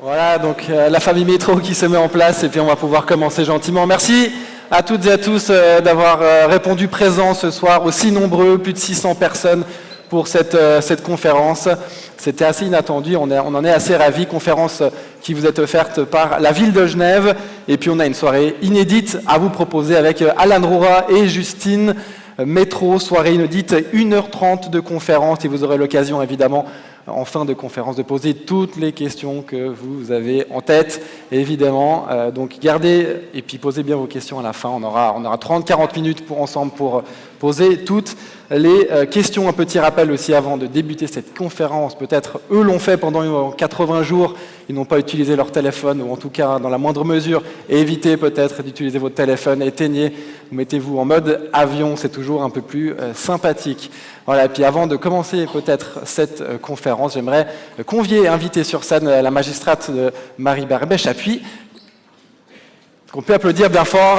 Voilà, donc la famille Métro qui se met en place et puis on va pouvoir commencer gentiment. Merci à toutes et à tous d'avoir répondu présent ce soir, aussi nombreux, plus de 600 personnes pour cette conférence. C'était assez inattendu, on en est assez ravis. Conférence qui vous est offerte par la ville de Genève. Et puis on a une soirée inédite à vous proposer avec Alan Roura et Justine Métro, soirée inédite, 1h30 de conférence et vous aurez l'occasion évidemment en fin de conférence de poser toutes les questions que vous avez en tête, évidemment. Donc gardez et puis posez bien vos questions à la fin. On aura 30-40 minutes ensemble pour poser toutes les questions. Un petit rappel aussi avant de débuter cette conférence. Peut-être eux l'ont fait pendant 80 jours. Ils n'ont pas utilisé leur téléphone, ou en tout cas dans la moindre mesure. Et évitez peut-être d'utiliser votre téléphone. Éteignez, mettez-vous en mode avion. C'est toujours un peu plus sympathique. Voilà, et puis avant de commencer peut-être cette conférence, j'aimerais convier et inviter sur scène la magistrate Marie Barbet-Chapuis, qu'on peut applaudir bien fort,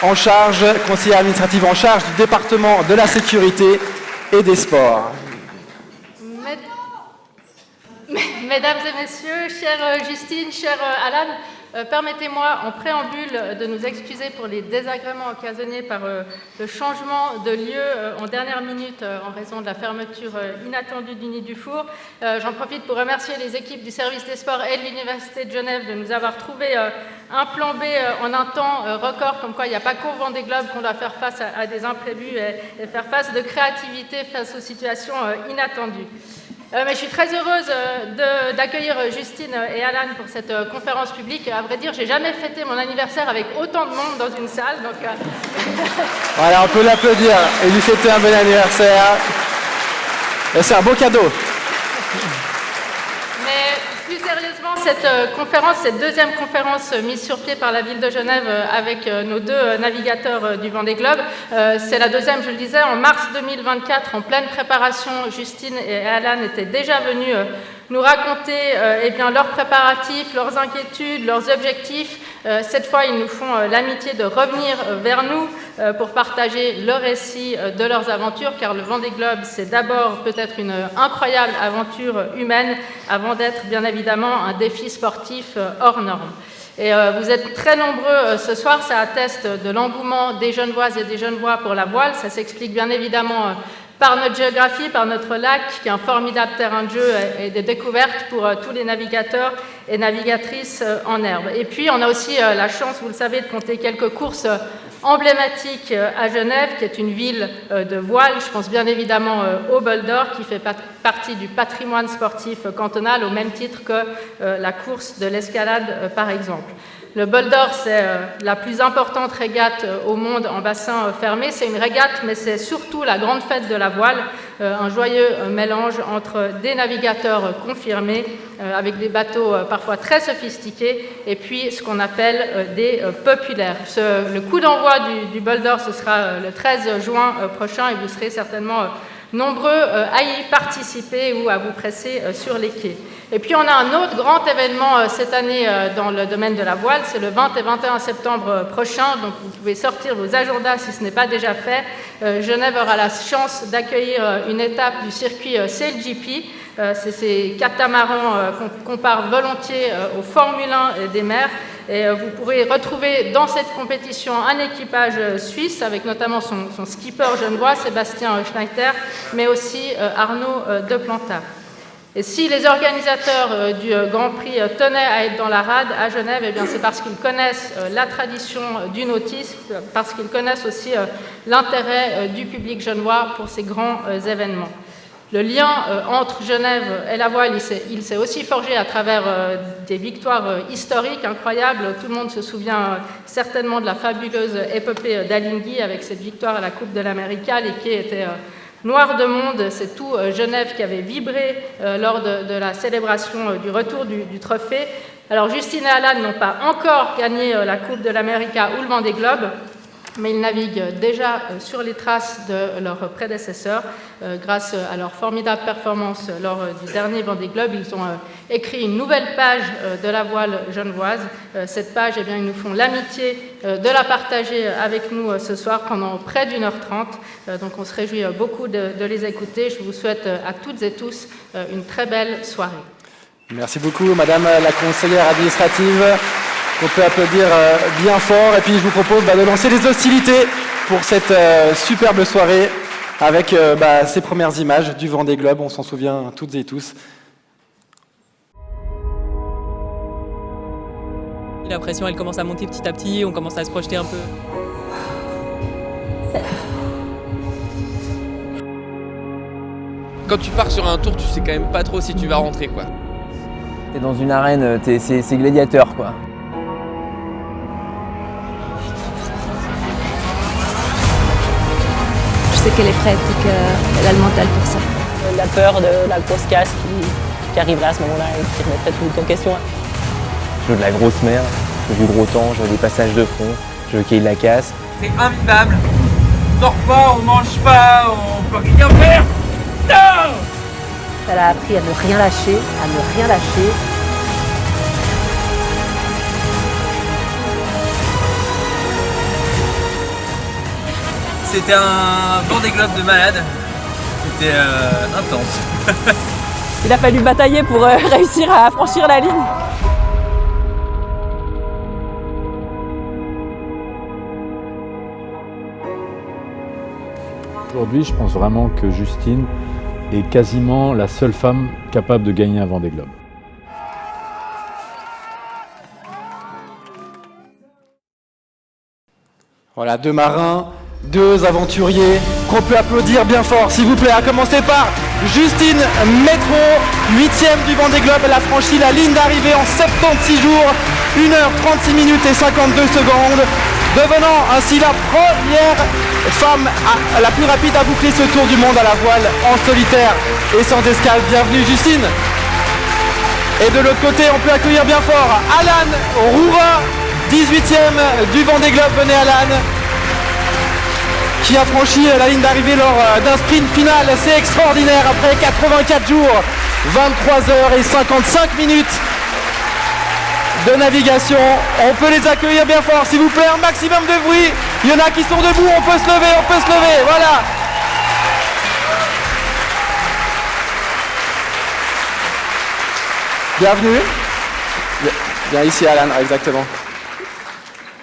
en charge, conseillère administrative en charge du département de la sécurité et des sports. Mesdames et messieurs, chère Justine, cher Alan, permettez-moi en préambule de nous excuser pour les désagréments occasionnés par le changement de lieu en dernière minute en raison de la fermeture inattendue du Nid du Four. J'en profite pour remercier les équipes du service des sports et de l'Université de Genève de nous avoir trouvé un plan B en un temps record, comme quoi il n'y a pas qu'au Vendée Globe qu'on doit faire face à des imprévus et faire face de créativité face aux situations inattendues. Mais je suis très heureuse d'accueillir Justine et Alan pour cette conférence publique. À vrai dire, j'ai jamais fêté mon anniversaire avec autant de monde dans une salle. Donc, Voilà, on peut l'applaudir et lui fêter un bon anniversaire. Et c'est un beau cadeau. Mais plus sérieusement, cette deuxième conférence mise sur pied par la ville de Genève avec nos deux navigateurs du Vendée Globe, c'est la deuxième, je le disais, en mars 2024, en pleine préparation. Justine et Alan étaient déjà venus nous raconter leurs préparatifs, leurs inquiétudes, leurs objectifs. Cette fois, ils nous font l'amitié de revenir vers nous pour partager le récit de leurs aventures, car le Vendée Globe, c'est d'abord peut-être une incroyable aventure humaine, avant d'être bien évidemment un défi sportif hors norme. Et vous êtes très nombreux ce soir, ça atteste de l'engouement des Genevoises et des Genevois pour la voile. Ça s'explique bien évidemment par notre géographie, par notre lac, qui est un formidable terrain de jeu et de découverte pour tous les navigateurs et navigatrices en herbe. Et puis, on a aussi la chance, vous le savez, de compter quelques courses emblématiques à Genève, qui est une ville de voile. Je pense bien évidemment au Bol d'Or, qui fait partie du patrimoine sportif cantonal, au même titre que la course de l'escalade, par exemple. Le Bol d'Or, c'est la plus importante régate au monde en bassin fermé. C'est une régate, mais c'est surtout la grande fête de la voile, un joyeux mélange entre des navigateurs confirmés, avec des bateaux parfois très sophistiqués, et puis ce qu'on appelle des populaires. Le coup d'envoi du Bol d'Or, ce sera le 13 juin prochain, et vous serez certainement nombreux à y participer ou à vous presser sur les quais. Et puis on a un autre grand événement cette année dans le domaine de la voile, c'est le 20 et 21 septembre prochain, donc vous pouvez sortir vos agendas si ce n'est pas déjà fait. Genève aura la chance d'accueillir une étape du circuit SailGP. C'est ces catamarans qu'on compare volontiers au Formule 1 des mers. Et vous pourrez retrouver dans cette compétition un équipage suisse, avec notamment son skipper genevois, Sébastien Schneider, mais aussi Arnaud Deplanta. Et si les organisateurs du Grand Prix tenaient à être dans la rade à Genève, eh bien c'est parce qu'ils connaissent la tradition du nautisme, parce qu'ils connaissent aussi l'intérêt du public genevois pour ces grands événements. Le lien entre Genève et la voile, il s'est aussi forgé à travers des victoires historiques incroyables. Tout le monde se souvient certainement de la fabuleuse épopée d'Alinghi avec cette victoire à la Coupe de l'América. Les quais étaient noirs de monde. C'est tout Genève qui avait vibré lors de la célébration du retour du trophée. Alors Justine et Alan n'ont pas encore gagné la Coupe de l'América ou le Vendée Globe, mais ils naviguent déjà sur les traces de leurs prédécesseurs. Grâce à leur formidable performance lors du dernier Vendée Globe, ils ont écrit une nouvelle page de la voile genevoise. Cette page, eh bien, ils nous font l'amitié de la partager avec nous ce soir pendant près d'1h30. Donc on se réjouit beaucoup de les écouter. Je vous souhaite à toutes et tous une très belle soirée. Merci beaucoup, Madame la conseillère administrative. On peut applaudir bien fort. Et puis je vous propose de lancer les hostilités pour cette superbe soirée avec ces premières images du Vendée Globe. On s'en souvient toutes et tous. La pression, elle commence à monter petit à petit. On commence à se projeter un peu. Quand tu pars sur un tour, tu sais quand même pas trop si tu vas rentrer, quoi. T'es dans une arène, c'est gladiateur, quoi. Je sais qu'elle est prête et qu'elle a le mental pour ça. La peur de la grosse casse qui arriverait à ce moment-là et qui remettrait tout en question. Je veux de la grosse mer, je veux du gros temps, je veux des passages de fond, je veux qu'il y ait de la casse. C'est invivable. On dort pas, on mange pas, on peut rien faire. Non! Elle a appris à ne rien lâcher, à ne rien lâcher. C'était un Vendée Globe de malade. C'était intense. Il a fallu batailler pour réussir à franchir la ligne. Aujourd'hui, je pense vraiment que Justine est quasiment la seule femme capable de gagner un Vendée Globe. Voilà, deux marins, deux aventuriers qu'on peut applaudir bien fort, s'il vous plaît. À commencer par Justine Métro, 8e du Vendée Globe. Elle a franchi la ligne d'arrivée en 76 jours, 1h36 minutes et 52 secondes, devenant ainsi la première femme la plus rapide à boucler ce tour du monde à la voile en solitaire et sans escale. Bienvenue Justine. Et de l'autre côté, on peut accueillir bien fort Alan Roura, 18e du Vendée Globe. Venez Alan, qui a franchi la ligne d'arrivée lors d'un sprint final. C'est extraordinaire après 84 jours, 23h55 minutes de navigation. On peut les accueillir bien fort, s'il vous plaît, un maximum de bruit. Il y en a qui sont debout, on peut se lever, voilà. Bienvenue. Bien ici Alan, exactement.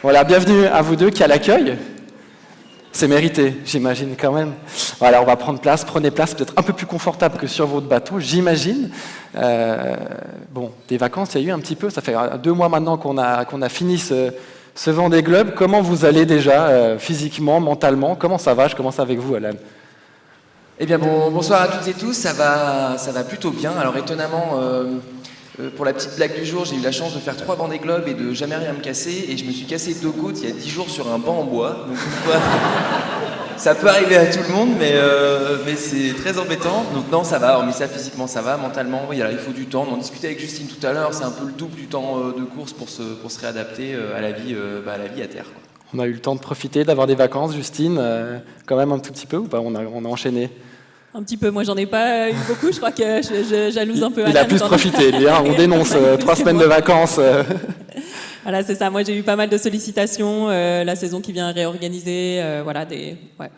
Voilà, bienvenue à vous deux qui à l'accueil. C'est mérité, j'imagine quand même. Voilà, on va prendre place, prenez place, peut-être un peu plus confortable que sur votre bateau, j'imagine. Bon, des vacances, il y a eu un petit peu, ça fait 2 mois maintenant qu'on a fini ce Vendée Globe. Comment vous allez déjà, physiquement, mentalement? Comment ça va? Je commence avec vous, Alan. Eh bien, bonsoir à toutes et tous, ça va plutôt bien. Alors étonnamment, pour la petite blague du jour, j'ai eu la chance de faire 3 Vendée Globe et de jamais rien me casser. Et je me suis cassé 2 côtes il y a 10 jours sur un banc en bois. Donc, ça peut arriver à tout le monde, mais c'est très embêtant. Donc non, ça va, hormis ça, physiquement ça va. Mentalement, oui, alors, il faut du temps. On en discutait avec Justine tout à l'heure, c'est un peu le double du temps de course pour se réadapter à la vie à terre, quoi. On a eu le temps de profiter, d'avoir des vacances, Justine, quand même un tout petit peu ou pas? On a enchaîné. Un petit peu, moi j'en ai pas eu beaucoup, je crois que je jalouse un peu. Il a plus profité, lui, hein, on dénonce 3 semaines de vacances. Voilà, c'est ça, moi j'ai eu pas mal de sollicitations, la saison qui vient réorganiser, voilà,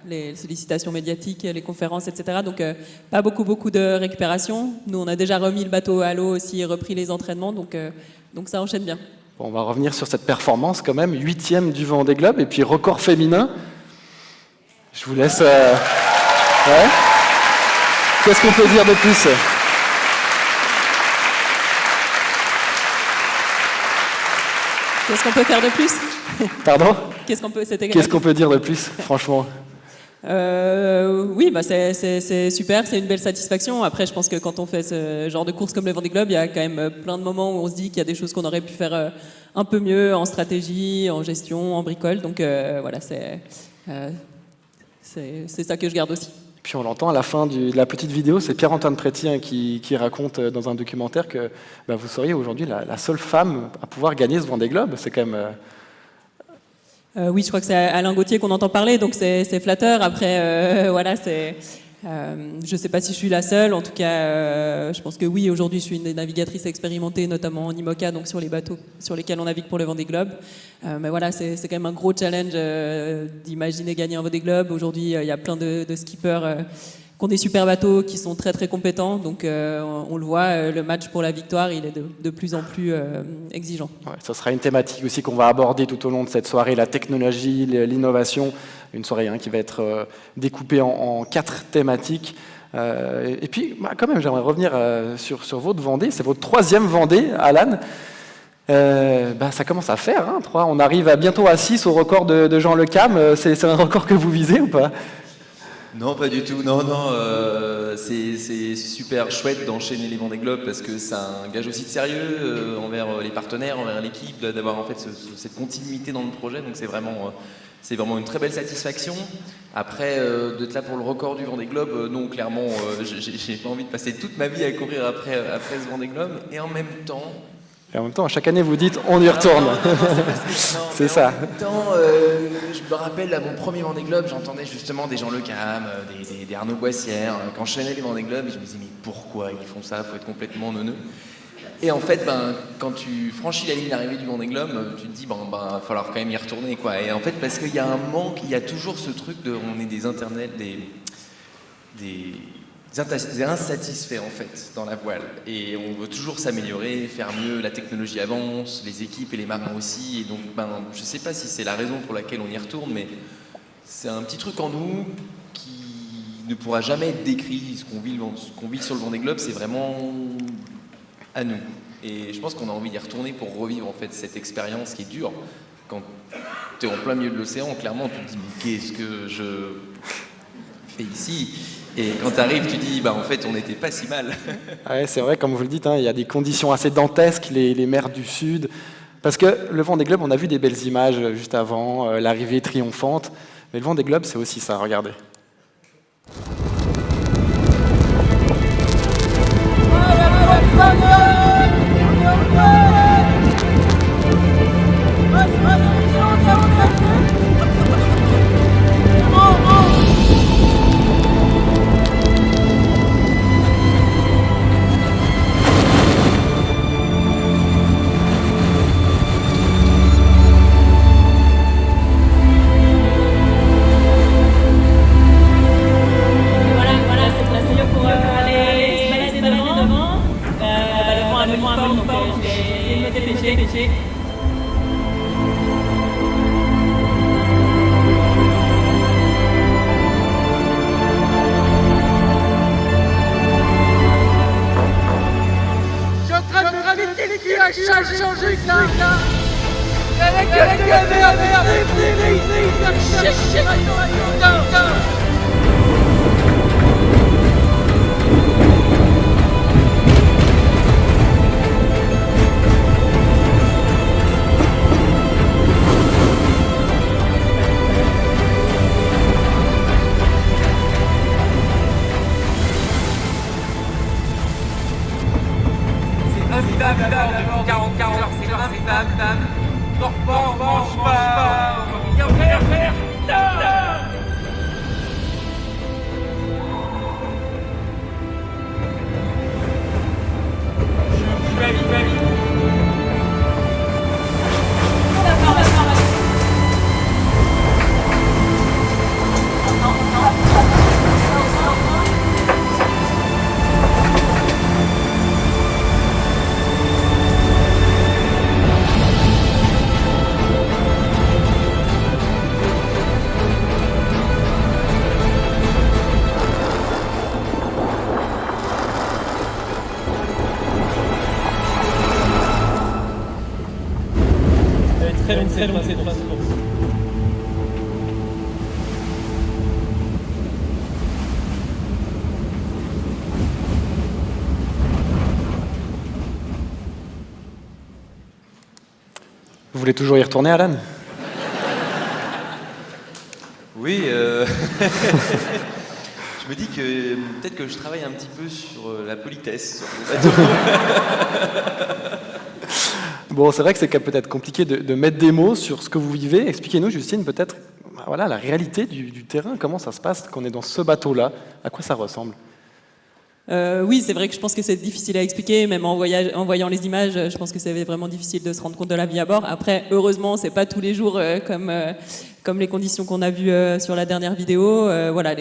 les sollicitations médiatiques, les conférences, etc. Donc pas beaucoup de récupération. Nous on a déjà remis le bateau à l'eau aussi et repris les entraînements, donc ça enchaîne bien. Bon, on va revenir sur cette performance quand même, 8e du Vendée Globe et puis record féminin. Je vous laisse... Ouais. Qu'est-ce qu'on peut dire de plus? Qu'est-ce qu'on peut faire de plus? Pardon? Qu'est-ce qu'on peut dire de plus, franchement? Oui, c'est super, c'est une belle satisfaction. Après, je pense que quand on fait ce genre de course comme le Vendée Globe, il y a quand même plein de moments où on se dit qu'il y a des choses qu'on aurait pu faire un peu mieux en stratégie, en gestion, en bricole. Donc voilà, c'est ça que je garde aussi. Puis on l'entend à la fin de la petite vidéo, c'est Pierre-Antoine Préti qui raconte dans un documentaire que vous seriez aujourd'hui la seule femme à pouvoir gagner ce Vendée Globe. C'est quand même... Oui, je crois que c'est Alain Gauthier qu'on entend parler, donc c'est flatteur. Après, voilà, c'est... je ne sais pas si je suis la seule, en tout cas, je pense que oui, aujourd'hui je suis une des navigatrices expérimentées, notamment en IMOCA, donc sur les bateaux sur lesquels on navigue pour le Vendée Globe. Mais voilà, c'est quand même un gros challenge d'imaginer gagner un Vendée Globe. Aujourd'hui, il y a plein de skippers qui ont des super bateaux, qui sont très très compétents, donc on le voit, le match pour la victoire, il est de plus en plus exigeant. Ouais, ça sera une thématique aussi qu'on va aborder tout au long de cette soirée, la technologie, l'innovation, une soirée qui va être découpée en 4 thématiques. Et puis, quand même, j'aimerais revenir sur votre Vendée, c'est votre 3e Vendée, Alan. Ça commence à faire, 3. On arrive bientôt à 6 au record de Jean Le Cam. C'est un record que vous visez ou pas ? Non, pas du tout. Non, c'est super chouette d'enchaîner les Vendée Globe parce que c'est un gage aussi de sérieux envers les partenaires, envers l'équipe, d'avoir en fait cette continuité dans le projet. Donc c'est vraiment une très belle satisfaction. Après, d'être là pour le record du Vendée Globe, non, clairement, j'ai pas envie de passer toute ma vie à courir après ce Vendée Globe. Et en même temps, chaque année, vous dites, on y retourne. C'est ça. En même temps, je me rappelle, à mon premier Vendée Globe, j'entendais justement des Jean Le Cam, des Arnaud Boissière, qui enchaînaient les Vendée Globe, et je me disais, mais pourquoi ils font ça ? Faut être complètement neuneux. Et en fait, quand tu franchis la ligne d'arrivée du Vendée Globe, tu te dis, va falloir quand même y retourner, quoi. Et en fait, parce qu'il y a un manque, il y a toujours ce truc on est des insatisfaits en fait dans la voile et on veut toujours s'améliorer, faire mieux, la technologie avance, les équipes et les marins aussi, et donc je sais pas si c'est la raison pour laquelle on y retourne, mais c'est un petit truc en nous qui ne pourra jamais être décrit. Ce qu'on vit sur le Vendée Globe, c'est vraiment à nous, et je pense qu'on a envie d'y retourner pour revivre en fait cette expérience qui est dure. Quand tu es en plein milieu de l'océan, clairement tu te dis mais qu'est-ce que je fais ici ? Et quand tu arrives, tu dis, en fait, on n'était pas si mal. Ouais, c'est vrai, comme vous le dites, il y a des conditions assez dantesques, les mers du Sud. Parce que le Vendée Globe, on a vu des belles images juste avant, l'arrivée triomphante. Mais le Vendée Globe, c'est aussi ça, regardez. Vous voulez toujours y retourner, Alan ? Oui, je me dis que peut-être que je travaille un petit peu sur la politesse. Bon, c'est vrai que c'est peut-être compliqué de mettre des mots sur ce que vous vivez. Expliquez-nous, Justine, peut-être voilà, la réalité du terrain, comment ça se passe quand on est dans ce bateau-là, à quoi ça ressemble? Oui, c'est vrai que je pense que c'est difficile à expliquer, même en voyant les images, je pense que c'est vraiment difficile de se rendre compte de la vie à bord. Après, heureusement, c'est pas tous les jours comme les conditions qu'on a vues sur la dernière vidéo. Voilà,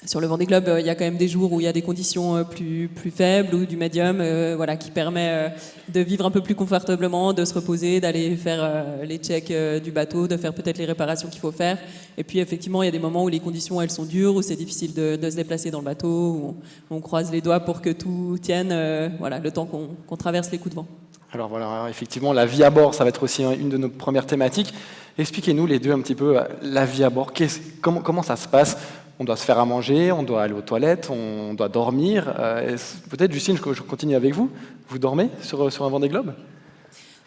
sur le Vendée Globe, il y a quand même des jours où il y a des conditions plus faibles ou du médium, voilà, qui permet de vivre un peu plus confortablement, de se reposer, d'aller faire les checks du bateau, de faire peut-être les réparations qu'il faut faire. Et puis effectivement, il y a des moments où les conditions elles sont dures, où c'est difficile de se déplacer dans le bateau, où on croise les doigts pour que tout tienne, voilà, le temps qu'on traverse les coups de vent. Alors voilà, effectivement, la vie à bord, ça va être aussi une de nos premières thématiques. Expliquez-nous les deux un petit peu la vie à bord. Comment ça se passe? On doit se faire à manger, on doit aller aux toilettes, on doit dormir. Peut-être, Justine, je continue avec vous. Vous dormez sur un Vendée Globe?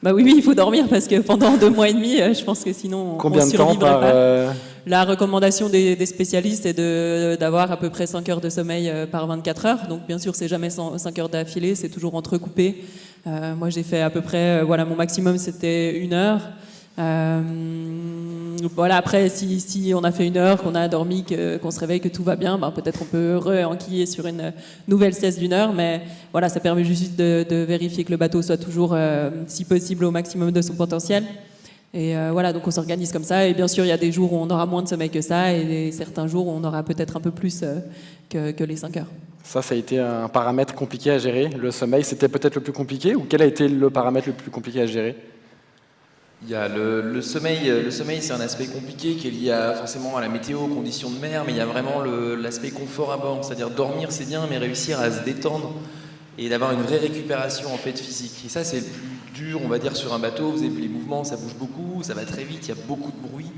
Bah oui, il faut dormir parce que pendant 2 mois et demi, je pense que sinon combien on de temps survivrait par pas. La recommandation des spécialistes est d'avoir à peu près 5 heures de sommeil par 24 heures. Donc bien sûr, c'est jamais 5 heures d'affilée, c'est toujours entrecoupé. Moi, j'ai fait à peu près, voilà, mon maximum c'était 1 heure. Voilà, après, si on a fait 1 heure, qu'on a dormi, qu'on se réveille, que tout va bien, ben, peut-être on peut re-enquiller sur une nouvelle sieste d'1 heure, mais voilà, ça permet juste de vérifier que le bateau soit toujours, si possible, au maximum de son potentiel. Et voilà, donc on s'organise comme ça. Et bien sûr, il y a des jours où on aura moins de sommeil que ça, et certains jours où on aura peut-être un peu plus que les 5 heures. Ça a été un paramètre compliqué à gérer. Le sommeil, c'était peut-être le plus compliqué, ou quel a été le paramètre le plus compliqué à gérer? Il y a le sommeil, c'est un aspect compliqué qui est lié forcément à la météo, aux conditions de mer, mais il y a vraiment l'aspect confort à bord, c'est-à-dire dormir c'est bien, mais réussir à se détendre et d'avoir une vraie récupération en fait physique. Et ça c'est le plus dur, on va dire, sur un bateau. Vous avez vu les mouvements, ça bouge beaucoup, ça va très vite, il y a beaucoup de bruit.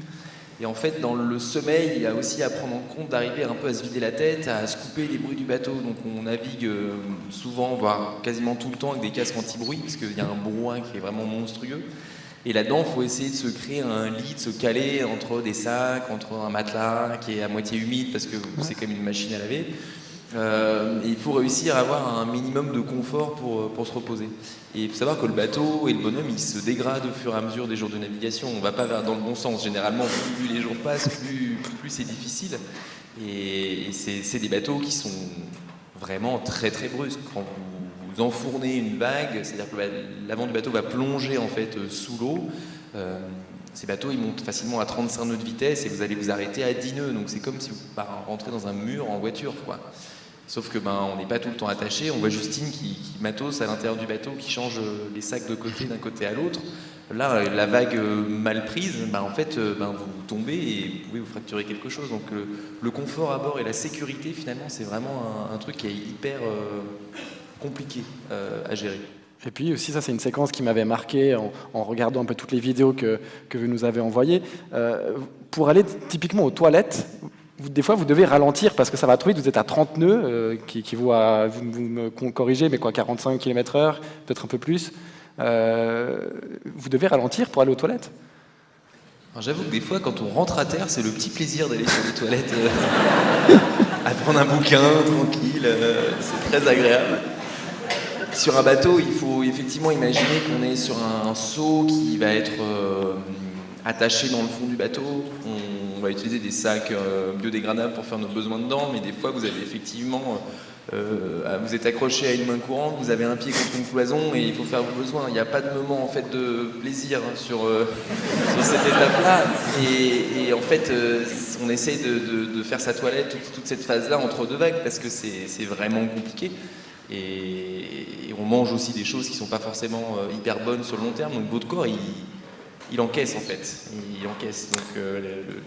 Et en fait, dans le sommeil, il y a aussi à prendre en compte d'arriver un peu à se vider la tête, à se couper les bruits du bateau. Donc on navigue souvent, voire quasiment tout le temps, avec des casques anti-bruit, parce qu'il y a un brouhaha qui est vraiment monstrueux. Et là-dedans, il faut essayer de se créer un lit, de se caler entre des sacs, entre un matelas qui est à moitié humide parce que c'est comme une machine à laver. Et il faut réussir à avoir un minimum de confort pour se reposer. Et il faut savoir que le bateau et le bonhomme, ils se dégradent au fur et à mesure des jours de navigation. On ne va pas dans le bon sens. Généralement, plus les jours passent, plus c'est difficile. Et c'est des bateaux qui sont vraiment très très brusques. Quand vous enfournez une vague, c'est-à-dire que l'avant du bateau va plonger en fait sous l'eau. Ces bateaux, ils montent facilement à 35 nœuds de vitesse et vous allez vous arrêter à 10 nœuds. Donc c'est comme si vous rentrez dans un mur en voiture, quoi. Sauf que on n'est pas tout le temps attaché. On voit Justine qui matos à l'intérieur du bateau, qui change les sacs de côté d'un côté à l'autre. Là, la vague mal prise, en fait, vous tombez et vous pouvez vous fracturer quelque chose. Donc le confort à bord et la sécurité, finalement, c'est vraiment un truc qui est hyper compliqué à gérer. Et puis aussi, ça c'est une séquence qui m'avait marqué en regardant un peu toutes les vidéos que vous nous avez envoyées. Pour aller typiquement aux toilettes, des fois vous devez ralentir parce que ça va trop vite, vous êtes à 30 nœuds, qui équivaut à, vous me corrigez, mais quoi, 45 km/h, peut-être un peu plus. Vous devez ralentir pour aller aux toilettes? Alors j'avoue que des fois, quand on rentre à terre, c'est le petit plaisir d'aller sur les toilettes, à prendre un bouquin, tranquille, c'est très agréable. Sur un bateau, il faut effectivement imaginer qu'on est sur un seau qui va être attaché dans le fond du bateau. On va utiliser des sacs biodégradables pour faire nos besoins dedans, mais des fois vous avez effectivement, vous êtes accroché à une main courante, vous avez un pied contre une cloison et il faut faire vos besoins. Il n'y a pas de moment en fait de plaisir sur cette étape-là. Et en fait, on essaie de faire sa toilette toute cette phase-là entre deux vagues parce que c'est vraiment compliqué. Et on mange aussi des choses qui ne sont pas forcément hyper bonnes sur le long terme, donc votre corps il encaisse en fait, il encaisse. Donc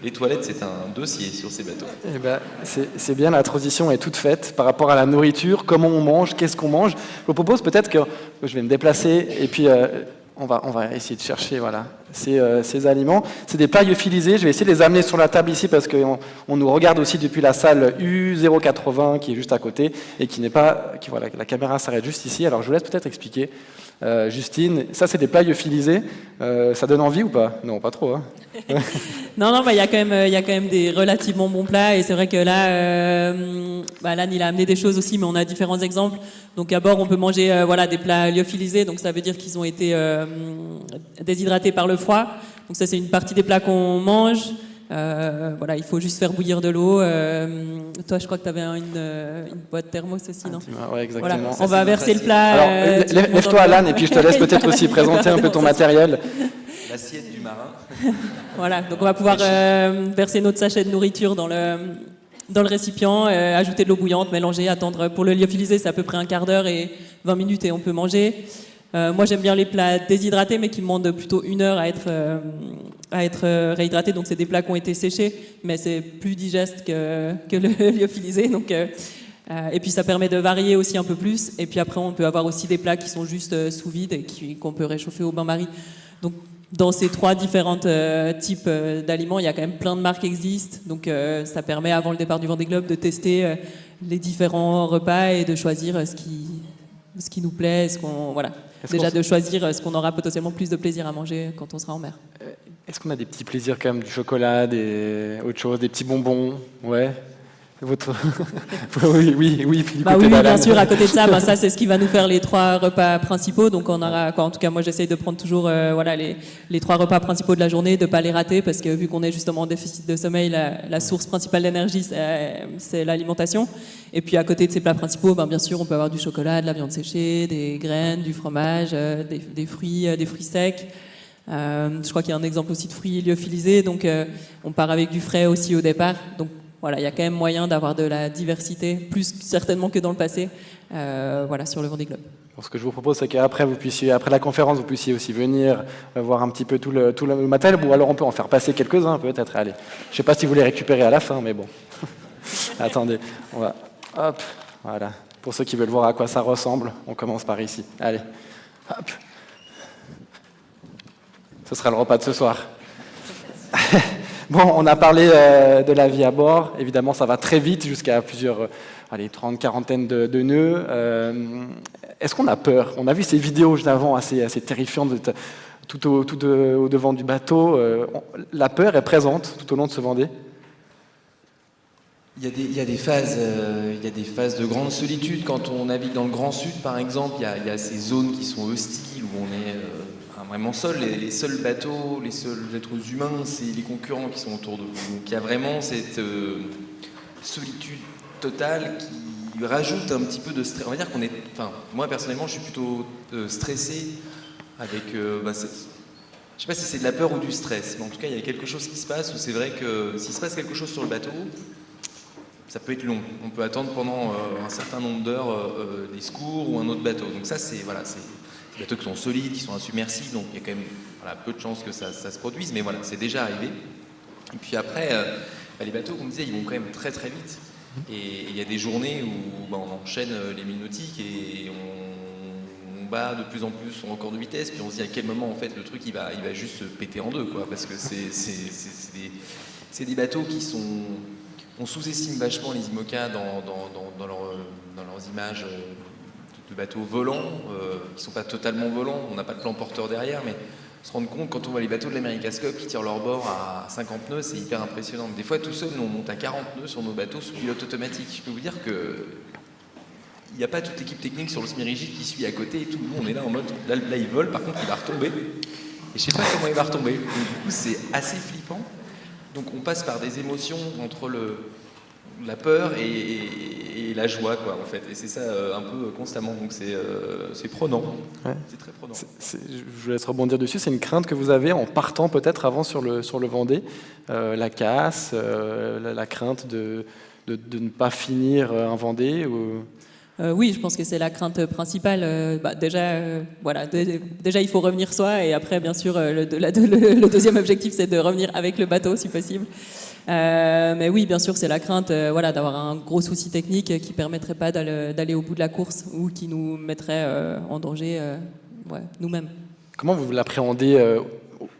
les toilettes c'est un dossier sur ces bateaux. Eh ben, c'est bien, la transition est toute faite par rapport à la nourriture, comment on mange, qu'est-ce qu'on mange. Je vous propose peut-être que je vais me déplacer et puis on va essayer de chercher voilà, ces aliments. C'est des plats lyophilisés. Je vais essayer de les amener sur la table ici parce qu'on nous regarde aussi depuis la salle U080 qui est juste à côté et qui n'est pas... voilà, la caméra s'arrête juste ici. Alors je vous laisse peut-être expliquer. Justine, ça c'est des plats lyophilisés. Ça donne envie ou pas? Non, pas trop. Hein. Non, bah, il y a quand même des relativement bons plats et c'est vrai que là, Lan il a amené des choses aussi, mais on a différents exemples. Donc à bord, on peut manger des plats lyophilisés, donc ça veut dire qu'ils ont été déshydratés par le froid. Donc ça c'est une partie des plats qu'on mange. Il faut juste faire bouillir de l'eau. Toi, je crois que tu avais une boîte thermos aussi, non? Ouais, exactement. Voilà. On va verser le plat. Alors, lève-toi, Lan, et puis je te laisse peut-être aussi présenter un peu ton matériel. L'assiette du marin. Voilà, donc on va pouvoir verser notre sachet de nourriture dans le récipient, ajouter de l'eau bouillante, mélanger, attendre. Pour le lyophilisé, c'est à peu près un quart d'heure et 20 minutes et on peut manger. Moi, j'aime bien les plats déshydratés, mais qui demandent plutôt 1 heure à être réhydratés. Donc, c'est des plats qui ont été séchés, mais c'est plus digeste que le lyophilisé. Donc, et puis, ça permet de varier aussi un peu plus. Et puis après, on peut avoir aussi des plats qui sont juste sous vide et qu'on peut réchauffer au bain-marie. Donc, dans ces 3 différents types d'aliments, il y a quand même plein de marques qui existent. Donc, ça permet, avant le départ du Vendée Globe, de tester les différents repas et de choisir ce qui nous plaît, de choisir ce qu'on aura potentiellement plus de plaisir à manger quand on sera en mer. Est-ce qu'on a des petits plaisirs comme du chocolat, autre chose, des petits bonbons? Ouais. Oui, bien sûr. À côté de ça, ça c'est ce qui va nous faire les 3 repas principaux. Donc on aura, en tout cas moi j'essaye de prendre toujours les 3 repas principaux de la journée, de pas les rater parce que vu qu'on est justement en déficit de sommeil, la source principale d'énergie c'est l'alimentation. Et puis à côté de ces plats principaux, bien sûr on peut avoir du chocolat, de la viande séchée, des graines, du fromage, des fruits secs. Je crois qu'il y a un exemple aussi de fruits lyophilisés. Donc on part avec du frais aussi au départ. Donc voilà, il y a quand même moyen d'avoir de la diversité, plus certainement que dans le passé, sur le Vendée Globe. Bon, ce que je vous propose, c'est qu'après après la conférence, vous puissiez aussi venir voir un petit peu tout le matériel, ou alors on peut en faire passer quelques-uns peut-être. Allez, je ne sais pas si vous les récupérez à la fin, mais bon. Attendez, on va... Hop, voilà. Pour ceux qui veulent voir à quoi ça ressemble, on commence par ici. Allez, hop. Ce sera le repas de ce soir. Bon, on a parlé de la vie à bord. Évidemment, ça va très vite, jusqu'à plusieurs, 30, quarantaine de nœuds. Est-ce qu'on a peur? On a vu ces vidéos juste avant assez terrifiantes, tout au devant du bateau. La peur est présente tout au long de ce Vendée? Il y a des phases de grande solitude. Quand on navigue dans le Grand Sud, par exemple, il y a ces zones qui sont hostiles, où on est vraiment seul. Les seuls bateaux, les seuls êtres humains, c'est les concurrents qui sont autour de vous. Donc il y a vraiment cette solitude totale qui rajoute un petit peu de stress. On va dire qu'on est... moi, personnellement, je suis plutôt stressé avec... je sais pas si c'est de la peur ou du stress, mais en tout cas, il y a quelque chose qui se passe où c'est vrai que s'il se passe quelque chose sur le bateau, ça peut être long. On peut attendre pendant un certain nombre d'heures des secours ou un autre bateau. Donc ça, c'est des bateaux qui sont solides, qui sont insubmersibles, donc il y a quand même peu de chances que ça se produise, mais voilà, c'est déjà arrivé. Et puis après, les bateaux, comme on disait, ils vont quand même très très vite. Et il y a des journées où on enchaîne les milles nautiques et on bat de plus en plus son record de vitesse, puis on se dit à quel moment en fait le truc il va juste se péter en deux, quoi, parce que c'est des bateaux qui sont... On sous-estime vachement les IMOCA dans leurs images de bateaux volants, qui ne sont pas totalement volants. On n'a pas de plan porteur derrière, mais se rendre compte, quand on voit les bateaux de l'America's Cup qui tirent leur bord à 50 nœuds, c'est hyper impressionnant. Des fois, tout seul, nous, on monte à 40 nœuds sur nos bateaux sous pilote automatique. Je peux vous dire que il n'y a pas toute l'équipe technique sur le semi-rigide qui suit à côté et tout. Nous, on est là en mode, là il vole, par contre, il va retomber. Et je ne sais pas comment il va retomber. Donc, du coup, c'est assez flippant. Donc on passe par des émotions entre la peur et la joie, quoi, en fait. Et c'est ça un peu constamment. Donc c'est prenant. Ouais. C'est très prenant. Je vous laisse rebondir dessus. C'est une crainte que vous avez en partant peut-être avant sur le Vendée, la casse, la crainte de ne pas finir un Vendée ou... Oui, je pense que c'est la crainte principale. Déjà, il faut revenir soi, et après, bien sûr, le deuxième objectif, c'est de revenir avec le bateau, si possible. Mais oui, bien sûr, c'est la crainte d'avoir un gros souci technique qui ne permettrait pas d'aller au bout de la course ou qui nous mettrait en danger nous-mêmes. Comment vous l'appréhendez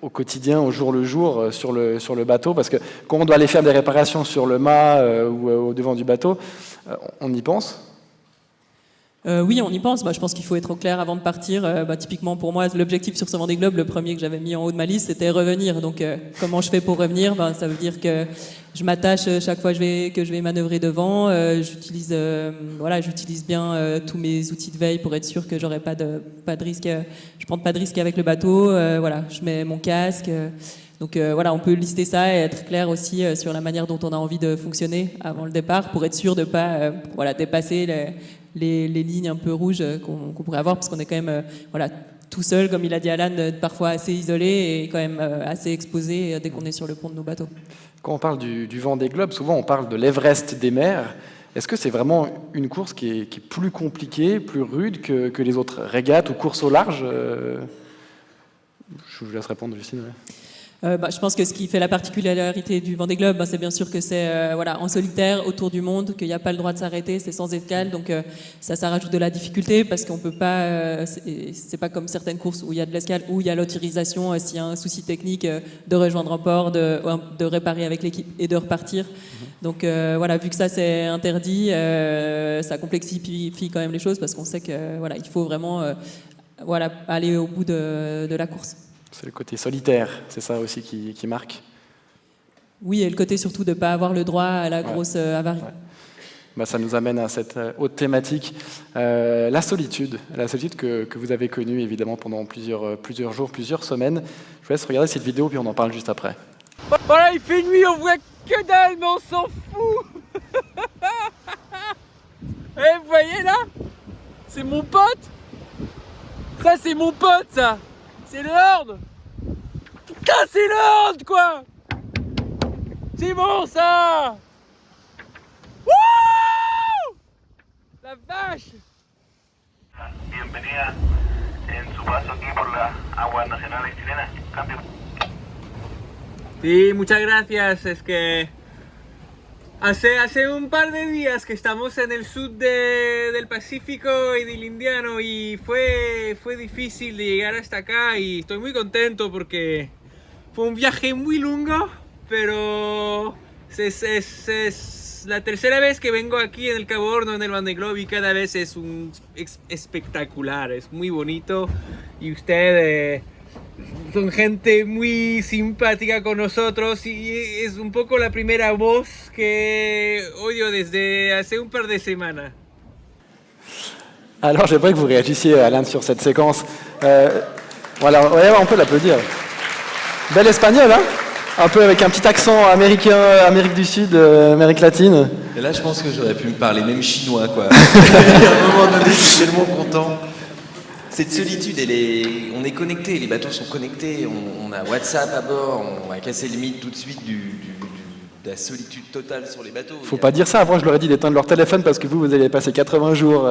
au quotidien, au jour le jour, sur le bateau? Parce que quand on doit aller faire des réparations sur le mât ou au devant du bateau, on y pense? Oui, on y pense. Je pense qu'il faut être au clair avant de partir. Typiquement, pour moi, l'objectif sur ce Vendée Globe, le premier que j'avais mis en haut de ma liste, c'était revenir. Donc, comment je fais pour revenir? Ça veut dire que je m'attache chaque fois que je vais manœuvrer devant. J'utilise bien tous mes outils de veille pour être sûr que j'aurai pas de risque. Je prends pas de risque avec le bateau. Je mets mon casque. Donc on peut lister ça et être clair aussi sur la manière dont on a envie de fonctionner avant le départ pour être sûr de pas dépasser les lignes un peu rouges qu'on pourrait avoir, parce qu'on est quand même tout seul, comme il a dit Alan, parfois assez isolé et quand même assez exposé dès qu'on est sur le pont de nos bateaux. Quand on parle du Vendée Globe, souvent on parle de l'Everest des mers. Est-ce que c'est vraiment une course qui est plus compliquée, plus rude que les autres régates ou courses au large? Je vous laisse répondre, Justine. Ouais. Je pense que ce qui fait la particularité du Vendée Globe, c'est bien sûr que c'est en solitaire autour du monde, qu'il n'y a pas le droit de s'arrêter, c'est sans escale, donc ça rajoute de la difficulté parce qu'on peut pas, c'est pas comme certaines courses où il y a de l'escale, où il y a l'autorisation s'il y a un souci technique de rejoindre un port, de réparer avec l'équipe et de repartir. Donc vu que ça c'est interdit, ça complexifie quand même les choses parce qu'on sait que il faut vraiment aller au bout de la course. C'est le côté solitaire, c'est ça aussi qui marque. Oui, et le côté surtout de ne pas avoir le droit à la grosse avarie. Ouais. Ça nous amène à cette autre thématique, la solitude que vous avez connue évidemment pendant plusieurs jours, plusieurs semaines. Je vous laisse regarder cette vidéo puis on en parle juste après. Voilà, il fait nuit, on voit que dalle, mais on s'en fout. Vous voyez là? C'est mon pote. Ça, c'est mon pote, ça. C'est le Horde. Putain, c'est le Horde, quoi. C'est bon, ça. Wouh! La vache. Bienvenida en su paso aquí por las aguas nacionales chilenas. Cambio. Sí, muchas gracias. Es que hace un par de días que estamos en el sur del Pacífico y del Indiano y fue difícil de llegar hasta acá y estoy muy contento porque fue un viaje muy largo, pero es la tercera vez que vengo aquí en el Cabo Horno, en el Vendée Globe, y cada vez es espectacular, es muy bonito y ustedes son gente muy simpática con nosotros y es un poco la primera voz que oigo desde hace un par de semanas. Alors j'aimerais que vous réagissiez, Alain, sur cette séquence. On peut l'applaudir. Bel espagnol, hein? Un peu avec un petit accent américain, Amérique du Sud, Amérique latine. Et là, je pense que j'aurais pu me parler même chinois, quoi. Il y a un moment donné, je suis tellement content. Cette solitude, on est connecté, les bateaux sont connectés, on a WhatsApp à bord, on va casser le mythe tout de suite de la solitude totale sur les bateaux. Faut pas dire ça, avant je leur ai dit d'éteindre leur téléphone parce que vous allez passer 80 jours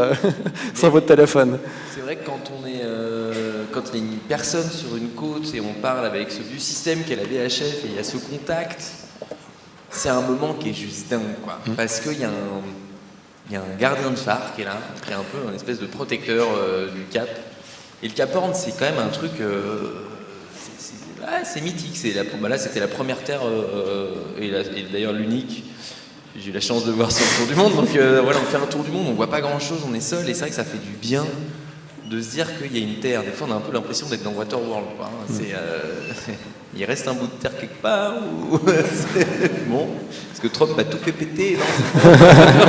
sans votre téléphone. C'est vrai que quand il y a une personne sur une côte et on parle avec ce vieux système qu'est la VHF et il y a ce contact, c'est un moment qui est juste dingue, quoi. Parce qu'il y a un gardien de phare qui est là, qui est un peu une espèce de protecteur du Cap. Et le Cap Horn, c'est quand même un truc, c'est mythique. Là, c'était la première terre et d'ailleurs l'unique. J'ai eu la chance de voir sur le tour du monde. Donc on fait un tour du monde, on voit pas grand-chose, on est seul. Et c'est vrai que ça fait du bien de se dire qu'il y a une terre. Des fois, on a un peu l'impression d'être dans Waterworld, quoi. Il reste un bout de terre quelque part. Bon, parce que Trump a tout fait péter, non?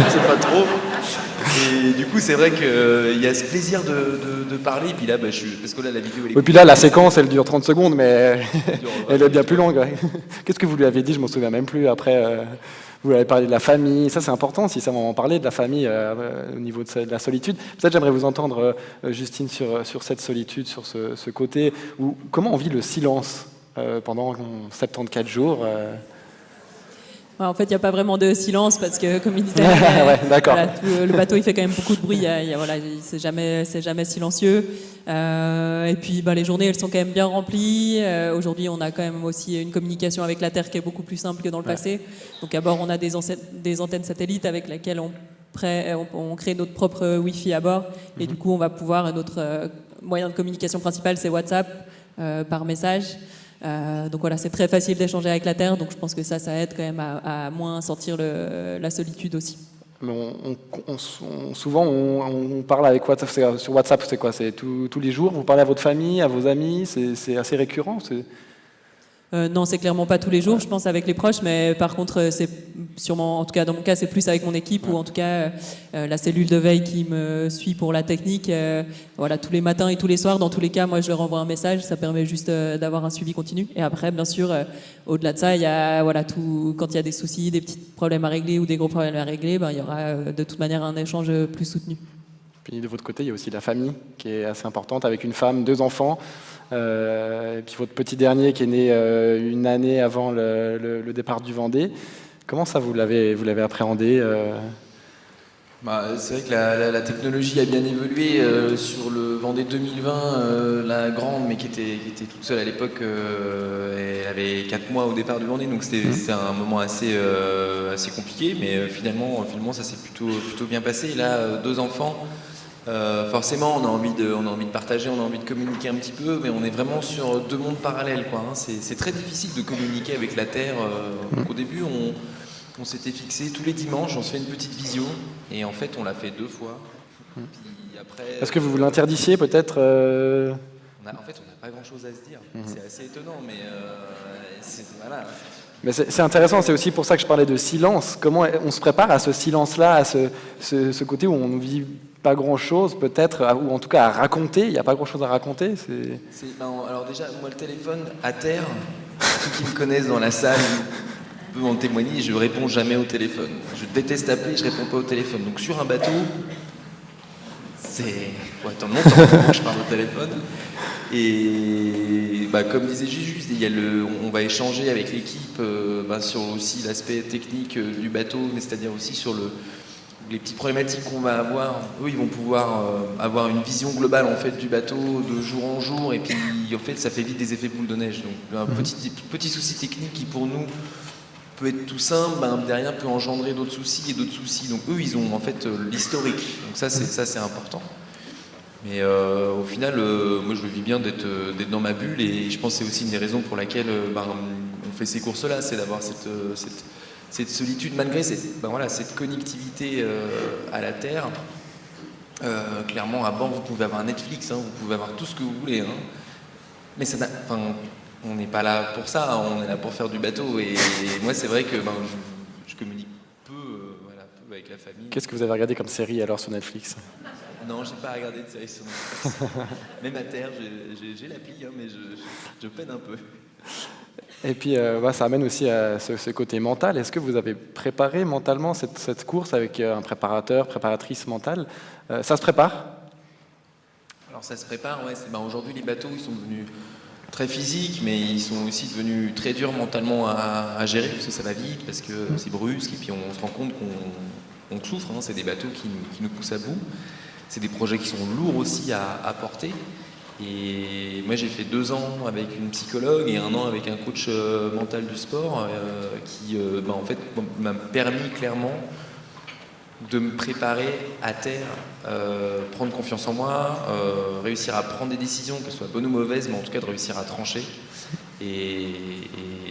C'est pas trop. Et du coup, c'est vrai qu'il y a ce plaisir de parler. Et puis là, parce que là, la vidéo... Et puis là, la séquence, elle dure 30 secondes, mais elle est bien plus longue. Ouais. Qu'est-ce que vous lui avez dit? Je m'en souviens même plus. Après, vous avez parlé de la famille. Ça, c'est important, si ça va en parler, de la famille au niveau de la solitude. Peut-être j'aimerais vous entendre, Justine, sur cette solitude, sur ce côté. Comment on vit le silence pendant 74 jours En fait, il n'y a pas vraiment de silence parce que, comme il disait, le bateau il fait quand même beaucoup de bruit. C'est jamais silencieux. Et puis, les journées elles sont quand même bien remplies. Aujourd'hui, on a quand même aussi une communication avec la Terre qui est beaucoup plus simple que dans le passé. Donc, à bord, on a des antennes satellites avec lesquelles on on crée notre propre Wi-Fi à bord et du coup on va pouvoir, notre moyen de communication principal c'est WhatsApp par message. Donc voilà, c'est très facile d'échanger avec la Terre, donc je pense que ça aide quand même à moins sentir la solitude aussi. Mais souvent, on parle avec WhatsApp. Sur WhatsApp, c'est quoi? C'est tous les jours? Vous parlez à votre famille, à vos amis? C'est assez récurrent? Non, c'est clairement pas tous les jours, je pense, avec les proches, mais par contre, c'est sûrement, en tout cas dans mon cas, c'est plus avec mon équipe, ou en tout cas la cellule de veille qui me suit pour la technique. Voilà, tous les matins et tous les soirs, dans tous les cas, moi je leur envoie un message, ça permet juste d'avoir un suivi continu. Et après, bien sûr, au-delà de ça, il y a quand il y a des soucis, des petits problèmes à régler ou des gros problèmes à régler, il y aura de toute manière un échange plus soutenu. Puis de votre côté, il y a aussi la famille qui est assez importante, avec une femme, 2 enfants. Et puis votre petit dernier qui est né une année avant le départ du Vendée. Comment ça vous l'avez appréhendé C'est vrai que la technologie a bien évolué. Sur le Vendée 2020, la grande, mais qui était toute seule à l'époque, elle avait 4 mois au départ du Vendée, donc c'était un moment assez compliqué, mais finalement ça s'est plutôt bien passé. Et là, 2 enfants. Forcément, on a envie de partager, on a envie de communiquer un petit peu, mais on est vraiment sur 2 mondes parallèles, quoi. C'est très difficile de communiquer avec la Terre. Donc au début, on s'était fixé tous les dimanches, on se fait une petite visio, et en fait, on l'a fait 2 fois. Puis après, est-ce que vous l'interdissiez peut-être En fait, on n'a pas grand-chose à se dire. C'est assez étonnant, mais voilà. Mais c'est intéressant, c'est aussi pour ça que je parlais de silence. Comment on se prépare à ce silence-là, à ce côté où on ne vit pas grand-chose peut-être, ou en tout cas à raconter, il n'y a pas grand-chose à raconter. Alors déjà, moi le téléphone à terre, ceux qui me connaissent dans la salle peuvent en témoigner, je ne réponds jamais au téléphone. Je déteste appeler, je ne réponds pas au téléphone. Donc sur un bateau, faut attendre longtemps quand je parle au téléphone. Et comme disait Juju, on va échanger avec l'équipe sur aussi l'aspect technique du bateau, mais c'est-à-dire aussi sur les petites problématiques qu'on va avoir. Eux, ils vont pouvoir avoir une vision globale en fait du bateau de jour en jour, et puis en fait ça fait vite des effets boule de neige. Donc un petit souci technique qui pour nous peut être tout simple, derrière peut engendrer d'autres soucis. Donc eux, ils ont en fait l'historique. Donc ça c'est important. Mais au final, moi je le vis bien d'être dans ma bulle, et je pense que c'est aussi une des raisons pour laquelle on fait ces courses-là, c'est d'avoir cette solitude, malgré cette connectivité à la Terre. Clairement, à bord, vous pouvez avoir Netflix, vous pouvez avoir tout ce que vous voulez. Mais on n'est pas là pour ça, on est là pour faire du bateau. Et moi, c'est vrai que je communique peu avec la famille. Qu'est-ce que vous avez regardé comme série alors sur Netflix? Non, j'ai pas regardé de série sur Netflix. Même à terre, j'ai l'appli, mais je peine un peu. Et puis, ça amène aussi à ce côté mental. Est-ce que vous avez préparé mentalement cette course avec un préparatrice mentale? Ça se prépare? Alors ça se prépare, ouais. Aujourd'hui, les bateaux, ils sont devenus très physiques, mais ils sont aussi devenus très durs mentalement à gérer, parce que ça va vite, parce que c'est brusque, et puis on se rend compte qu'on souffre. C'est des bateaux qui nous poussent à bout. C'est des projets qui sont lourds aussi à porter. Et moi j'ai fait 2 ans avec une psychologue et 1 an avec un coach mental du sport qui en fait m'a permis clairement de me préparer à terre, prendre confiance en moi, réussir à prendre des décisions, qu'elles soient bonnes ou mauvaises, mais en tout cas de réussir à trancher. Et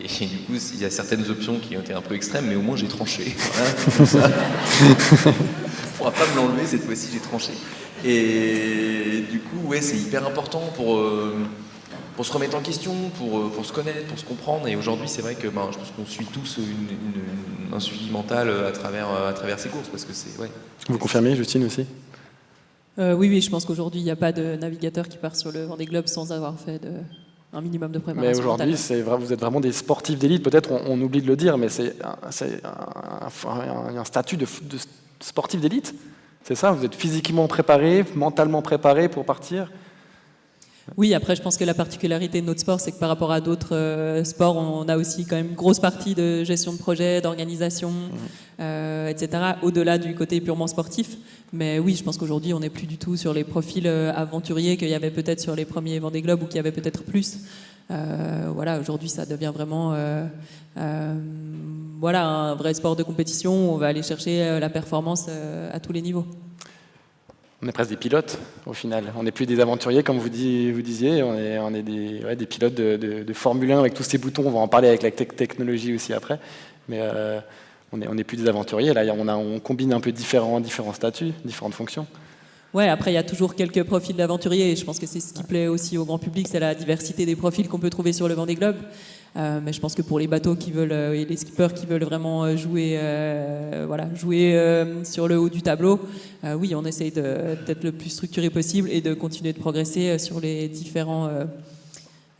du coup, il y a certaines options qui ont été un peu extrêmes, mais au moins j'ai tranché. Voilà, comme ça. On ne pourra pas me l'enlever, cette fois-ci j'ai tranché. Et du coup, ouais, c'est hyper important pour se remettre en question, pour se connaître, pour se comprendre. Et aujourd'hui, c'est vrai que je pense qu'on suit tous un suivi mental à travers ces courses, parce que c'est... Ouais. Vous confirmez, Justine, aussi? Oui, je pense qu'aujourd'hui, il n'y a pas de navigateur qui part sur le Vendée Globe sans avoir fait un minimum de préparation. Mais aujourd'hui, vous êtes vraiment des sportifs d'élite. Peut-être on oublie de le dire, mais c'est un statut de sportif d'élite. C'est ça, vous êtes physiquement préparé, mentalement préparé pour partir? Oui, après je pense que la particularité de notre sport, c'est que par rapport à d'autres sports, on a aussi quand même une grosse partie de gestion de projet, d'organisation, etc., au-delà du côté purement sportif. Mais oui, je pense qu'aujourd'hui, on n'est plus du tout sur les profils aventuriers qu'il y avait peut-être sur les premiers Vendée Globe, ou qu'il y avait peut-être plus. Aujourd'hui, ça devient vraiment voilà, un vrai sport de compétition où on va aller chercher la performance à tous les niveaux. On est presque des pilotes, au final. On n'est plus des aventuriers, comme vous disiez. On est des pilotes de Formule 1 avec tous ces boutons. On va en parler avec la technologie aussi après. Mais on n'est plus des aventuriers. Là, on combine un peu différents statuts, différentes fonctions. Ouais, après, il y a toujours quelques profils d'aventuriers. Et je pense que c'est ce qui plaît aussi au grand public, c'est la diversité des profils qu'on peut trouver sur le Vendée Globe. Mais je pense que pour les bateaux qui veulent et les skippers qui veulent vraiment jouer sur le haut du tableau, oui, on essaye d'être le plus structuré possible et de continuer de progresser sur les différents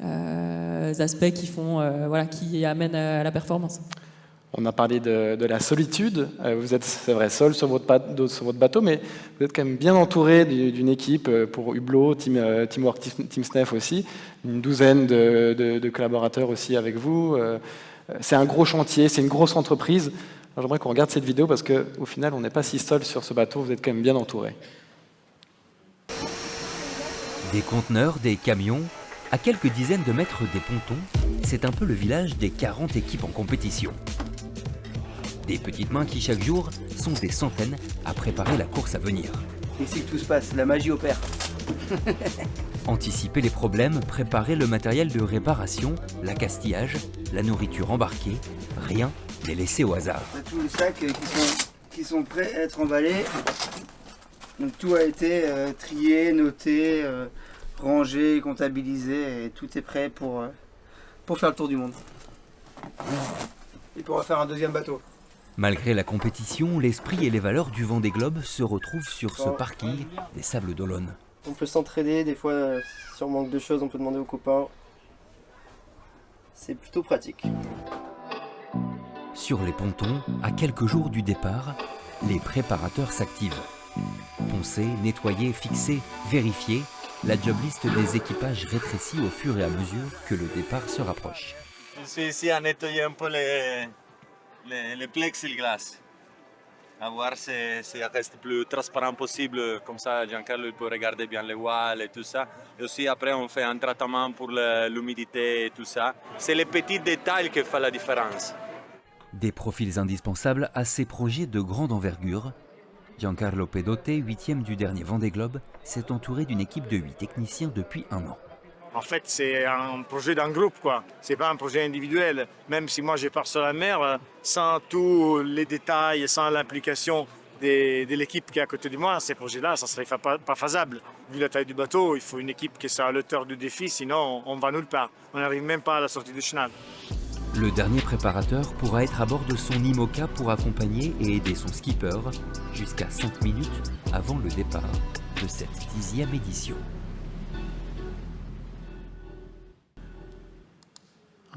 aspects qui amènent à la performance. On a parlé de la solitude. Vous êtes, c'est vrai, seul sur votre bateau, mais vous êtes quand même bien entouré d'une équipe pour Hublot, Teamwork, Team Snef aussi, une douzaine de collaborateurs aussi avec vous. C'est un gros chantier, c'est une grosse entreprise. Alors, j'aimerais qu'on regarde cette vidéo parce qu'au final, on n'est pas si seul sur ce bateau, vous êtes quand même bien entouré. Des conteneurs, des camions, à quelques dizaines de mètres des pontons, c'est un peu le village des 40 équipes en compétition. Des petites mains qui, chaque jour, sont des centaines à préparer la course à venir. Ici que tout se passe, la magie opère. Anticiper les problèmes, préparer le matériel de réparation, l'accastillage, la nourriture embarquée, rien n'est laissé au hasard. On a tous les sacs qui sont prêts à être emballés. Donc tout a été trié, noté, rangé, comptabilisé et tout est prêt pour faire le tour du monde. Et pour faire un deuxième bateau. Malgré la compétition, l'esprit et les valeurs du Vendée Globe se retrouvent sur ce parking des Sables d'Olonne. On peut s'entraider, des fois, si on manque de choses, on peut demander aux copains. C'est plutôt pratique. Sur les pontons, à quelques jours du départ, les préparateurs s'activent. Poncer, nettoyer, fixer, vérifier, la job list des équipages rétrécit au fur et à mesure que le départ se rapproche. Je suis ici à nettoyer un peu les plexiglas, à voir si ça reste plus transparent possible, comme ça Giancarlo peut regarder bien les voiles et tout ça. Et aussi après on fait un traitement pour l'humidité et tout ça. C'est les petits détails qui font la différence. Des profils indispensables à ces projets de grande envergure. Giancarlo Pedotte, 8e du dernier Vendée Globe, s'est entouré d'une équipe de 8 techniciens depuis 1 an. En fait, c'est un projet d'un groupe, quoi. C'est pas un projet individuel. Même si moi je pars sur la mer, sans tous les détails, sans l'implication de l'équipe qui est à côté de moi, ces projets-là, ça ne serait pas faisable. Vu la taille du bateau, il faut une équipe qui soit à l'auteur du défi, sinon on va nulle part. On n'arrive même pas à la sortie du chenal. Le dernier préparateur pourra être à bord de son IMOCA pour accompagner et aider son skipper jusqu'à 5 minutes avant le départ de cette 10e édition.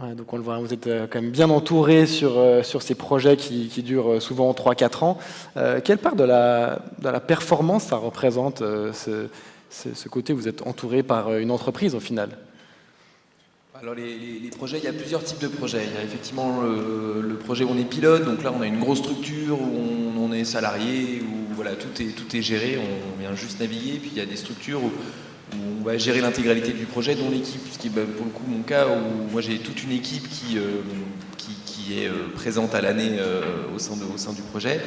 Ouais, donc on le voit, vous êtes quand même bien entouré sur ces projets qui durent souvent 3-4 ans. Quelle part de la performance ça représente, ce côté où vous êtes entouré par une entreprise au final? Alors les projets, il y a plusieurs types de projets. Il y a effectivement le projet où on est pilote, donc là on a une grosse structure où on est salarié, où voilà, tout est géré, on vient juste naviguer. Puis il y a des structures où on va gérer l'intégralité du projet, dont l'équipe, ce qui est pour le coup mon cas, où moi j'ai toute une équipe qui est présente à l'année au sein du projet.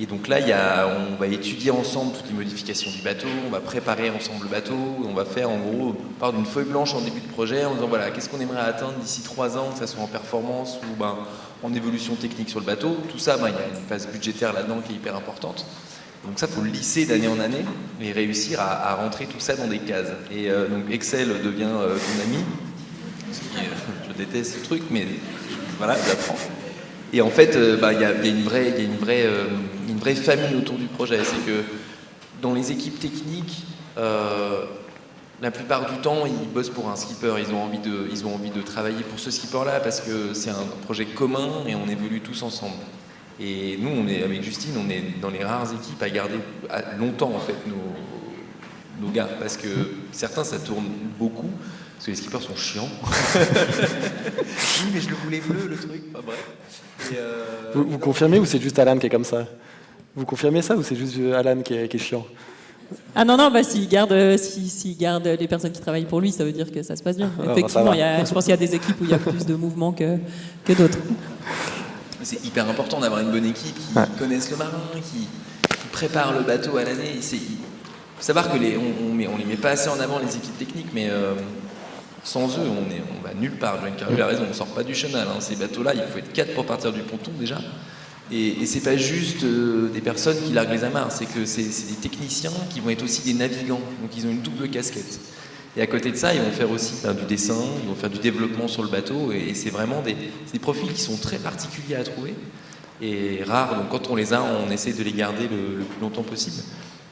Et donc là, on va étudier ensemble toutes les modifications du bateau, on va préparer ensemble le bateau, on va faire en gros, on part d'une feuille blanche en début de projet en disant voilà, qu'est-ce qu'on aimerait atteindre d'ici 3 ans, que ça soit en performance ou en évolution technique sur le bateau. Tout ça, il y a une phase budgétaire là-dedans qui est hyper importante. Donc ça, il faut le lisser d'année en année et réussir à rentrer tout ça dans des cases. Et donc Excel devient ton ami, je déteste ce truc, mais voilà, j'apprends. Et en fait, il y a une vraie famille autour du projet. C'est que dans les équipes techniques, la plupart du temps, ils bossent pour un skipper. Ils ont envie de travailler pour ce skipper-là parce que c'est un projet commun et on évolue tous ensemble. Et nous, avec Justine, on est dans les rares équipes à garder longtemps en fait nos gars, parce que certains ça tourne beaucoup, parce que les skippers sont chiants. Oui, mais je le voulais bleu le truc. Enfin, bref. Vous confirmez ou c'est juste Alan qui est comme ça? Vous confirmez ça ou c'est juste Alan qui est chiant? Ah non, s'il garde les personnes qui travaillent pour lui, ça veut dire que ça se passe bien. Effectivement, je pense qu'il y a des équipes où il y a plus de mouvement que d'autres. c'est hyper important d'avoir une bonne équipe qui connaisse le marin, qui prépare le bateau à l'année. Il faut savoir que on les met pas assez en avant, les équipes techniques, mais sans eux, on va nulle part. Giancarlo a raison, on sort pas du chenal. Ces bateaux-là, il faut être 4 pour partir du ponton déjà. Et c'est pas juste des personnes qui larguent les amarres, c'est que c'est des techniciens qui vont être aussi des navigants. Donc ils ont une double casquette. Et à côté de ça, ils vont faire aussi du dessin, ils vont faire du développement sur le bateau. Et c'est vraiment des profils qui sont très particuliers à trouver et rares. Donc quand on les a, on essaie de les garder le plus longtemps possible.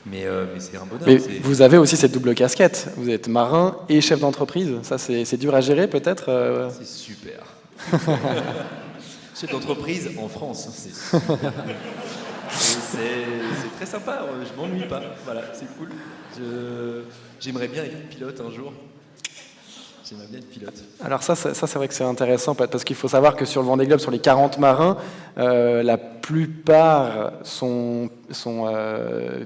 Mais c'est un bonheur. Mais vous avez aussi cette double casquette. Vous êtes marin et chef d'entreprise. Ça, c'est dur à gérer, peut-être C'est super. Chef d'entreprise en France, c'est super. C'est très sympa, je m'ennuie pas. Voilà, c'est cool. J'aimerais bien être pilote un jour. J'aimerais bien être pilote. Alors ça c'est vrai que c'est intéressant parce qu'il faut savoir que sur le Vendée Globe, sur les 40 marins, la plupart sont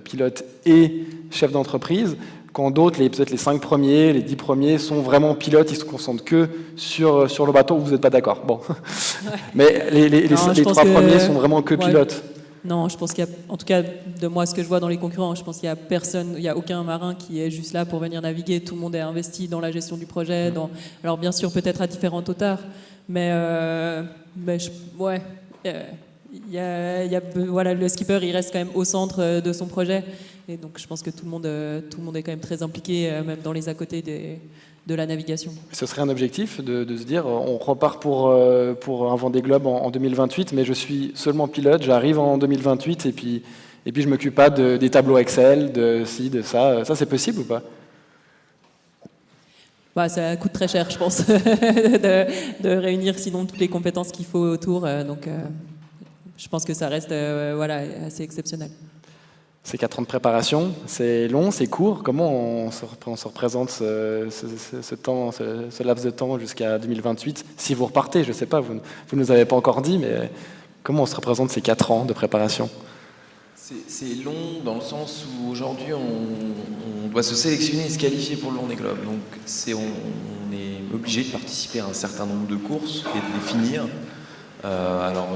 pilotes et chefs d'entreprise, quand d'autres, peut-être les 5 premiers, les 10 premiers, sont vraiment pilotes, ils se concentrent que sur le bateau. Vous n'êtes pas d'accord, bon. Mais les 3 premiers sont vraiment que pilotes. Non, je pense qu'il y a, en tout cas de moi ce que je vois dans les concurrents, je pense qu'il y a personne, il y a aucun marin qui est juste là pour venir naviguer. Tout le monde est investi dans la gestion du projet. Alors bien sûr peut-être à différentes hauteurs, mais voilà, le skipper il reste quand même au centre de son projet et donc je pense que tout le monde est quand même très impliqué, même dans les à côté de la navigation. Ce serait un objectif de se dire on repart pour un Vendée Globe en 2028, mais je suis seulement pilote, j'arrive en 2028 et puis je m'occupe pas des tableaux Excel, de ci, de ça. Ça c'est possible ou pas? Ça coûte très cher, je pense, de réunir sinon toutes les compétences qu'il faut autour. Donc je pense que ça reste assez exceptionnel. C'est 4 ans de préparation, c'est long, c'est court. Comment on se représente ce temps, ce laps de temps jusqu'à 2028? Si vous repartez, je ne sais pas, vous ne nous avez pas encore dit, mais comment on se représente ces 4 ans de préparation? C'est long dans le sens où aujourd'hui on doit se sélectionner et se qualifier pour le Vendée Globe. Donc on est obligé de participer à un certain nombre de courses et de les finir.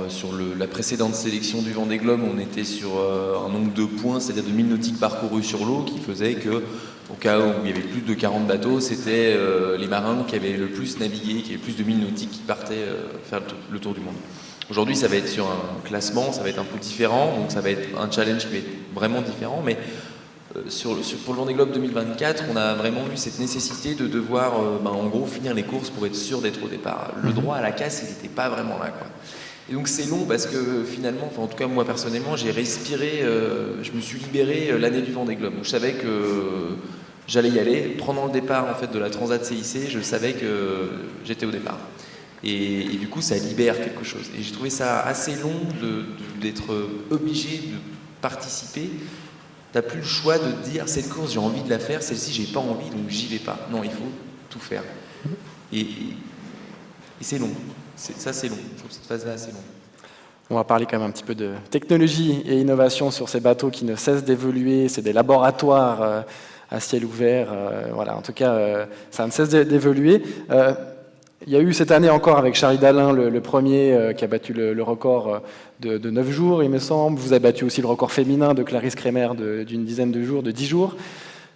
Sur la précédente sélection du Vendée Globe, on était sur un nombre de points, c'est-à-dire de 1000 nautiques parcourus sur l'eau, qui faisait que, au cas où il y avait plus de 40 bateaux, c'était les marins qui avaient le plus navigué, qui avaient plus de 1000 nautiques qui partaient faire le tour du monde. Aujourd'hui, ça va être sur un classement, ça va être un peu différent, donc ça va être un challenge qui va être vraiment différent, mais pour le Vendée Globe 2024, on a vraiment eu cette nécessité de devoir en gros finir les courses pour être sûr d'être au départ. Le droit à la casse, il n'était pas vraiment là, quoi. Et donc c'est long parce que finalement, en tout cas moi personnellement, j'ai respiré, je me suis libéré l'année du Vendée Globe. Donc je savais que j'allais y aller. Pendant le départ en fait de la Transat CIC, je savais que j'étais au départ. Et du coup, ça libère quelque chose. Et j'ai trouvé ça assez long d'être obligé de participer. T'as plus le choix de te dire cette course j'ai envie de la faire, celle-ci j'ai pas envie donc j'y vais pas. Non, il faut tout faire. Et c'est long. Ça c'est long. Je trouve cette phase-là assez longue. On va parler quand même un petit peu de technologie et innovation sur ces bateaux qui ne cessent d'évoluer. C'est des laboratoires à ciel ouvert. Voilà, en tout cas, ça ne cesse d'évoluer. Il y a eu cette année encore avec Charlie Dalin, le premier qui a battu le record de 9 jours, il me semble. Vous avez battu aussi le record féminin de Clarisse Kremer d'une dizaine de jours, de 10 jours.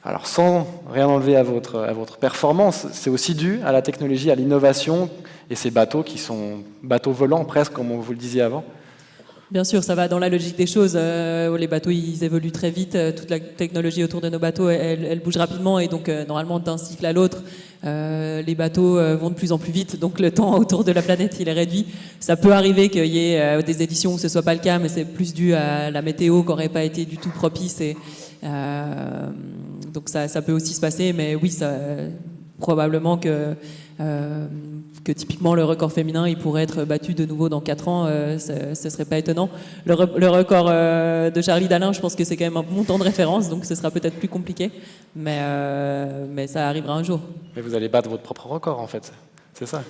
Alors sans rien enlever à votre performance, c'est aussi dû à la technologie, à l'innovation et ces bateaux qui sont bateaux volants presque, comme vous le disiez avant. Bien sûr, ça va dans la logique des choses. Les bateaux, ils évoluent très vite. Toute la technologie autour de nos bateaux, elle bouge rapidement. Et donc, normalement, d'un cycle à l'autre, les bateaux vont de plus en plus vite. Donc, le temps autour de la planète, il est réduit. Ça peut arriver qu'il y ait des éditions où ce ne soit pas le cas, mais c'est plus dû à la météo qui n'aurait pas été du tout propice. Donc, ça peut aussi se passer. Mais oui, probablement que typiquement le record féminin il pourrait être battu de nouveau dans 4 ans, ce serait pas étonnant. Le record de Charlie Dalin, je pense que c'est quand même un bon temps de référence, donc ce sera peut-être plus compliqué, mais ça arrivera un jour. Mais vous allez battre votre propre record en fait, c'est ça?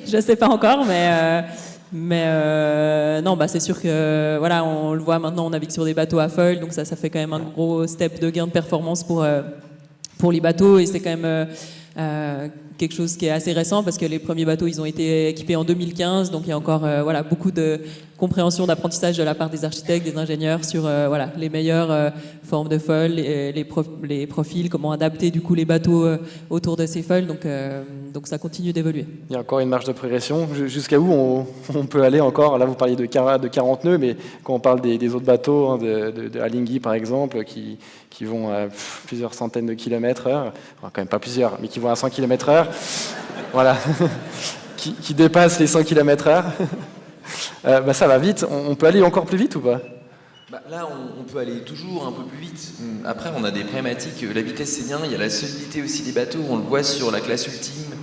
Je sais pas encore, mais non, c'est sûr que voilà, on le voit maintenant, on navigue sur des bateaux à foil, donc ça fait quand même un gros step de gain de performance pour les bateaux, et c'est quand même quelque chose qui est assez récent parce que les premiers bateaux ils ont été équipés en 2015, donc il y a encore voilà, beaucoup de compréhension, d'apprentissage de la part des architectes, des ingénieurs sur voilà, les meilleures formes de foils, les profils, comment adapter du coup les bateaux autour de ces foils, donc ça continue d'évoluer. Il y a encore une marge de progression. Jusqu'à où on peut aller encore? Là, vous parliez de 40 nœuds, mais quand on parle des autres bateaux, hein, de Alinghi par exemple, qui vont à plusieurs centaines de kilomètres heure, enfin, quand même pas plusieurs, mais qui vont à 100 km/h, voilà, qui dépassent les 100 km/h, bah, ça va vite. On peut aller encore plus vite ou pas? Là, on peut aller toujours un peu plus vite. Après, on a des problématiques. La vitesse, c'est bien. Il y a la solidité aussi des bateaux. On le voit sur la classe ultime.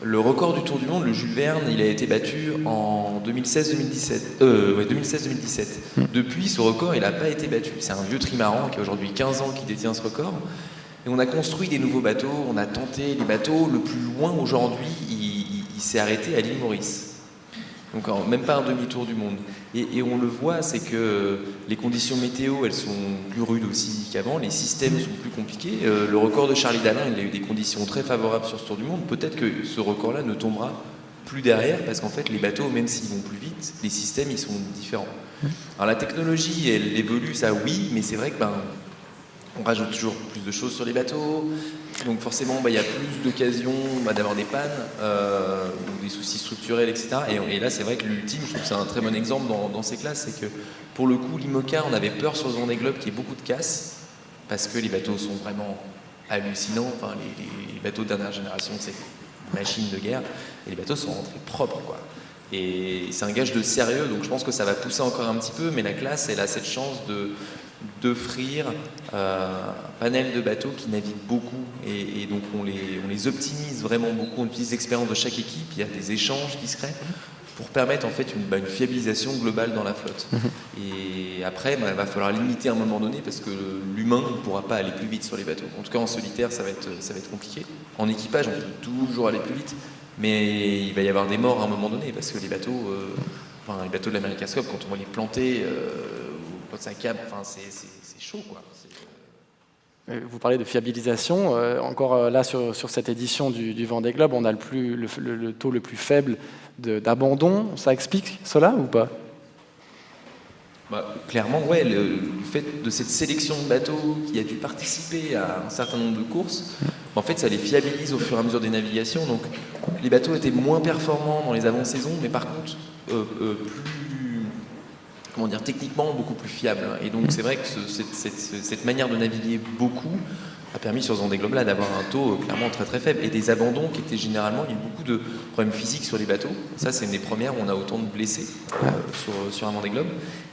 Le record du Tour du Monde, le Jules Verne, il a été battu en 2016-2017. Depuis, ce record, il n'a pas été battu. C'est un vieux trimaran qui a aujourd'hui 15 ans qui détient ce record. Et on a construit des nouveaux bateaux. On a tenté les bateaux. Le plus loin aujourd'hui, il s'est arrêté à l'île Maurice. Donc même pas un demi-tour du monde. Et on le voit, c'est que les conditions météo, elles sont plus rudes aussi qu'avant, les systèmes sont plus compliqués. Le record de Charlie Dalin, il a eu des conditions très favorables sur ce tour du monde. Peut-être que ce record-là ne tombera plus derrière, parce qu'en fait, les bateaux, même s'ils vont plus vite, les systèmes, ils sont différents. Alors la technologie, elle évolue, ça oui, mais c'est vrai que on rajoute toujours plus de choses sur les bateaux, donc forcément il y a plus d'occasions d'avoir des pannes, ou des soucis structurels, etc. Et là c'est vrai que l'ultime, je trouve que c'est un très bon exemple dans ces classes, c'est que pour le coup l'IMOCA, on avait peur sur le Vendée Globe qu'il y ait beaucoup de casses, parce que les bateaux sont vraiment hallucinants, enfin, les bateaux de dernière génération c'est des machines de guerre, et les bateaux sont rentrés propres, quoi. Et c'est un gage de sérieux, donc je pense que ça va pousser encore un petit peu, mais la classe elle a cette chance d'offrir un panel de bateaux qui naviguent beaucoup, et donc on les optimise vraiment beaucoup, on utilise l'expérience de chaque équipe, il y a des échanges qui se créent pour permettre en fait une fiabilisation globale dans la flotte. Et après, il va falloir limiter à un moment donné, parce que l'humain ne pourra pas aller plus vite sur les bateaux. En tout cas en solitaire, ça va être compliqué. En équipage, on peut toujours aller plus vite, mais il va y avoir des morts à un moment donné, parce que les bateaux de l'America's Cup, quand on va les planter, quand ça câble, enfin, c'est chaud, quoi. Vous parlez de fiabilisation. Encore là, sur cette édition du Vendée Globe, on a le taux le plus faible d'abandon. Ça explique cela ou pas? Clairement, ouais. Le fait de cette sélection de bateaux qui a dû participer à un certain nombre de courses, en fait, ça les fiabilise au fur et à mesure des navigations. Donc, les bateaux étaient moins performants dans les avant-saisons, mais par contre, techniquement beaucoup plus fiable. Et donc c'est vrai que cette manière de naviguer beaucoup a permis sur ce Vendée Globe là d'avoir un taux clairement très très faible, et des abandons qui étaient généralement, il y a eu beaucoup de problèmes physiques sur les bateaux. Ça c'est une des premières où on a autant de blessés sur un Vendée Globe,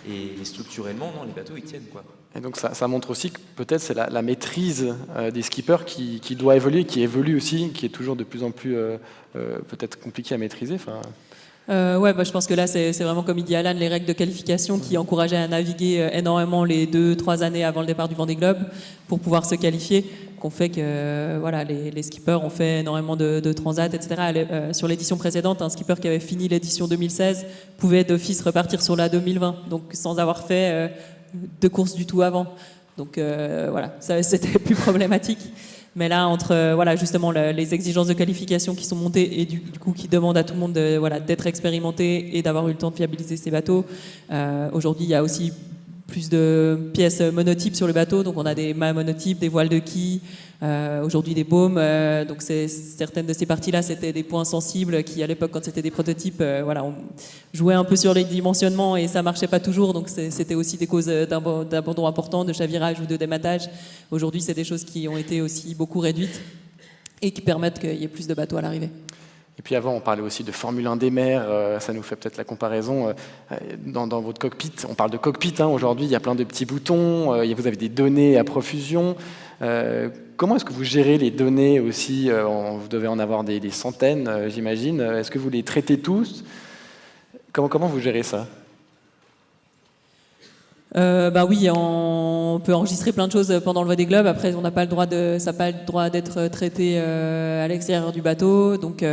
et structurellement non, les bateaux ils tiennent, quoi. Et donc ça montre aussi que peut-être c'est la maîtrise des skippers qui doit évoluer, qui évolue aussi, qui est toujours de plus en plus peut-être compliqué à maîtriser. Je pense que là, c'est vraiment comme il dit Alan, les règles de qualification qui encourageaient à naviguer énormément les 2-3 années avant le départ du Vendée Globe pour pouvoir se qualifier, qu'on fait que les skippers ont fait énormément de transats, etc. Sur l'édition précédente, un skipper qui avait fini l'édition 2016 pouvait d'office repartir sur la 2020, donc sans avoir fait de course du tout avant. Donc ça, c'était plus problématique. Mais là, entre justement les exigences de qualification qui sont montées et du coup qui demandent à tout le monde d'être expérimenté et d'avoir eu le temps de fiabiliser ces bateaux, aujourd'hui il y a aussi plus de pièces monotypes sur le bateau, donc on a des mâts monotypes, des voiles de quille, aujourd'hui des baumes, donc certaines de ces parties-là c'était des points sensibles qui à l'époque quand c'était des prototypes, on jouait un peu sur les dimensionnements et ça marchait pas toujours, donc c'était aussi des causes d'abandon important, de chavirage ou de dématage. Aujourd'hui c'est des choses qui ont été aussi beaucoup réduites et qui permettent qu'il y ait plus de bateaux à l'arrivée. Et puis avant, on parlait aussi de Formule 1 des mers, ça nous fait peut-être la comparaison. Dans votre cockpit, on parle de cockpit, aujourd'hui, il y a plein de petits boutons, vous avez des données à profusion. Comment est-ce que vous gérez les données aussi? Vous devez en avoir des centaines, j'imagine. Est-ce que vous les traitez tous? Comment vous gérez ça? Oui, on peut enregistrer plein de choses pendant le Vendée Globe. Après, ça n'a pas le droit d'être traité à l'extérieur du bateau. Donc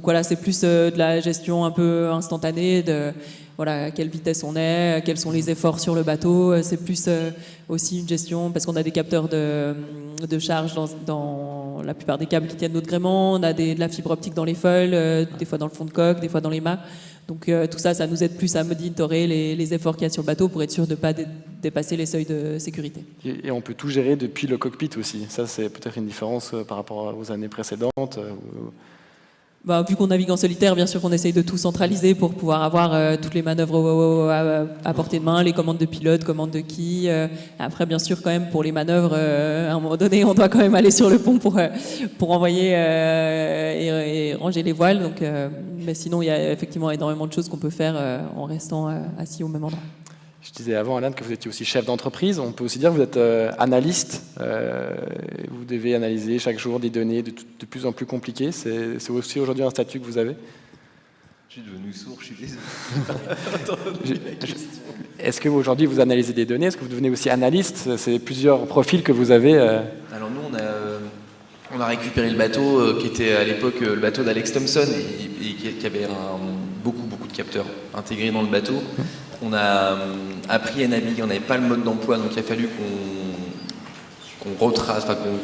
voilà, c'est plus de la gestion un peu instantanée de à quelle vitesse on est, quels sont les efforts sur le bateau. C'est plus aussi une gestion parce qu'on a des capteurs de charge dans la plupart des câbles qui tiennent notre gréement, on a de la fibre optique dans les foils, des fois dans le fond de coque, des fois dans les mâts. Donc tout ça, ça nous aide plus à monitorer les efforts qu'il y a sur le bateau pour être sûr de ne pas dépasser les seuils de sécurité. Et on peut tout gérer depuis le cockpit aussi. Ça, c'est peut-être une différence par rapport aux années précédentes. Vu qu'on navigue en solitaire, bien sûr qu'on essaye de tout centraliser pour pouvoir avoir toutes les manœuvres à portée de main, les commandes de pilote, commandes de quille. Après, bien sûr, quand même, pour les manœuvres, à un moment donné, on doit quand même aller sur le pont pour envoyer et ranger les voiles. Donc, mais sinon, il y a effectivement énormément de choses qu'on peut faire en restant assis au même endroit. Je disais avant, Alain, que vous étiez aussi chef d'entreprise. On peut aussi dire que vous êtes analyste. Vous devez analyser chaque jour des données de plus en plus compliquées. C'est aussi aujourd'hui un statut que vous avez? Je suis devenu sourd, je suis désolé. Est-ce qu'aujourd'hui vous analysez des données? Est-ce que vous devenez aussi analyste? C'est plusieurs profils que vous avez. Alors nous, on a récupéré le bateau qui était à l'époque le bateau d'Alex Thompson et qui avait beaucoup de capteurs intégrés dans le bateau. On a appris à naviguer, on n'avait pas le mode d'emploi, donc il a fallu qu'on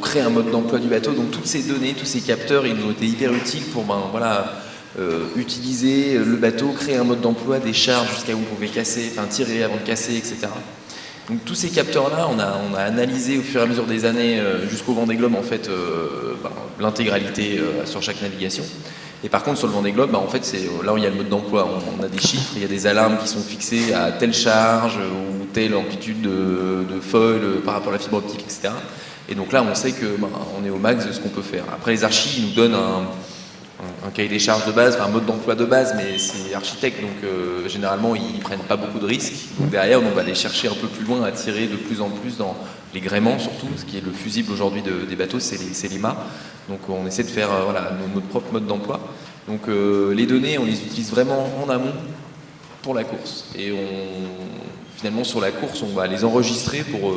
crée un mode d'emploi du bateau. Donc toutes ces données, tous ces capteurs, ils nous ont été hyper utiles pour utiliser le bateau, créer un mode d'emploi, des charges jusqu'à où on pouvait tirer avant de casser, etc. Donc tous ces capteurs-là, on a analysé au fur et à mesure des années jusqu'au Vendée Globe en fait l'intégralité sur chaque navigation. Et par contre, sur le Vendée Globe, en fait, c'est là où il y a le mode d'emploi. On a des chiffres, il y a des alarmes qui sont fixées à telle charge ou telle amplitude de foil par rapport à la fibre optique, etc. Et donc là, on sait qu'on est au max de ce qu'on peut faire. Après, les archis ils nous donnent un cahier des charges de base, un mode d'emploi de base, mais c'est architecte, donc généralement, ils prennent pas beaucoup de risques. Donc derrière, on va aller chercher un peu plus loin, à tirer de plus en plus dans les gréements, surtout, ce qui est le fusible aujourd'hui des bateaux, c'est les mâts. Donc on essaie de faire notre propre mode d'emploi. Donc les données, on les utilise vraiment en amont pour la course. Et finalement, sur la course, on va les enregistrer pour,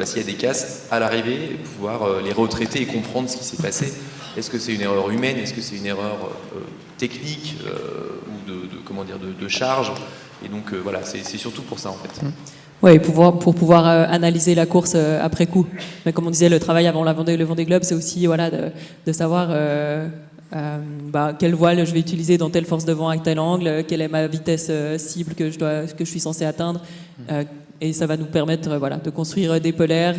s'il y a des casses à l'arrivée, pouvoir les retraiter et comprendre ce qui s'est passé. Est-ce que c'est une erreur humaine? Est-ce que c'est une erreur technique ou de charge? Et donc c'est surtout pour ça en fait. Oui, pour pouvoir analyser la course après coup. Mais comme on disait, le travail avant le Vendée Globe, c'est aussi de savoir quelle voile je vais utiliser dans telle force de vent à tel angle, quelle est ma vitesse cible que je suis censé atteindre. Et ça va nous permettre de construire des polaires,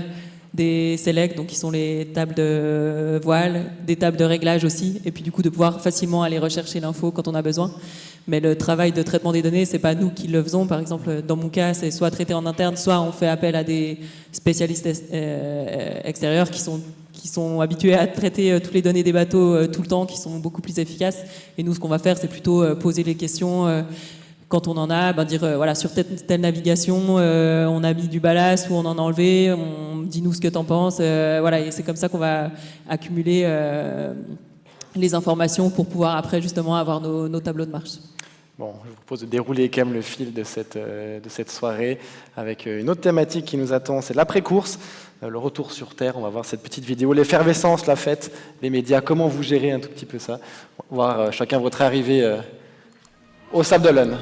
des selects, donc qui sont les tables de voile, des tables de réglage aussi, et puis du coup de pouvoir facilement aller rechercher l'info quand on a besoin. Mais le travail de traitement des données, c'est pas nous qui le faisons. Par exemple, dans mon cas, c'est soit traité en interne, soit on fait appel à des spécialistes extérieurs qui sont habitués à traiter toutes les données des bateaux tout le temps, qui sont beaucoup plus efficaces. Et nous, ce qu'on va faire, c'est plutôt poser les questions quand on en a, dire sur telle navigation, on a mis du ballast ou on en a enlevé, dis-nous ce que t'en penses. Et c'est comme ça qu'on va accumuler les informations pour pouvoir après justement avoir nos tableaux de marche. Bon, je vous propose de dérouler quand même le fil de cette soirée avec une autre thématique qui nous attend, c'est l'après-course, le retour sur Terre. On va voir cette petite vidéo, l'effervescence, la fête, les médias, comment vous gérez un tout petit peu ça. On va voir chacun votre arrivée au Sable d'Olonne.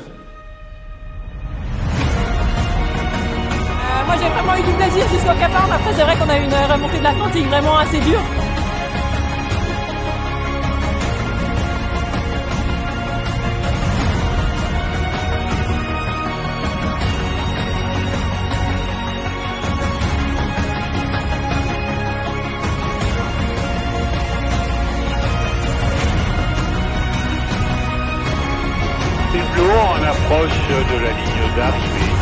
Moi j'ai vraiment eu du plaisir jusqu'au Cap Horn. Après c'est vrai qu'on a eu une remontée de l'Atlantique vraiment assez dure. On approche de la ligne d'arrivée.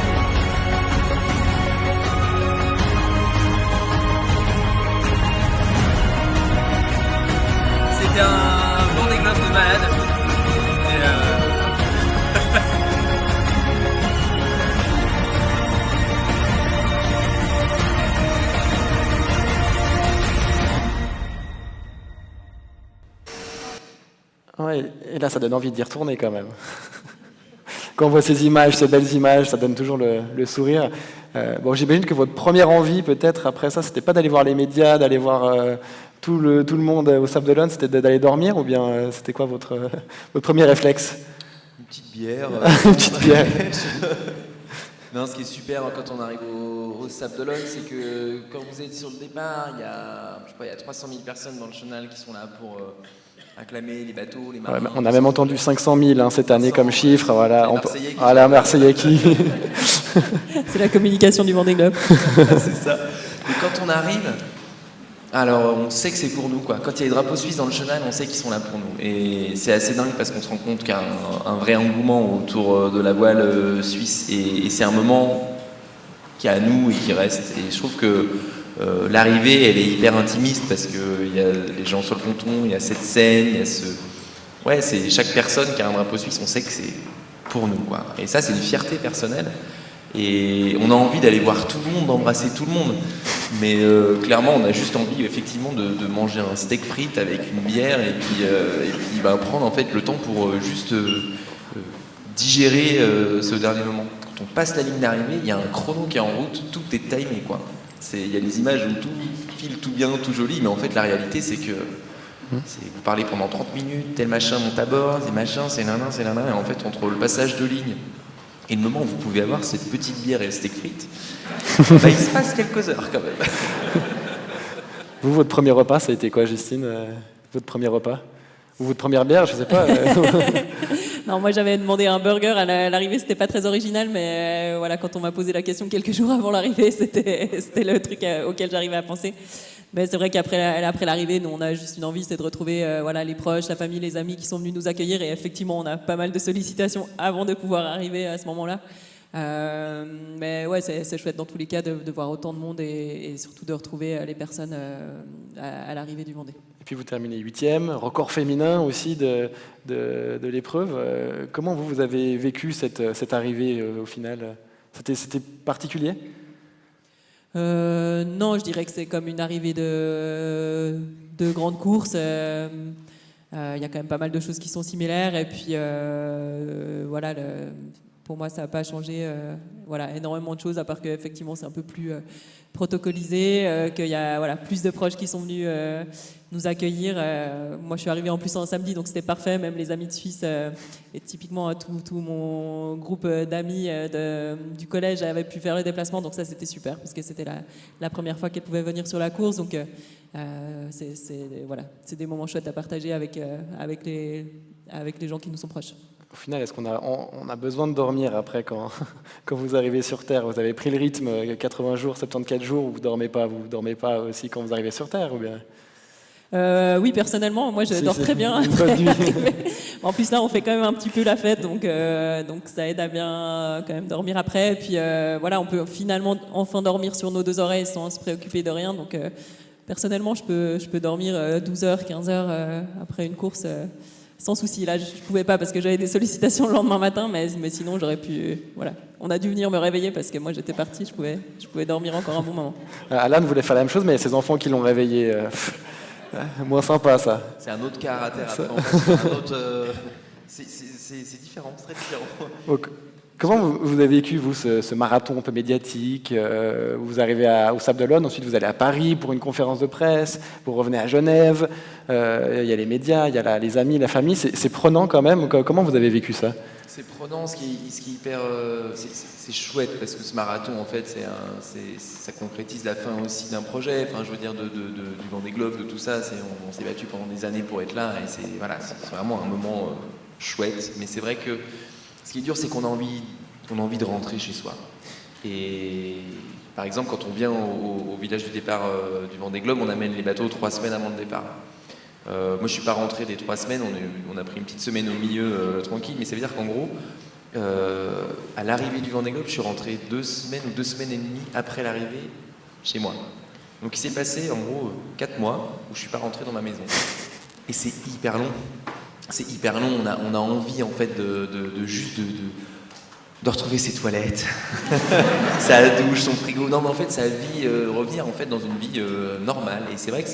C'était un Vendée Globe de malade. Ouais, et là, ça donne envie d'y retourner quand même. Quand on voit ces images, ces belles images, ça donne toujours le sourire. J'imagine que votre première envie, peut-être, après ça, c'était pas d'aller voir les médias, d'aller voir tout le monde au Sable d'Olonne, c'était d'aller dormir, ou bien c'était quoi votre premier réflexe? Une petite bière. Une petite bière. Non, ce qui est super quand on arrive au Sable d'Olonne, c'est que quand vous êtes sur le départ, il y a 300 000 personnes dans le chenal qui sont là pour acclamer les bateaux, les marins. Ouais, on a même entendu 500 000 cette année comme chiffre. Voilà, les Marseillais qui... C'est la communication du Vendée Globe. C'est ça. Et quand on arrive, alors on sait que c'est pour nous, quoi. Quand il y a les drapeaux suisses dans le chenal, on sait qu'ils sont là pour nous. Et c'est assez dingue parce qu'on se rend compte qu'il y a un vrai engouement autour de la voile suisse. Et c'est un moment qui est à nous et qui reste. Et je trouve que l'arrivée, elle est hyper intimiste parce qu'il y a les gens sur le ponton, il y a cette scène, il y a ce... Ouais, c'est chaque personne qui a un drapeau suisse, on sait que c'est pour nous, quoi. Et ça, c'est une fierté personnelle. Et on a envie d'aller voir tout le monde, d'embrasser tout le monde. Mais clairement, on a juste envie, effectivement, de manger un steak frites avec une bière et puis prendre en fait le temps pour juste digérer ce dernier moment. Quand on passe la ligne d'arrivée, il y a un chrono qui est en route, tout est timé, quoi. Il y a des images où tout file, tout bien, tout joli, mais en fait, la réalité, c'est que vous parlez pendant 30 minutes, tel machin monte à bord, des machins, c'est nanan, et en fait, entre le passage de ligne et le moment où vous pouvez avoir cette petite bière et le steak frites, il se passe quelques heures quand même. Vous, votre premier repas, ça a été quoi, Justine? Votre premier repas? Ou votre première bière, je sais pas. Non, moi j'avais demandé un burger à l'arrivée, c'était pas très original, mais voilà, quand on m'a posé la question quelques jours avant l'arrivée, c'était le truc auquel j'arrivais à penser. Mais c'est vrai qu'après l'arrivée, nous on a juste une envie, c'est de retrouver les proches, la famille, les amis qui sont venus nous accueillir, et effectivement on a pas mal de sollicitations avant de pouvoir arriver à ce moment-là. Mais ouais, c'est chouette dans tous les cas de voir autant de monde et surtout de retrouver les personnes à l'arrivée du Vendée. Et puis vous terminez 8e, record féminin aussi de l'épreuve. Comment vous avez vécu cette arrivée au final? C'était particulier? Non, je dirais que c'est comme une arrivée de grande course. Il y a quand même pas mal de choses qui sont similaires. Et puis, voilà, pour moi, ça n'a pas changé énormément de choses, à part qu'effectivement, c'est un peu plus protocolisé, qu'il y a plus de proches qui sont venus nous accueillir. Moi, je suis arrivée en plus en samedi, donc c'était parfait. Même les amis de Suisse et typiquement tout mon groupe d'amis du collège avait pu faire le déplacement, donc ça, c'était super, parce que c'était la première fois qu'elles pouvaient venir sur la course. Donc, c'est des moments chouettes à partager avec les gens qui nous sont proches. Au final, est-ce qu'on a besoin de dormir après quand vous arrivez sur Terre? Vous avez pris le rythme 80 jours, 74 jours, ou vous dormez pas aussi quand vous arrivez sur Terre, ou bien? Oui, personnellement, moi je dors très bien. En plus là, on fait quand même un petit peu la fête, donc ça aide à bien quand même dormir après. Et puis on peut finalement enfin dormir sur nos deux oreilles sans se préoccuper de rien. Donc personnellement, je peux dormir 12 heures, 15 heures après une course. Sans souci. Là, je ne pouvais pas parce que j'avais des sollicitations le lendemain matin, mais sinon, j'aurais pu... Voilà. On a dû venir me réveiller parce que moi, j'étais partie, je pouvais dormir encore un bon moment. Alan voulait faire la même chose, mais ses enfants qui l'ont réveillé. Moins sympa, ça. C'est un autre caractère après. C'est différent, c'est très différent. Donc, comment vous avez vécu, vous, ce marathon un peu médiatique? Vous arrivez au Sable d'Olonne, ensuite vous allez à Paris pour une conférence de presse, vous revenez à Genève, il y a les médias, il y a les amis, la famille. C'est prenant quand même. Comment vous avez vécu ça? C'est prenant, ce qui est hyper... c'est chouette, parce que ce marathon, en fait, ça concrétise la fin aussi d'un projet, enfin, je veux dire, du Vendée Globe, de tout ça. On s'est battu pendant des années pour être là, et c'est vraiment un moment chouette. Mais c'est vrai que ce qui est dur, c'est qu'on a envie de rentrer chez soi. Et par exemple, quand on vient au village du départ du Vendée Globe, on amène les bateaux 3 semaines avant le départ. Moi, je ne suis pas rentré des 3 semaines, on a pris une petite semaine au milieu tranquille, mais ça veut dire qu'en gros, à l'arrivée du Vendée Globe, je suis rentré 2 semaines ou 2 semaines et demie après l'arrivée chez moi. Donc il s'est passé en gros 4 mois où je ne suis pas rentré dans ma maison. Et c'est hyper long. C'est hyper long, on a envie en fait de retrouver ses toilettes, sa douche, son frigo. Non, mais en fait, sa vie, revenir en fait dans une vie normale. Et c'est vrai que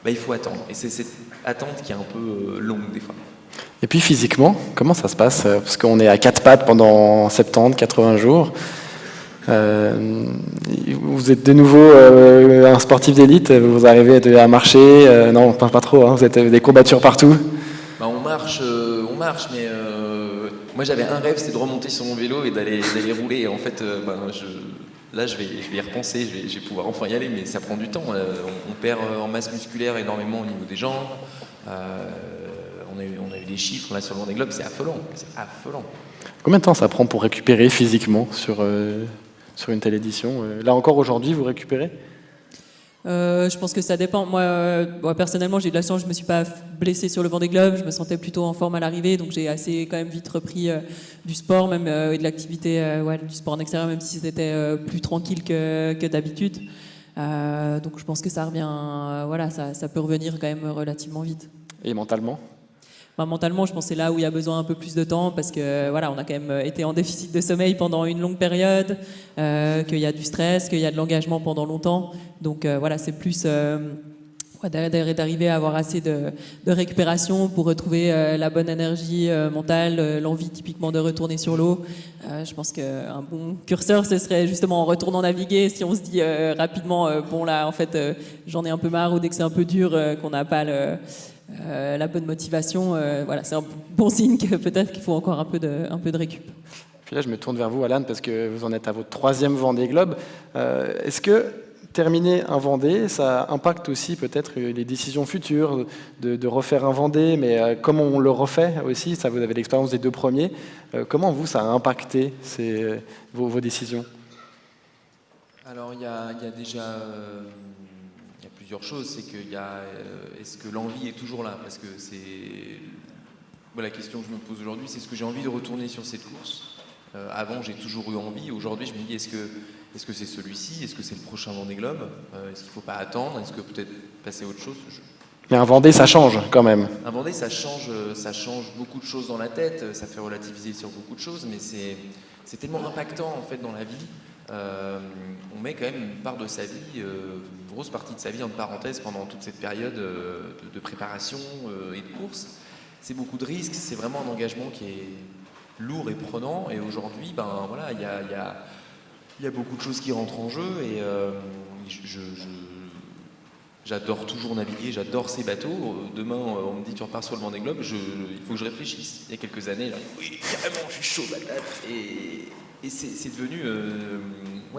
il faut attendre. Et c'est cette attente qui est un peu longue des fois. Et puis physiquement, comment ça se passe? Parce qu'on est à 4 pattes pendant 70, 80 jours. Vous êtes de nouveau un sportif d'élite, vous arrivez à marcher, non, pas trop, hein, vous êtes des courbatures partout. On marche, mais Moi j'avais un rêve, c'était de remonter sur mon vélo et d'aller rouler. Et en fait, là je vais y repenser, je vais pouvoir enfin y aller, mais ça prend du temps. On perd en masse musculaire énormément au niveau des jambes. On a eu des chiffres là sur le Vendée Globe, c'est affolant. Combien de temps ça prend pour récupérer physiquement sur une telle édition? Là encore aujourd'hui, vous récupérez? Je pense que ça dépend. Moi, personnellement, j'ai eu de la chance, je ne me suis pas blessée sur le Vendée Globe, je me sentais plutôt en forme à l'arrivée, donc j'ai assez quand même vite repris du sport, même et de l'activité, du sport en extérieur, même si c'était plus tranquille que d'habitude. Donc je pense que ça revient, ça peut revenir quand même relativement vite. Et mentalement? Mentalement, je pense que c'est là où il y a besoin un peu plus de temps parce que on a quand même été en déficit de sommeil pendant une longue période, qu'il y a du stress, qu'il y a de l'engagement pendant longtemps. Donc c'est plus d'arriver à avoir assez de récupération pour retrouver la bonne énergie mentale, l'envie typiquement de retourner sur l'eau. Je pense qu'un bon curseur, ce serait justement en retournant naviguer, si on se dit rapidement, j'en ai un peu marre ou dès que c'est un peu dur, qu'on n'a pas la bonne motivation, c'est un bon signe que peut-être qu'il faut encore un peu de récup. Puis là, je me tourne vers vous, Alan, parce que vous en êtes à votre 3e Vendée Globe. Est-ce que terminer un Vendée, ça impacte aussi peut-être les décisions futures de refaire un Vendée, mais comment on le refait aussi? Ça, vous avez l'expérience des 2 premiers. Comment vous, ça a impacté vos décisions? Alors, il y a déjà... plusieurs choses, c'est que est-ce que l'envie est toujours là? Parce que c'est la question que je me pose aujourd'hui, c'est est-ce que j'ai envie de retourner sur cette course? Avant, j'ai toujours eu envie. Aujourd'hui, je me dis, est-ce que c'est celui-ci? Est-ce que c'est le prochain Vendée Globe? Est-ce qu'il ne faut pas attendre? Est-ce que peut-être passer à autre chose? Mais un Vendée, ça change quand même. Un Vendée, ça change beaucoup de choses dans la tête, ça fait relativiser sur beaucoup de choses, mais c'est tellement impactant en fait dans la vie. On met quand même une part de sa vie, une grosse partie de sa vie en parenthèse pendant toute cette période de préparation et de course. C'est beaucoup de risques, c'est vraiment un engagement qui est lourd et prenant. Et aujourd'hui, il y a beaucoup de choses qui rentrent en jeu. Et j'adore toujours naviguer, j'adore ces bateaux. Demain, on me dit tu repars sur le Vendée Globe, il faut que je réfléchisse. Il y a quelques années, là, oui, carrément, je suis chaud patate. Et c'est devenu,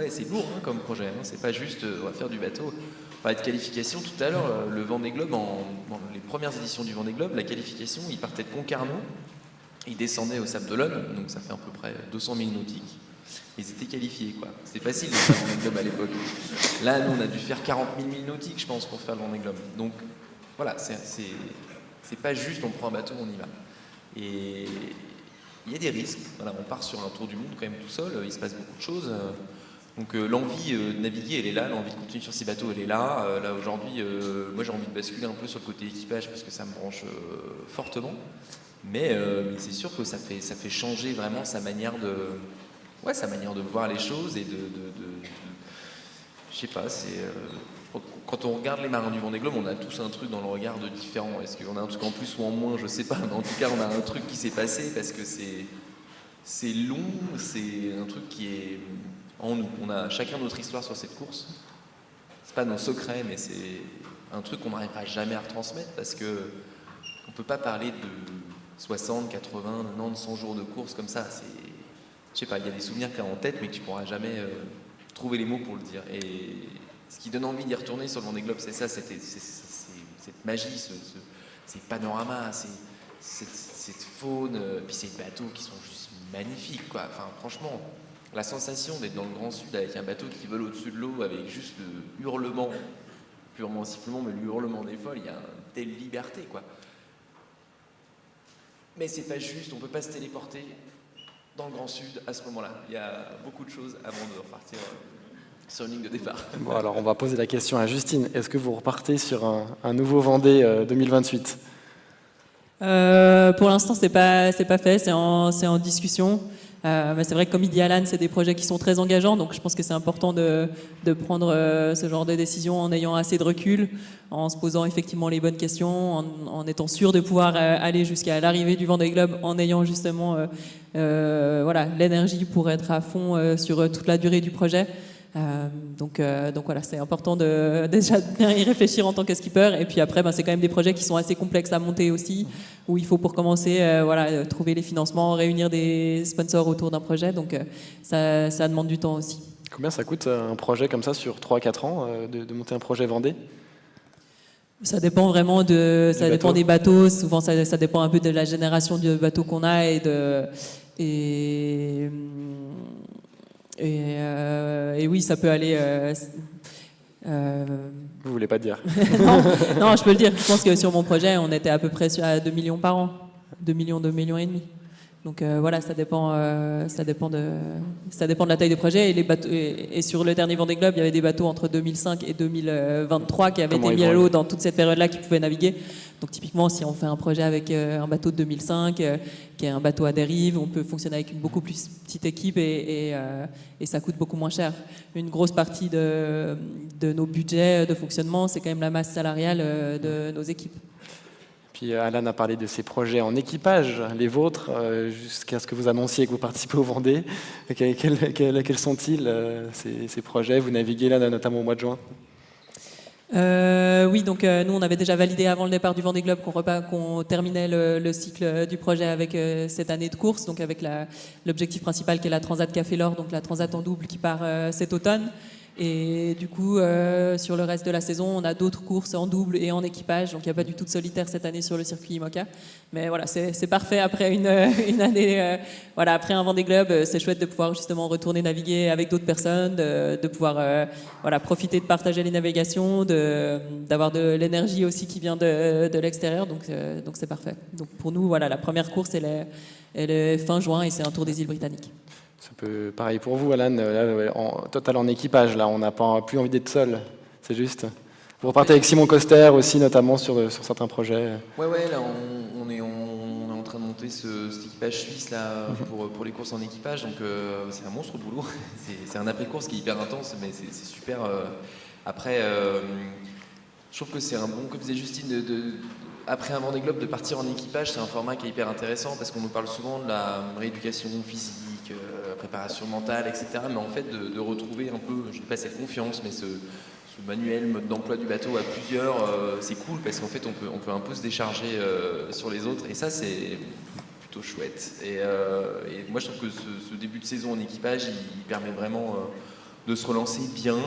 c'est lourd comme projet. C'est pas juste, on va faire du bateau. On parlait de qualification tout à l'heure. Le Vendée Globe, dans les premières éditions du Vendée Globe, la qualification, il partait de Concarneau, il descendait au Sable d'Olonne, donc ça fait à peu près 200 000 nautiques. Ils étaient qualifiés, quoi. C'était facile de faire le Vendée Globe à l'époque. Là, nous, on a dû faire 40 000 nautiques, je pense, pour faire le Vendée Globe. Donc, voilà, c'est pas juste, on prend un bateau, on y va. Et il y a des risques. Voilà, on part sur un tour du monde quand même tout seul, il se passe beaucoup de choses. Donc l'envie de naviguer, elle est là, l'envie de continuer sur ces bateaux, elle est là. Là aujourd'hui, moi j'ai envie de basculer un peu sur le côté équipage parce que ça me branche fortement. Mais c'est sûr que ça fait changer vraiment sa manière de voir les choses et je sais pas, quand on regarde les marins du Vendée Globe, on a tous un truc dans le regard de différent. Est-ce qu'on a un truc en plus ou en moins, je sais pas, mais en tout cas on a un truc qui s'est passé parce que c'est long, c'est un truc qui est en nous. On a chacun notre histoire sur cette course. C'est pas nos secrets, mais c'est un truc qu'on n'arrivera jamais à retransmettre parce que on peut pas parler de 60, 80, 90, 100 jours de course comme ça. Je sais pas, il y a des souvenirs que tu as en tête, mais que tu pourras jamais trouver les mots pour le dire. Et ce qui donne envie d'y retourner sur le Vendée Globe, c'est ça, cette magie, ces panoramas, cette faune, puis ces bateaux qui sont juste magnifiques, quoi. Enfin, franchement, la sensation d'être dans le Grand Sud avec un bateau qui vole au-dessus de l'eau, avec juste le hurlement, purement sifflement, mais le hurlement des folles, il y a une telle liberté, quoi. Mais c'est pas juste, on peut pas se téléporter dans le Grand Sud à ce moment-là. Il y a beaucoup de choses avant de repartir sur une ligne de départ. Bon, alors on va poser la question à Justine. Est-ce que vous repartez sur un nouveau Vendée 2028 ? Pour l'instant, c'est pas fait, c'est en discussion. Mais c'est vrai que comme il dit Alan, c'est des projets qui sont très engageants, donc je pense que c'est important de prendre ce genre de décision en ayant assez de recul, en se posant effectivement les bonnes questions, en étant sûr de pouvoir aller jusqu'à l'arrivée du Vendée Globe, en ayant justement l'énergie pour être à fond sur toute la durée du projet. Donc voilà, c'est important de déjà bien y réfléchir en tant que skipper. Et puis après, c'est quand même des projets qui sont assez complexes à monter aussi, où il faut pour commencer trouver les financements, réunir des sponsors autour d'un projet. Donc ça demande du temps aussi. Combien ça coûte un projet comme ça sur 3-4 ans de monter un projet Vendée ? Ça dépend vraiment dépend des bateaux. Souvent, ça dépend un peu de la génération de bateaux qu'on a et oui, ça peut aller. Vous voulez pas dire? non, je peux le dire. Je pense que sur mon projet, on était à peu près à 2 millions par an, 2 millions et demi. Donc voilà, ça dépend de la taille du projet. Et sur le dernier Vendée Globe, il y avait des bateaux entre 2005 et 2023 qui avaient été mis à l'eau dans toute cette période-là qui pouvaient naviguer. Donc typiquement, si on fait un projet avec un bateau de 2005, qui est un bateau à dérive, on peut fonctionner avec une beaucoup plus petite équipe et ça coûte beaucoup moins cher. Une grosse partie de nos budgets de fonctionnement, c'est quand même la masse salariale de nos équipes. Puis Alan a parlé de ses projets en équipage, les vôtres, jusqu'à ce que vous annonciez que vous participez au Vendée. Quels sont-ils, ces projets? Vous naviguez là, notamment au mois de juin. Oui, donc nous, on avait déjà validé avant le départ du Vendée Globe qu'on terminait le cycle du projet avec cette année de course, donc avec l'objectif principal qui est la Transat Café l'Or, donc la Transat en double qui part cet automne. Et du coup, sur le reste de la saison, on a d'autres courses en double et en équipage. Donc, il n'y a pas du tout de solitaire cette année sur le circuit IMOCA. Mais voilà, c'est parfait après une année. Après un Vendée Globe, c'est chouette de pouvoir justement retourner naviguer avec d'autres personnes, de pouvoir profiter de partager les navigations, d'avoir de l'énergie aussi qui vient de l'extérieur. Donc, c'est parfait. Donc, pour nous, la première course, elle est fin juin et c'est un tour des îles Britanniques. C'est un peu pareil pour vous, Alan, total en équipage, là, on n'a plus envie d'être seul, c'est juste. Vous repartez avec Simon Coster aussi, notamment sur certains projets. Ouais, là, on est en train de monter cet équipage suisse là, pour les courses en équipage, donc c'est un monstre de boulot. C'est un après-course qui est hyper intense, mais c'est super. Après, je trouve que c'est un bon, comme disait Justine, après un Vendée Globe, de partir en équipage, c'est un format qui est hyper intéressant parce qu'on nous parle souvent de la rééducation physique, préparation mentale, etc. Mais en fait, de retrouver un peu, je ne sais pas cette confiance, mais ce manuel, mode d'emploi du bateau à plusieurs, c'est cool parce qu'en fait, on peut un peu se décharger sur les autres. Et ça, c'est plutôt chouette. Et moi, je trouve que ce début de saison en équipage, il permet vraiment de se relancer bien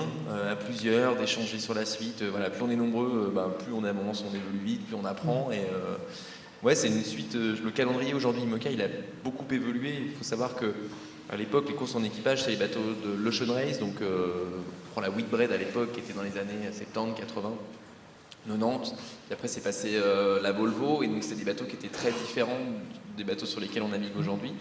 à plusieurs, d'échanger sur la suite. Plus on est nombreux, plus on avance, on évolue vite, plus on apprend. Et c'est une suite. Le calendrier aujourd'hui IMOCA, il a beaucoup évolué. Il faut savoir que à l'époque, les courses en équipage, c'est les bateaux de l'Ocean Race. Donc, on prend la Whitbread à l'époque, qui était dans les années 70, 80, 90. Et après, c'est passé la Volvo. Et donc, c'était des bateaux qui étaient très différents des bateaux sur lesquels on navigue aujourd'hui.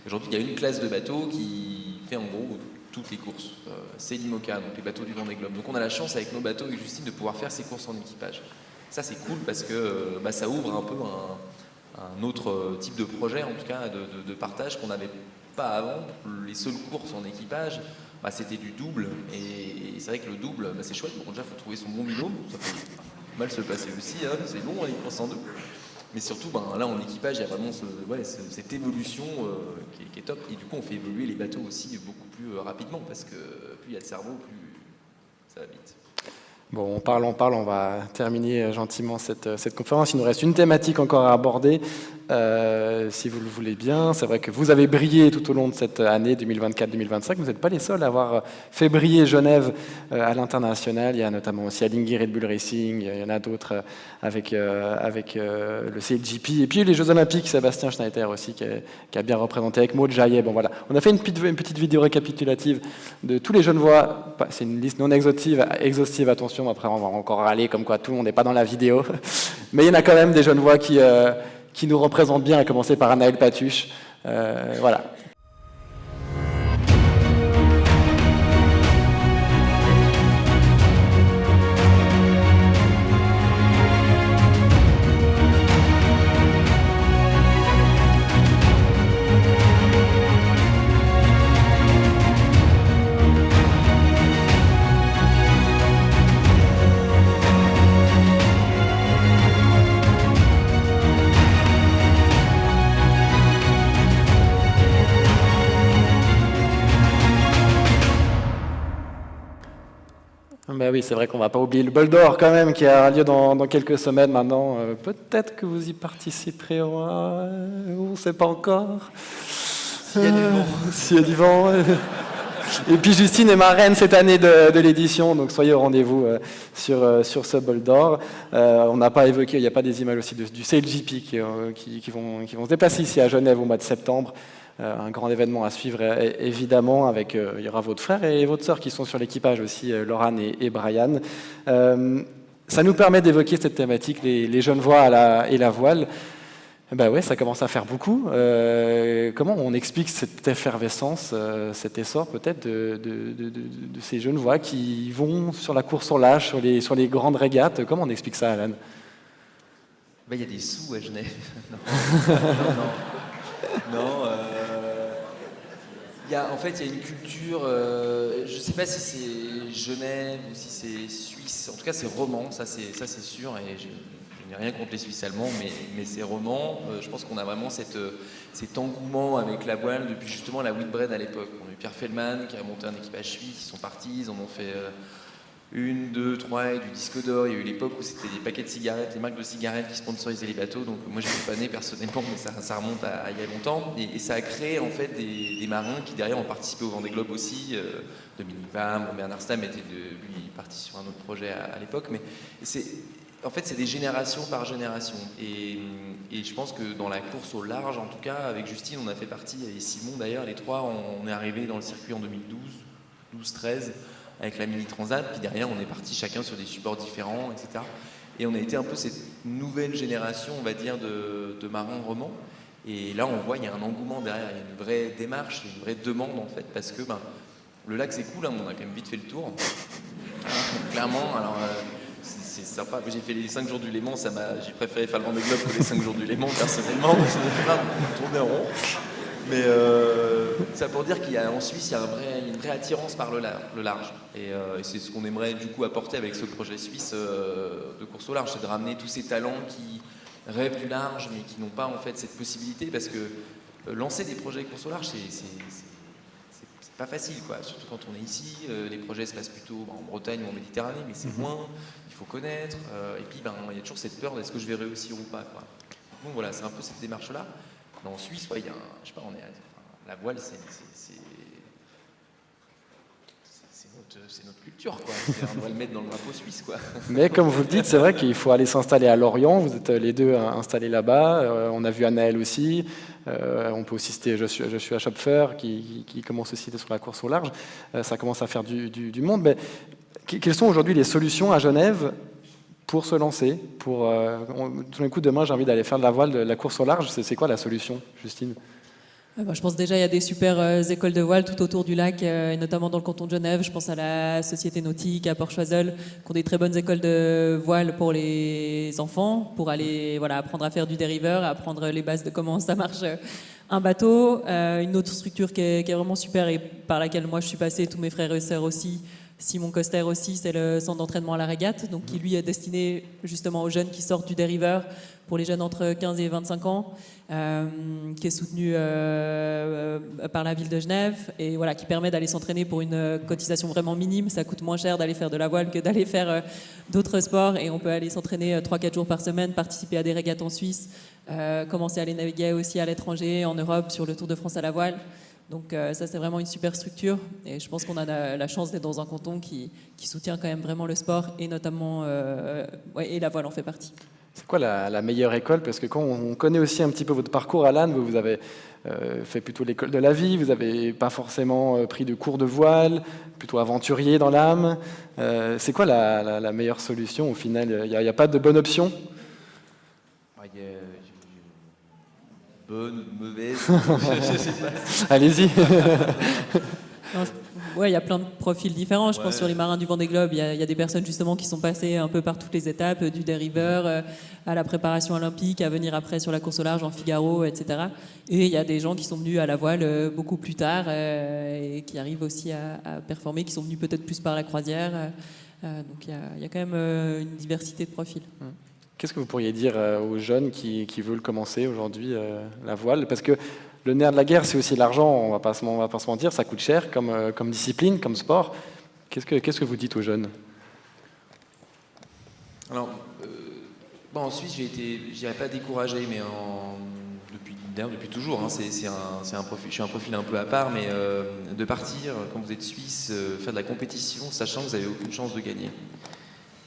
Aujourd'hui, il y a une classe de bateaux qui fait en gros toutes les courses. C'est l'IMOCA, donc les bateaux du Vendée Globe. Donc on a la chance avec nos bateaux, avec Justine, de pouvoir faire ces courses en équipage. Ça c'est cool parce que ça ouvre un peu un autre type de projet, en tout cas de partage qu'on n'avait pas avant. Les seules courses en équipage, c'était du double. Et c'est vrai que le double, c'est chouette. Bon, déjà, il faut trouver son bon binôme. Ça peut mal se passer aussi, hein. C'est long les courses en double. Mais surtout, là, en équipage, il y a vraiment cette évolution qui est top. Et du coup, on fait évoluer les bateaux aussi beaucoup plus rapidement, parce que plus il y a de cerveau, plus ça va vite. Bon, on parle, on va terminer gentiment cette conférence. Il nous reste une thématique encore à aborder, si vous le voulez bien. C'est vrai que vous avez brillé tout au long de cette année 2024-2025. Vous n'êtes pas les seuls à avoir fait briller Genève à l'international. Il y a notamment aussi Alinghi Red Bull Racing, il y en a d'autres avec le CLGP. Et puis les Jeux Olympiques, Sébastien Schneider aussi, qui a bien représenté avec Maud Jaillet. Bon, voilà. On a fait une petite vidéo récapitulative de tous les Genevois. C'est une liste non exhaustive, attention. Après, on va encore râler comme quoi tout le monde n'est pas dans la vidéo. Mais il y en a quand même des Genevois qui nous représentent bien, à commencer par Anaël Patuche. Voilà. oui, c'est vrai qu'on ne va pas oublier le bol d'or quand même, qui a lieu dans quelques semaines maintenant. Peut-être que vous y participerez, on ne sait pas encore. S'il y a du vent. S'il y a du vent. Et puis Justine est marraine cette année de l'édition, donc soyez au rendez-vous sur ce bol d'or. On n'a pas évoqué, il n'y a pas des images aussi du CLJP qui vont se déplacer ici à Genève au mois de septembre. Un grand événement à suivre évidemment, avec il y aura votre frère et votre sœur qui sont sur l'équipage aussi, Laurane et Brian. Ça nous permet d'évoquer cette thématique, les jeunes voix et la voile. Ben ouais, ça commence à faire beaucoup. Comment on explique cette effervescence, cet essor peut-être de ces jeunes voix qui vont sur la course au large, sur les grandes régates? Comment on explique ça, Alan? Il y a des sous à Genève. Non. En fait, il y a une culture, je ne sais pas si c'est Genève ou si c'est Suisse, en tout cas c'est roman, ça c'est sûr, et je n'ai rien contre les Suisses allemands, mais c'est roman. Je pense qu'on a vraiment cet engouement avec la voile depuis justement la Whitbread à l'époque. On a eu Pierre Feldman qui a monté un équipage suisse, ils sont partis, ils en ont fait 1, 2, 3 et du disque d'or. Il y a eu l'époque où c'était des paquets de cigarettes, les marques de cigarettes qui sponsorisaient les bateaux. Donc moi je n'étais pas né personnellement, mais ça remonte à il y a longtemps. Et ça a créé en fait des marins qui derrière ont participé au Vendée Globe aussi. Dominique Vam, Bernard Stamm était lui parti sur un autre projet à l'époque. Mais en fait c'est des générations par génération. Et je pense que dans la course au large, en tout cas avec Justine, on a fait partie, et Simon d'ailleurs, les trois, on est arrivés dans le circuit en 2012-13. Avec la Mini Transat, puis derrière on est parti chacun sur des supports différents, etc. Et on a été un peu cette nouvelle génération, on va dire, de marins romans. Et là on voit, il y a un engouement derrière, il y a une vraie démarche, une vraie demande en fait, parce que le lac c'est cool, hein, on a quand même vite fait le tour. Clairement, alors c'est sympa. J'ai fait les 5 jours du Léman, j'ai préféré faire le Vendée Globe que les 5 jours du Léman personnellement, parce que j'ai tourné en rond. Mais ça pour dire qu'en Suisse, il y a une vraie attirance par le large. Et c'est ce qu'on aimerait du coup apporter avec ce projet suisse de course au large, c'est de ramener tous ces talents qui rêvent du large, mais qui n'ont pas en fait cette possibilité, parce que lancer des projets de course au large, c'est pas facile, quoi. Surtout quand on est ici, les projets se passent plutôt en Bretagne ou en Méditerranée, mais c'est loin, il faut connaître, et puis il y a toujours cette peur d'est-ce que je vais réussir ou pas, quoi. Donc voilà, c'est un peu cette démarche-là. En Suisse, il y a je sais pas, la voile, c'est notre culture, quoi. On doit le mettre dans le drapeau suisse, quoi. Mais comme vous le dites, c'est vrai qu'il faut aller s'installer à Lorient. Vous êtes les deux installés là-bas. On a vu Anaël aussi. On peut aussi citer Joshua Schopfer qui commence aussi sur la course au large. Ça commence à faire du monde. Mais quelles sont aujourd'hui les solutions à Genève pour se lancer, tout d'un coup, demain, j'ai envie d'aller faire de la voile, de la course au large? C'est quoi la solution, Justine? Je pense déjà il y a des super écoles de voile tout autour du lac, et notamment dans le canton de Genève. Je pense à la Société Nautique, à Port-Choiseul, qui ont des très bonnes écoles de voile pour les enfants, pour aller apprendre à faire du dériveur, apprendre les bases de comment ça marche un bateau. Une autre structure qui est vraiment super et par laquelle moi je suis passée, tous mes frères et sœurs aussi, Simon Coster aussi, c'est le centre d'entraînement à la régate, donc qui lui est destiné justement aux jeunes qui sortent du dériveur, pour les jeunes entre 15 et 25 ans, qui est soutenu par la ville de Genève, et qui permet d'aller s'entraîner pour une cotisation vraiment minime. Ça coûte moins cher d'aller faire de la voile que d'aller faire d'autres sports, et on peut aller s'entraîner 3-4 jours par semaine, participer à des régates en Suisse, commencer à aller naviguer aussi à l'étranger, en Europe, sur le Tour de France à la voile. Donc ça, c'est vraiment une super structure, et je pense qu'on a la chance d'être dans un canton qui soutient quand même vraiment le sport, et notamment et la voile en fait partie. C'est quoi la meilleure école? Parce que quand on connaît aussi un petit peu votre parcours, Alan, vous avez fait plutôt l'école de la vie, vous n'avez pas forcément pris de cours de voile, plutôt aventurier dans l'âme. C'est quoi la meilleure solution au final? Il n'y a pas de bonne option? Bonne ou mauvaise, je sais pas. Allez-y. Il y a plein de profils différents. Je pense sur les marins du Vendée Globe, il y a des personnes justement qui sont passées un peu par toutes les étapes, du dériveur à la préparation olympique, à venir après sur la course au large en Figaro, etc. Et il y a des gens qui sont venus à la voile beaucoup plus tard et qui arrivent aussi à performer, qui sont venus peut-être plus par la croisière. Donc il y a quand même une diversité de profils. Qu'est-ce que vous pourriez dire aux jeunes qui veulent commencer aujourd'hui la voile? Parce que le nerf de la guerre, c'est aussi l'argent, on va pas se mentir, ça coûte cher comme discipline, comme sport. Qu'est-ce que vous dites aux jeunes? Alors, bon, en Suisse, je dirais pas découragé, mais depuis toujours, hein, je suis un profil un peu à part, mais de partir, quand vous êtes suisse, faire de la compétition, sachant que vous n'avez aucune chance de gagner.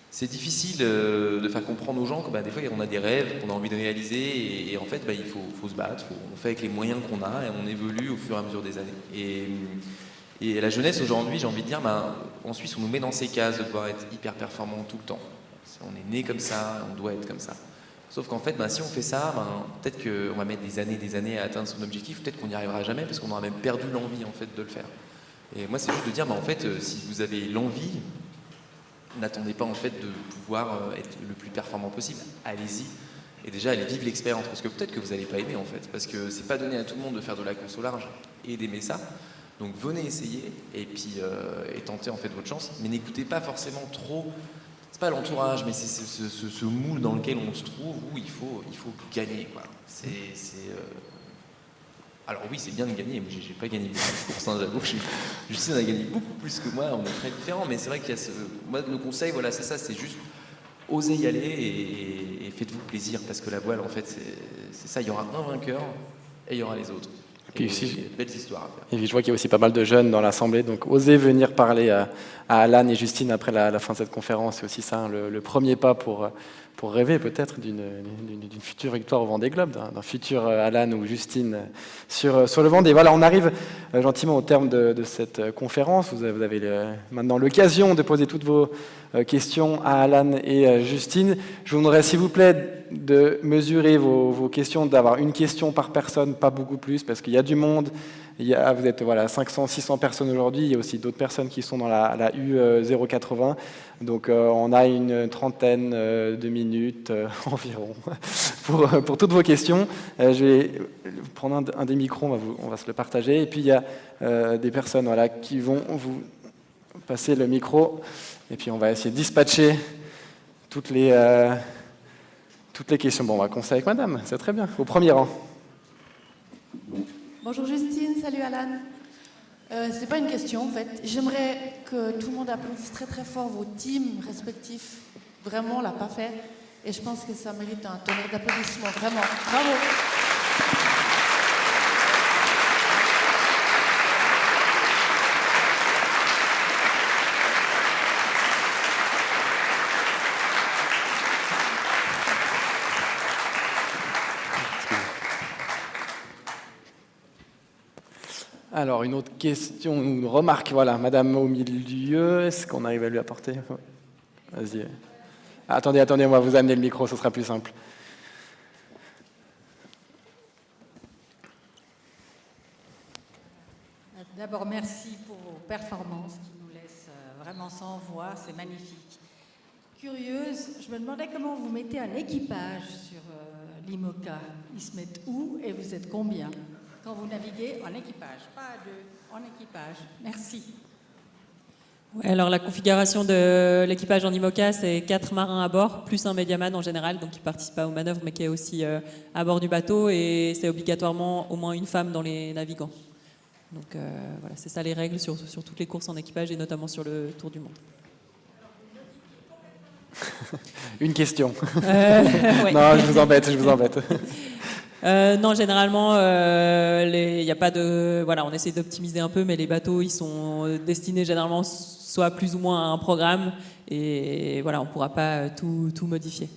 C'est difficile de faire comprendre aux gens que des fois on a des rêves qu'on a envie de réaliser et en fait il faut se battre, on fait avec les moyens qu'on a et on évolue au fur et à mesure des années. Et la jeunesse aujourd'hui, j'ai envie de dire, en Suisse on nous met dans ces cases de devoir être hyper performant tout le temps. On est né comme ça, on doit être comme ça. Sauf qu'en fait, si on fait ça, peut-être qu'on va mettre des années à atteindre son objectif, peut-être qu'on n'y arrivera jamais parce qu'on aura même perdu l'envie en fait de le faire. Et moi c'est juste de dire, en fait, si vous avez l'envie, n'attendez pas en fait de pouvoir être le plus performant possible. Allez-y et déjà allez vivre l'expérience parce que peut-être que vous n'allez pas aimer en fait, parce que c'est pas donné à tout le monde de faire de la course au large et d'aimer ça. Donc venez essayer et puis tentez en fait votre chance, mais n'écoutez pas forcément trop. C'est pas l'entourage, mais c'est ce moule dans lequel on se trouve où il faut gagner quoi. Alors oui, c'est bien de gagner, mais j'ai pas gagné beaucoup de courses, j'avoue. Justine a gagné beaucoup plus que moi, on est très différents, mais c'est vrai qu'il y a moi, le conseil, voilà, c'est ça, c'est juste osez y aller et faites-vous plaisir, parce que la voile, en fait, c'est ça, il y aura un vainqueur et il y aura les autres. Et aussi, belles histoires à faire. Et je vois qu'il y a aussi pas mal de jeunes dans l'assemblée, donc osez venir parler à Alan et Justine après la fin de cette conférence. C'est aussi ça, le premier pas pour rêver peut-être d'une future victoire au Vendée Globe, d'un futur Alan ou Justine sur le Vendée. Voilà, on arrive gentiment au terme de cette conférence. Vous avez maintenant l'occasion de poser toutes vos questions à Alan et Justine. Je vous demanderai s'il vous plaît de mesurer vos questions, d'avoir une question par personne, pas beaucoup plus, parce qu'il y a du monde. Vous êtes 500, 600 personnes aujourd'hui. Il y a aussi d'autres personnes qui sont dans la U080. Donc on a une trentaine de minutes environ pour toutes vos questions. Je vais prendre un des micros, on va se le partager. Et puis il y a des personnes qui vont vous passer le micro. Et puis on va essayer de dispatcher toutes les questions. Bon, on va commencer avec madame, c'est très bien, au premier rang. Bonjour Justine, salut Alan. C'est pas une question en fait. J'aimerais que tout le monde applaudisse très très fort vos teams respectifs. Vraiment, on l'a pas fait. Et je pense que ça mérite un tonnerre d'applaudissements. Vraiment, bravo. Alors, une autre question, une remarque, voilà, madame au milieu, est-ce qu'on arrive à lui apporter? Vas-y. Attendez, on va vous amener le micro, ce sera plus simple. D'abord, merci pour vos performances qui nous laissent vraiment sans voix, c'est magnifique. Curieuse, je me demandais comment vous mettez un équipage sur l'IMOCA. Ils se mettent où et vous êtes combien quand vous naviguez en équipage? Pas à deux, en équipage. Merci. Ouais, alors la configuration de l'équipage en IMOCA, c'est 4 marins à bord, plus un médiaman en général, donc qui ne participe pas aux manœuvres, mais qui est aussi à bord du bateau, et c'est obligatoirement au moins une femme dans les navigants. Donc voilà, c'est ça les règles sur toutes les courses en équipage, et notamment sur le Tour du Monde. Une question. Ouais. Non, je vous embête. Non, généralement, y a pas de, voilà, on essaie d'optimiser un peu, mais les bateaux, ils sont destinés généralement soit plus ou moins à un programme, et voilà, on ne pourra pas tout modifier.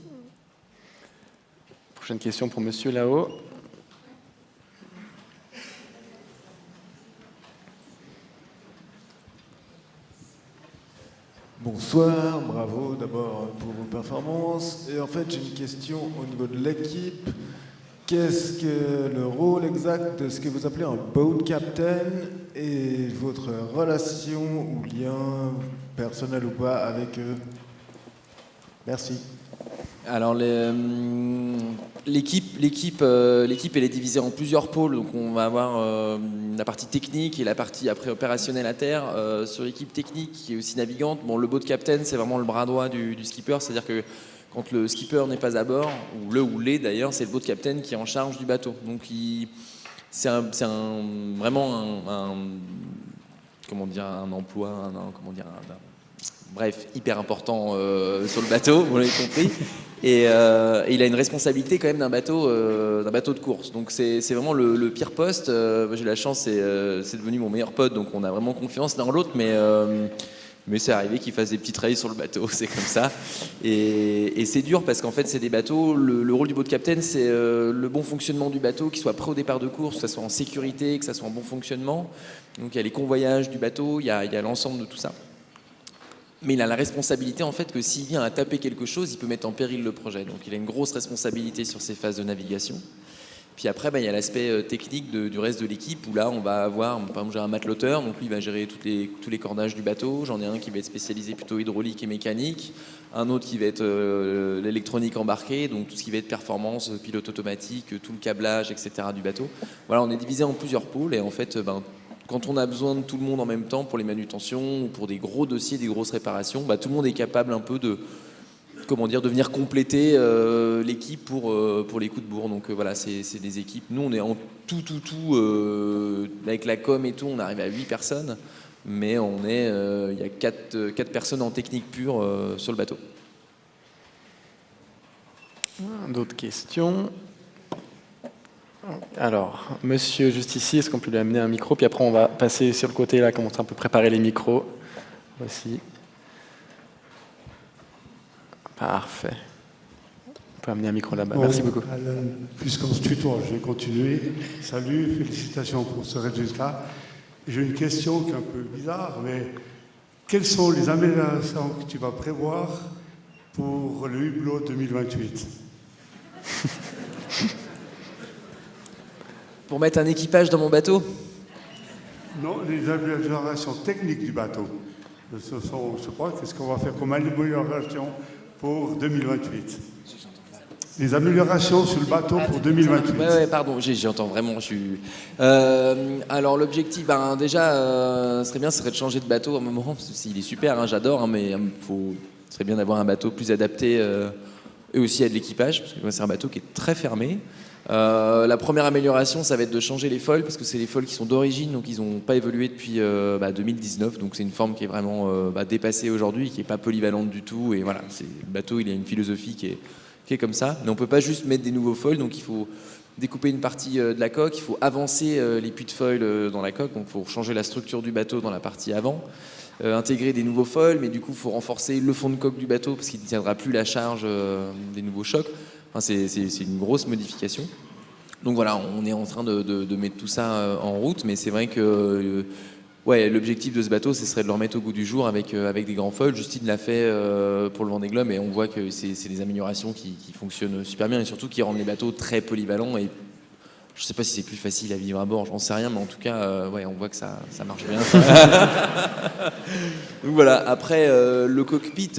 Prochaine question pour monsieur là-haut. Bonsoir, bravo d'abord pour vos performances. Et en fait, j'ai une question au niveau de l'équipe. Qu'est-ce que le rôle exact de ce que vous appelez un boat captain et votre relation ou lien personnel ou pas avec eux? Merci. Alors l'équipe elle est divisée en plusieurs pôles, donc on va avoir la partie technique et la partie après opérationnelle à terre. Sur l'équipe technique qui est aussi navigante, bon, le boat captain c'est vraiment le bras droit du skipper, c'est-à-dire que quand le skipper n'est pas à bord, ou les d'ailleurs, c'est le boat captain qui est en charge du bateau. Donc c'est vraiment un emploi, bref, hyper important sur le bateau, vous l'avez compris. Et il a une responsabilité quand même d'un bateau de course. Donc c'est vraiment le pire poste. Moi, j'ai la chance, c'est devenu mon meilleur pote, donc on a vraiment confiance l'un l'autre, mais c'est arrivé qu'il fasse des petits trails sur le bateau, c'est comme ça. Et c'est dur parce qu'en fait, c'est des bateaux. Le rôle du boat captain, c'est le bon fonctionnement du bateau, qu'il soit prêt au départ de course, que ça soit en sécurité, que ça soit en bon fonctionnement. Donc il y a les convoyages du bateau, il y a l'ensemble de tout ça. Mais il a la responsabilité en fait que s'il vient à taper quelque chose, il peut mettre en péril le projet. Donc il a une grosse responsabilité sur ces phases de navigation. Puis après, il y a l'aspect technique du reste de l'équipe où là, on va avoir, par exemple, j'ai un mateloteur, donc lui il va gérer tous les cordages du bateau. J'en ai un qui va être spécialisé plutôt hydraulique et mécanique, un autre qui va être l'électronique embarquée, donc tout ce qui va être performance, pilote automatique, tout le câblage, etc. du bateau. Voilà, on est divisé en plusieurs pôles et en fait, quand on a besoin de tout le monde en même temps pour les manutentions ou pour des gros dossiers, des grosses réparations, tout le monde est capable un peu de venir compléter l'équipe pour les coups de bourre. Donc voilà, c'est des équipes. Nous, on est en tout, avec la com et tout, on arrive à 8 personnes, mais il y a 4 personnes en technique pure sur le bateau. D'autres questions? Alors, monsieur juste ici, est-ce qu'on peut lui amener un micro? Puis après, on va passer sur le côté, là, commencer un peu préparer les micros. Voici. Parfait. On peut amener un micro là-bas. Merci beaucoup. Alain, puisqu'on se tutoie, je vais continuer. Salut, félicitations pour ce résultat. J'ai une question qui est un peu bizarre, mais quelles sont les améliorations que tu vas prévoir pour le hublot 2028? Pour mettre un équipage dans mon bateau? Non, les améliorations techniques du bateau. Je crois, qu'est-ce qu'on va faire comme amélioration pour 2028? Les améliorations sur le bateau pour 2028. Ouais, pardon, j'entends vraiment. Alors l'objectif, déjà, ce serait bien, ce serait de changer de bateau à un moment, parce qu'il est super, j'adore, mais ce serait bien d'avoir un bateau plus adapté et aussi à de l'équipage, parce que c'est un bateau qui est très fermé. La première amélioration, ça va être de changer les foils, parce que c'est les foils qui sont d'origine, donc ils n'ont pas évolué depuis 2019, donc c'est une forme qui est vraiment dépassée aujourd'hui, qui n'est pas polyvalente du tout, et voilà, le bateau, il a une philosophie qui est comme ça, mais on ne peut pas juste mettre des nouveaux foils, donc il faut découper une partie de la coque, il faut avancer les puits de foils dans la coque, donc il faut changer la structure du bateau dans la partie avant, intégrer des nouveaux foils, mais du coup il faut renforcer le fond de coque du bateau parce qu'il ne tiendra plus la charge des nouveaux chocs. Enfin, c'est une grosse modification. Donc voilà, on est en train de mettre tout ça en route, mais c'est vrai que l'objectif de ce bateau, ce serait de le remettre au goût du jour avec des grands foils. Justine l'a fait pour le Vendée Globe et on voit que c'est des améliorations qui fonctionnent super bien et surtout qui rendent les bateaux très polyvalents. Et je ne sais pas si c'est plus facile à vivre à bord, j'en sais rien, mais en tout cas, on voit que ça marche bien. Donc voilà, après, le cockpit,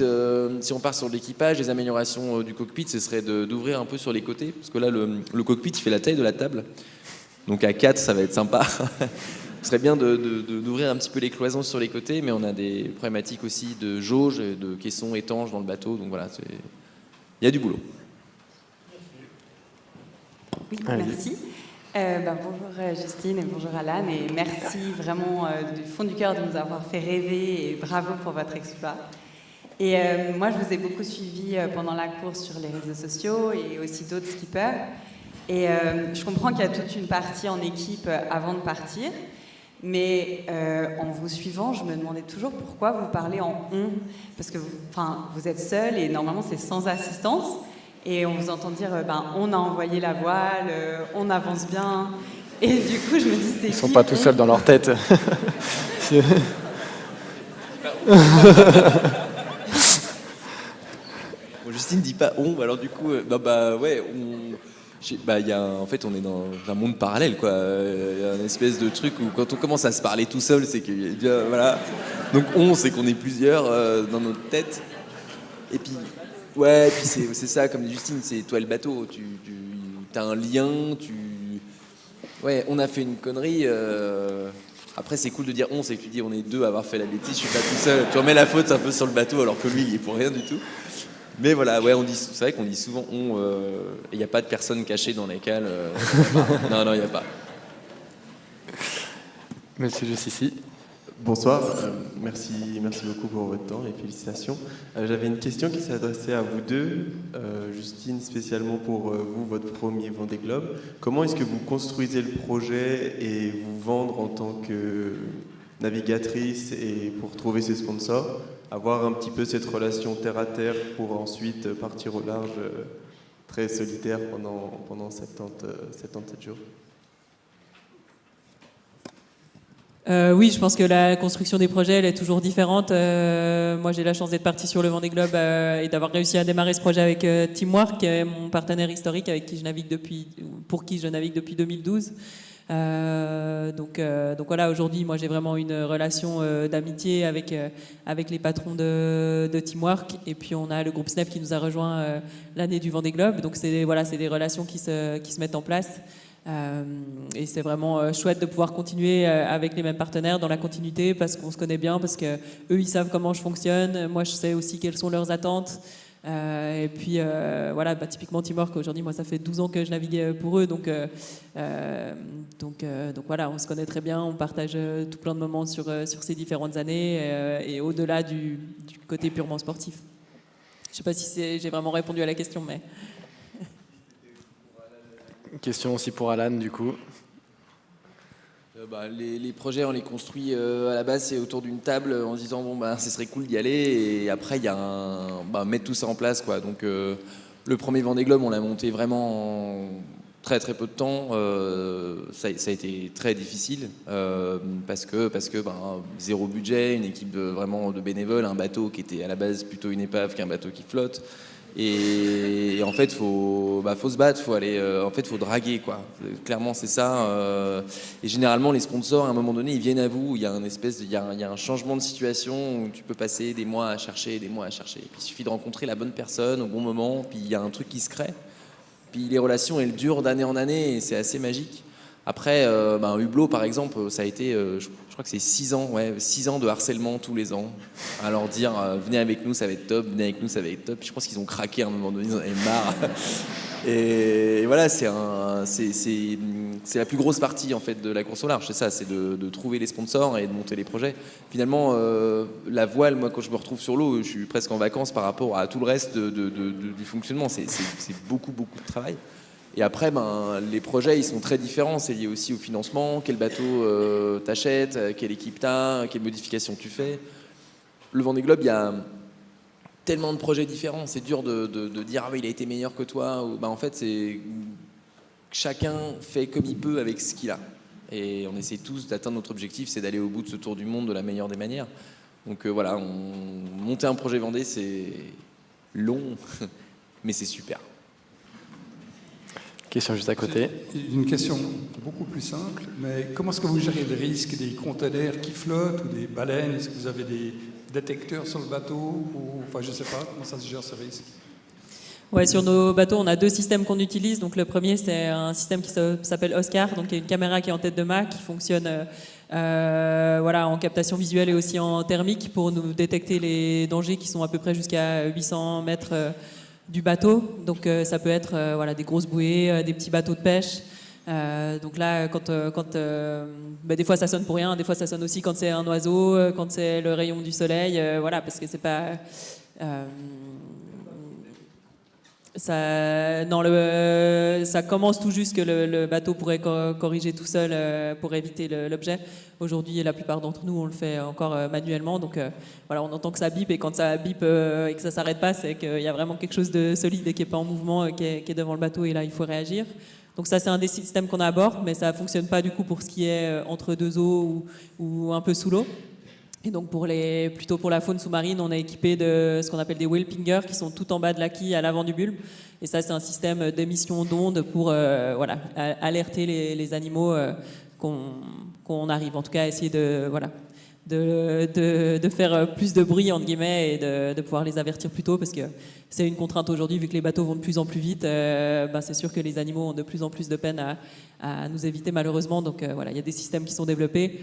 si on part sur l'équipage, les améliorations du cockpit, ce serait d'ouvrir un peu sur les côtés, parce que là, le cockpit, il fait la taille de la table. Donc à 4, ça va être sympa. Ce serait bien d'ouvrir un petit peu les cloisons sur les côtés, mais on a des problématiques aussi de jauge, de caissons étanches dans le bateau, donc voilà, il y a du boulot. Oui, merci. Bonjour Justine et bonjour Alan, et merci vraiment du fond du cœur de nous avoir fait rêver et bravo pour votre exploit. Et moi je vous ai beaucoup suivi pendant la course sur les réseaux sociaux et aussi d'autres skippers. Et je comprends qu'il y a toute une partie en équipe avant de partir, mais en vous suivant, je me demandais toujours pourquoi vous parlez en « on », parce que vous êtes seul et normalement c'est sans assistance. Et on vous entend dire, on a envoyé la voile, on avance bien. Et du coup, je me dis, c'est Ils sont pas tout seuls dans leur tête. Justine dit pas on, alors du coup, en fait, on est dans un monde parallèle, quoi. Il y a une espèce de truc où quand on commence à se parler tout seul, c'est qu'il y a voilà. Donc on, c'est qu'on est plusieurs dans notre tête. Et puis. Ouais, puis c'est ça, comme dit Justine, c'est toi le bateau, tu as un lien, Ouais, on a fait une connerie, après c'est cool de dire on, c'est que tu dis on est deux à avoir fait la bêtise, je suis pas tout seul, tu remets la faute un peu sur le bateau alors que lui il est pour rien du tout. Mais voilà, c'est vrai qu'on dit souvent on, et il n'y a pas de personne cachée dans les cales, non, il n'y a pas. Monsieur juste ici. Bonsoir, merci beaucoup pour votre temps et félicitations. J'avais une question qui s'adressait à vous deux. Justine, spécialement pour vous, votre premier Vendée Globe. Comment est-ce que vous construisez le projet et vous vendre en tant que navigatrice et pour trouver ses sponsors, avoir un petit peu cette relation terre à terre pour ensuite partir au large très solitaire pendant 77 jours? Oui, je pense que la construction des projets, elle est toujours différente. Moi, j'ai la chance d'être partie sur le Vendée Globe et d'avoir réussi à démarrer ce projet avec Teamwork, qui est mon partenaire historique pour qui je navigue depuis 2012. Donc voilà, aujourd'hui, moi, j'ai vraiment une relation d'amitié avec les patrons de Teamwork. Et puis, on a le groupe SNEF qui nous a rejoint l'année du Vendée Globe. Donc, c'est des relations qui se mettent en place. Et c'est vraiment chouette de pouvoir continuer avec les mêmes partenaires dans la continuité parce qu'on se connaît bien, parce que eux ils savent comment je fonctionne, moi je sais aussi quelles sont leurs attentes. Et puis voilà, typiquement Teamwork aujourd'hui, moi ça fait 12 ans que je navigue pour eux, donc voilà, on se connaît très bien, on partage tout plein de moments sur ces différentes années et au-delà du côté purement sportif. Je sais pas si j'ai vraiment répondu à la question, mais... Question aussi pour Alan, du coup. Les projets, on les construit à la base, c'est autour d'une table en se disant ce serait cool d'y aller, et après il y a mettre tout ça en place, quoi. Donc le premier Vendée Globe, on l'a monté vraiment en très très peu de temps. Ça a été très difficile parce que zéro budget, une équipe vraiment de bénévoles, un bateau qui était à la base plutôt une épave qu'un bateau qui flotte. Et en fait, faut se battre, faut aller, faut draguer, quoi. Clairement, c'est ça. Et généralement, les sponsors, à un moment donné, ils viennent à vous. Il y a un changement de situation où tu peux passer des mois à chercher, des mois à chercher. Puis, il suffit de rencontrer la bonne personne au bon moment. Puis il y a un truc qui se crée. Puis les relations, elles durent d'année en année et c'est assez magique. Après, Hublot, par exemple, ça a été, je crois que c'est 6 ans de harcèlement tous les ans, à leur dire venez avec nous, ça va être top, venez avec nous, ça va être top. Puis je pense qu'ils ont craqué à un moment donné, ils en avaient marre. Et voilà, c'est la plus grosse partie en fait de la course au large, c'est ça, c'est de trouver les sponsors et de monter les projets. Finalement, la voile, moi, quand je me retrouve sur l'eau, je suis presque en vacances par rapport à tout le reste du fonctionnement. C'est beaucoup de travail. Et après, les projets, ils sont très différents. C'est lié aussi au financement. Quel bateau t'achètes, quelle équipe t'as, quelles modifications tu fais. Le Vendée Globe, il y a tellement de projets différents. C'est dur de dire il a été meilleur que toi. En fait, c'est chacun fait comme il peut avec ce qu'il a. Et on essaie tous d'atteindre notre objectif, c'est d'aller au bout de ce tour du monde de la meilleure des manières. Donc voilà, monter un projet Vendée, c'est long, mais c'est super. Question juste à côté. Une question beaucoup plus simple, mais comment est-ce que vous gérez le risque des conteneurs qui flottent ou des baleines? Est-ce que vous avez des détecteurs sur le bateau? Enfin, je ne sais pas, comment ça se gère ce risque? Ouais, sur nos bateaux, on a 2 systèmes qu'on utilise. Donc, le premier, c'est un système qui s'appelle Oscar, donc il y a une caméra qui est en tête de mât, qui fonctionne en captation visuelle et aussi en thermique pour nous détecter les dangers qui sont à peu près jusqu'à 800 mètres du bateau. Donc ça peut être des grosses bouées, des petits bateaux de pêche. Donc là, des fois ça sonne pour rien, des fois ça sonne aussi quand c'est un oiseau, quand c'est le rayon du soleil, parce que c'est pas... ça commence tout juste que le bateau pourrait corriger tout seul pour éviter l'objet. Aujourd'hui, la plupart d'entre nous, on le fait encore manuellement. Donc on entend que ça bip, et quand ça bip et que ça s'arrête pas, c'est qu'il y a vraiment quelque chose de solide et qui n'est pas en mouvement, qui est devant le bateau, et là, il faut réagir. Donc ça, c'est un des systèmes qu'on a à bord, mais ça ne fonctionne pas du coup pour ce qui est entre 2 eaux ou un peu sous l'eau. Et donc plutôt pour la faune sous-marine, on est équipé de ce qu'on appelle des whale pingers qui sont tout en bas de la quille à l'avant du bulbe. Et ça, c'est un système d'émission d'ondes pour alerter les animaux qu'on arrive en tout cas à essayer de faire plus de bruit entre guillemets et de pouvoir les avertir plus tôt, parce que c'est une contrainte aujourd'hui, vu que les bateaux vont de plus en plus vite. C'est sûr que les animaux ont de plus en plus de peine à nous éviter malheureusement. Donc il y a des systèmes qui sont développés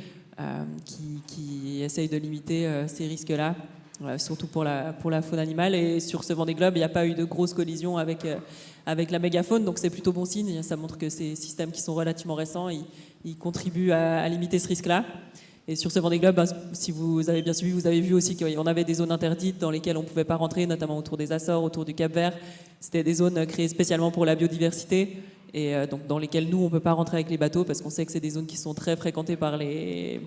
qui essayent de limiter ces risques-là, surtout pour la faune animale. Et sur ce Vendée Globe, il n'y a pas eu de grosses collisions avec la mégafaune, donc c'est plutôt bon signe. Ça montre que ces systèmes qui sont relativement récents, ils contribuent à limiter ce risque-là. Et sur ce Vendée Globe, si vous avez bien suivi, vous avez vu aussi qu'on avait des zones interdites dans lesquelles on ne pouvait pas rentrer, notamment autour des Açores, autour du Cap-Vert. C'était des zones créées spécialement pour la biodiversité et donc dans lesquelles nous, on ne peut pas rentrer avec les bateaux parce qu'on sait que c'est des zones qui sont très fréquentées par les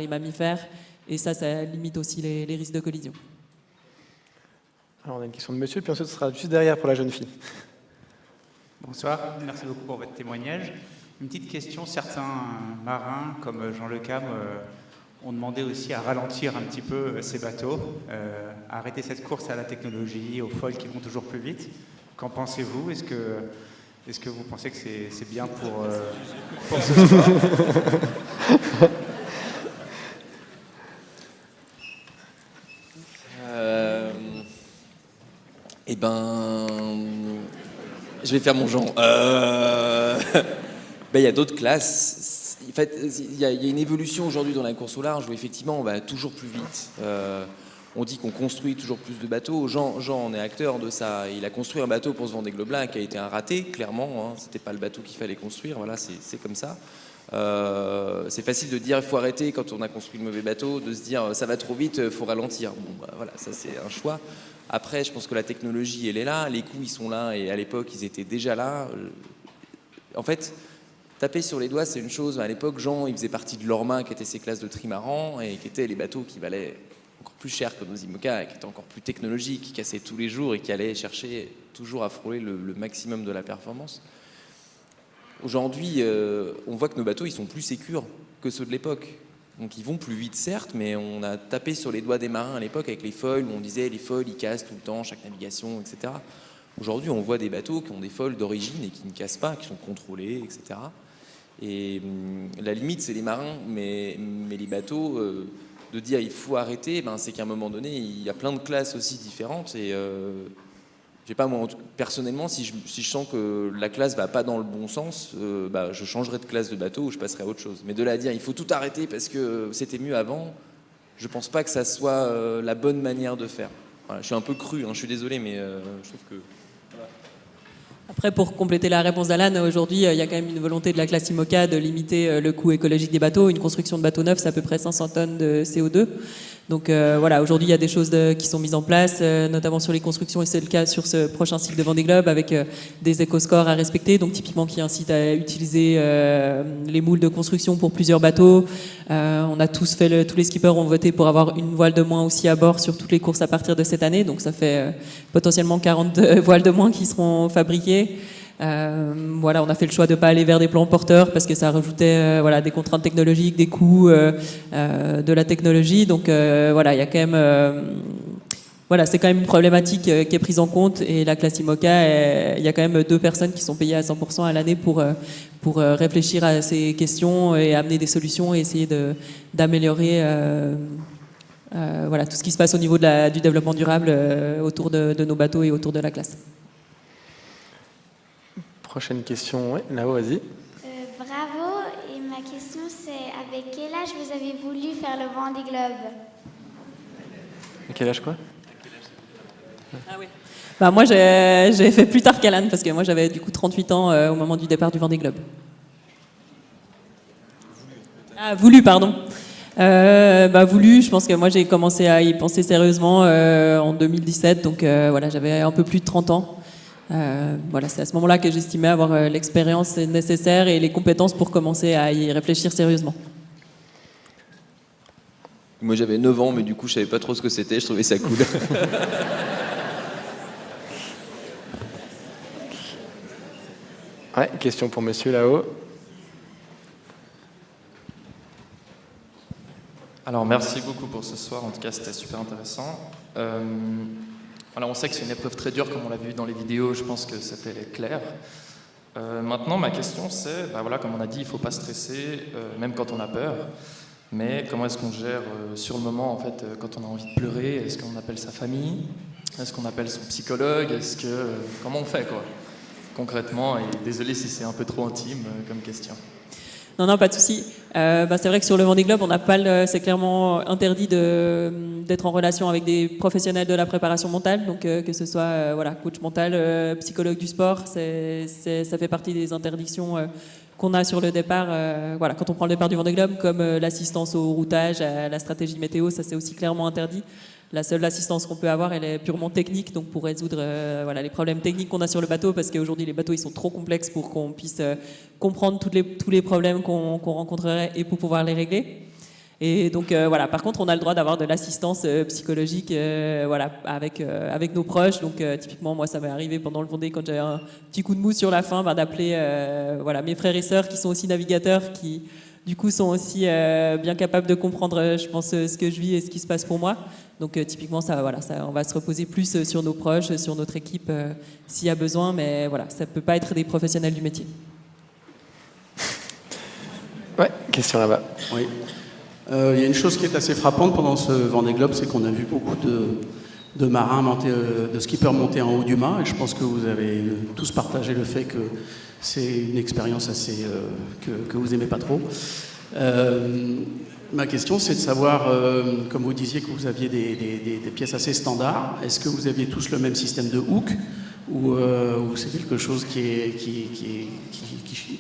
mammifères. Et ça limite aussi les risques de collision. Alors on a une question de monsieur, puis ensuite ce sera juste derrière pour la jeune fille. Bonsoir, merci beaucoup pour votre témoignage. Une petite question, certains marins comme Jean Le Cam ont demandé aussi à ralentir un petit peu ces bateaux, à arrêter cette course à la technologie, aux folles qui vont toujours plus vite. Qu'en pensez-vous? Est-ce que vous pensez que c'est bien pour ce sport? Eh ben, je vais faire mon genre. Il y a d'autres classes. En fait, il y a une évolution aujourd'hui dans la course au large où effectivement on va toujours plus vite. On dit qu'on construit toujours plus de bateaux. Jean en est acteur de ça. Il a construit un bateau pour ce Vendée Globe-là qui a été un raté, clairement. Hein. C'était pas le bateau qu'il fallait construire. Voilà, c'est comme ça. C'est facile de dire il faut arrêter quand on a construit le mauvais bateau, de se dire ça va trop vite, il faut ralentir. Bon, voilà, ça c'est un choix. Après, je pense que la technologie, elle est là, les coûts, ils sont là, et à l'époque, ils étaient déjà là. En fait, taper sur les doigts, c'est une chose. À l'époque, Jean, il faisait partie de l'Orma, qui était ces classes de trimaran, et qui étaient les bateaux qui valaient encore plus cher que nos IMOCA, et qui étaient encore plus technologiques, qui cassaient tous les jours, et qui allaient chercher toujours à frôler le maximum de la performance. Aujourd'hui, on voit que nos bateaux, ils sont plus sécures que ceux de l'époque. Donc ils vont plus vite, certes, mais on a tapé sur les doigts des marins à l'époque avec les foils, où on disait les foils, ils cassent tout le temps, chaque navigation, etc. Aujourd'hui, on voit des bateaux qui ont des foils d'origine et qui ne cassent pas, qui sont contrôlés, etc. Et la limite, c'est les marins, mais les bateaux, de dire il faut arrêter, c'est qu'à un moment donné, il y a plein de classes aussi différentes. Et je sais pas, moi, personnellement, si je sens que la classe va pas dans le bon sens, je changerai de classe de bateau ou je passerai à autre chose. Mais de là à dire il faut tout arrêter parce que c'était mieux avant, je pense pas que ça soit la bonne manière de faire. Voilà, je suis un peu cru, je suis désolé, mais je trouve que... Voilà. Après, pour compléter la réponse d'Alan, aujourd'hui, il y a quand même une volonté de la classe IMOCA de limiter le coût écologique des bateaux. Une construction de bateau neuf, c'est à peu près 500 tonnes de CO2. Donc voilà, aujourd'hui, il y a des choses qui sont mises en place, notamment sur les constructions, et c'est le cas sur ce prochain cycle de Vendée Globe, avec des éco-scores à respecter, donc typiquement qui incitent à utiliser les moules de construction pour plusieurs bateaux. On a tous les skippers ont voté pour avoir une voile de moins aussi à bord sur toutes les courses à partir de cette année, donc ça fait potentiellement 40 voiles de moins qui seront fabriquées. Voilà, on a fait le choix de ne pas aller vers des plans porteurs parce que ça rajoutait des contraintes technologiques, des coûts, de la technologie. Donc voilà, il y a quand même, c'est quand même une problématique qui est prise en compte, et la classe IMOCA, il y a quand même 2 personnes qui sont payées à 100% à l'année pour réfléchir à ces questions et amener des solutions et essayer d'améliorer tout ce qui se passe au niveau du développement durable autour de nos bateaux et autour de la classe. Prochaine question, là-haut, vas-y. Bravo, et ma question c'est avec quel âge vous avez voulu faire le Vendée Globe? À quel âge quoi? Ah oui. Moi j'ai fait plus tard qu'Alan parce que moi j'avais du coup 38 ans au moment du départ du Vendée Globe. Ah, voulu, pardon. Voulu, je pense que moi j'ai commencé à y penser sérieusement en 2017, donc j'avais un peu plus de 30 ans. C'est à ce moment-là que j'estimais avoir l'expérience nécessaire et les compétences pour commencer à y réfléchir sérieusement. Moi j'avais 9 ans, mais du coup je savais pas trop ce que c'était, je trouvais ça cool. Ouais, question pour monsieur là-haut. Alors merci beaucoup pour ce soir, en tout cas c'était super intéressant. Alors on sait que c'est une épreuve très dure comme on l'a vu dans les vidéos, je pense que c'était clair. Maintenant ma question c'est, comme on a dit, il ne faut pas stresser, même quand on a peur, mais comment est-ce qu'on gère sur le moment en fait, quand on a envie de pleurer? Est-ce qu'on appelle sa famille? Est-ce qu'on appelle son psychologue? Comment on fait concrètement? Et désolé si c'est un peu trop intime comme question. Non, pas de souci. C'est vrai que sur le Vendée Globe, on n'a pas c'est clairement interdit d'être en relation avec des professionnels de la préparation mentale, donc que ce soit coach mental, psychologue du sport, ça fait partie des interdictions qu'on a sur le départ. Quand on prend le départ du Vendée Globe, comme l'assistance au routage, à la stratégie météo, ça c'est aussi clairement interdit. La seule assistance qu'on peut avoir, elle est purement technique, donc pour résoudre les problèmes techniques qu'on a sur le bateau, parce qu'aujourd'hui les bateaux ils sont trop complexes pour qu'on puisse comprendre tous les problèmes qu'on rencontrerait et pour pouvoir les régler. Et donc par contre on a le droit d'avoir de l'assistance psychologique avec nos proches. Donc typiquement moi ça m'est arrivé pendant le Vendée, quand j'avais un petit coup de mou sur la fin, d'appeler mes frères et sœurs qui sont aussi navigateurs, qui du coup sont aussi bien capables de comprendre, je pense, ce que je vis et ce qui se passe pour moi. Donc typiquement, on va se reposer plus sur nos proches, sur notre équipe s'il y a besoin, mais ça ne peut pas être des professionnels du métier. Ouais, question là-bas. Oui. Il y a une chose qui est assez frappante pendant ce Vendée Globe, c'est qu'on a vu beaucoup de marins de skippers monter en haut du mât, et je pense que vous avez tous partagé le fait que c'est une expérience assez que vous aimez pas trop. Ma question, c'est de savoir, comme vous disiez que vous aviez des pièces assez standards, est-ce que vous aviez tous le même système de hook, ou c'est quelque chose qui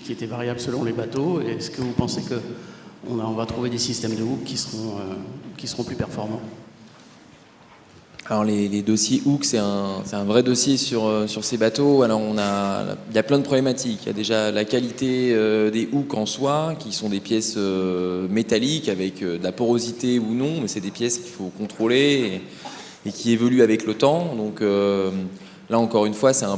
était variable selon les bateaux? Est-ce que vous pensez qu'on va trouver des systèmes de hook qui seront plus performants? Alors les dossiers hook, c'est un vrai dossier sur ces bateaux. Alors il y a plein de problématiques. Il y a déjà la qualité des hooks en soi, qui sont des pièces métalliques avec de la porosité ou non, mais c'est des pièces qu'il faut contrôler et qui évoluent avec le temps. Donc là encore une fois, ça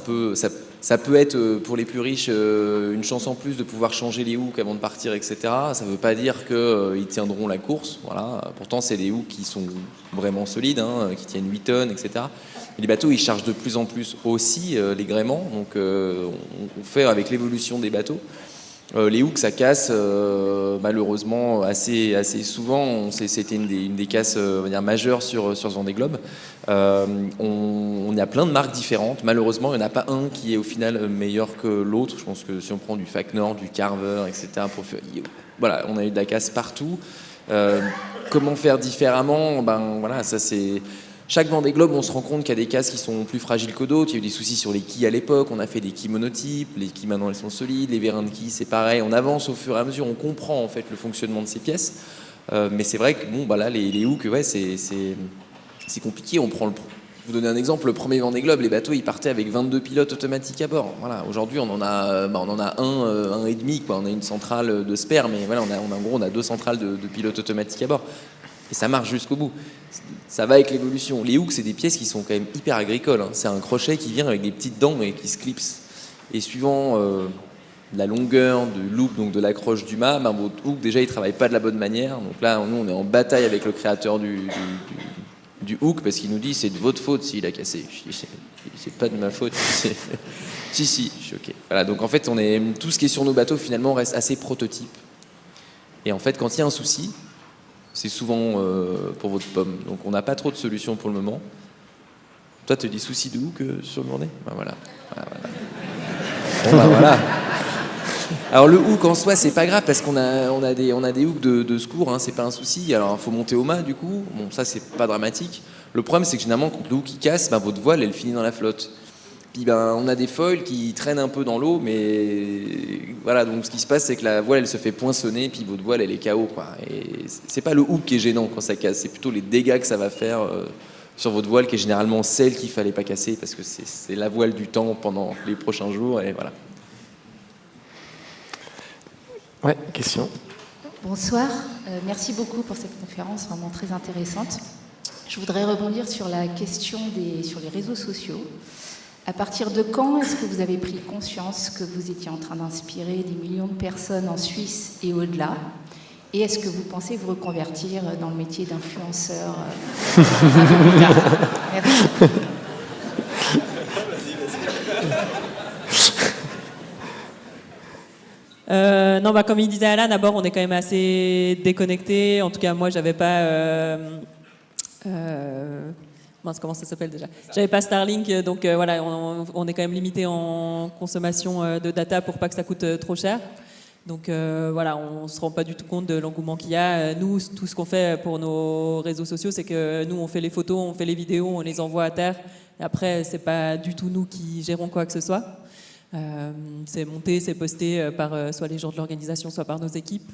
peut être pour les plus riches une chance en plus de pouvoir changer les hooks avant de partir, etc. Ça ne veut pas dire qu'ils tiendront la course. Voilà. Pourtant, c'est des hooks qui sont vraiment solides, qui tiennent 8 tonnes, etc. Et les bateaux, ils chargent de plus en plus aussi les gréements. Donc, on fait avec l'évolution des bateaux. Les hooks, ça casse malheureusement assez souvent. C'était une des casses majeures sur ce Vendée Globe. On a plein de marques différentes. Malheureusement, il n'y en a pas un qui est au final meilleur que l'autre. Je pense que si on prend du Fafnir, du Carver, etc., on a eu de la casse partout. Comment faire différemment? Ça c'est... Chaque Vendée Globe, on se rend compte qu'il y a des casques qui sont plus fragiles que d'autres. Il y a eu des soucis sur les quilles à l'époque. On a fait des quilles monotypes. Les quilles maintenant, elles sont solides. Les vérins de quilles, c'est pareil. On avance au fur et à mesure. On comprend en fait le fonctionnement de ces pièces. Mais c'est vrai que là, les hooks, c'est compliqué. Vous donner un exemple. Le premier Vendée Globe, les bateaux, ils partaient avec 22 pilotes automatiques à bord. Voilà. Aujourd'hui, on en a un et demi. On a une centrale de spare, mais on a 2 centrales de pilotes automatiques à bord. Et ça marche jusqu'au bout. Ça va avec l'évolution. Les hooks, c'est des pièces qui sont quand même hyper agricoles. C'est un crochet qui vient avec des petites dents et qui se clipsent. Et suivant la longueur de loop, donc de l'accroche du mât, votre hook, déjà, il ne travaille pas de la bonne manière. Donc là, nous, on est en bataille avec le créateur du hook parce qu'il nous dit c'est de votre faute s'il a cassé. Je dis c'est pas de ma faute. Si, je suis OK. Voilà, donc en fait, tout ce qui est sur nos bateaux, finalement, reste assez prototype. Et en fait, quand il y a un souci, c'est souvent pour votre pomme. Donc on n'a pas trop de solutions pour le moment. Toi, tu as des soucis de hook sur le Vendée? Voilà. Voilà. Alors le hook en soi, c'est pas grave parce qu'on a des hooks de secours, c'est pas un souci. Alors il faut monter au mât du coup. Bon, ça c'est pas dramatique. Le problème, c'est que généralement quand le hook il casse, votre voile elle finit dans la flotte. Puis on a des foils qui traînent un peu dans l'eau, mais voilà, donc ce qui se passe, c'est que la voile elle se fait poinçonner, puis votre voile elle est KO, quoi. Et c'est pas le hook qui est gênant quand ça casse, c'est plutôt les dégâts que ça va faire sur votre voile, qui est généralement celle qu'il fallait pas casser, parce que c'est la voile du temps pendant les prochains jours, et voilà. Ouais, question. Bonsoir, merci beaucoup pour cette conférence vraiment très intéressante. Je voudrais rebondir sur la question sur les réseaux sociaux. À partir de quand est-ce que vous avez pris conscience que vous étiez en train d'inspirer des millions de personnes en Suisse et au-delà? Et est-ce que vous pensez vous reconvertir dans le métier d'influenceur Merci. Non, comme il disait Alan, d'abord on est quand même assez déconnecté. En tout cas, moi, j'avais pas. Comment ça s'appelle déjà? J'avais pas Starlink, donc voilà, on est quand même limité en consommation de data pour pas que ça coûte trop cher. Donc voilà, on ne se rend pas du tout compte de l'engouement qu'il y a. Nous, tout ce qu'on fait pour nos réseaux sociaux, c'est que nous, on fait les photos, on fait les vidéos, on les envoie à terre. Et après, c'est pas du tout nous qui gérons quoi que ce soit. C'est monté, c'est posté par soit les gens de l'organisation, soit par nos équipes.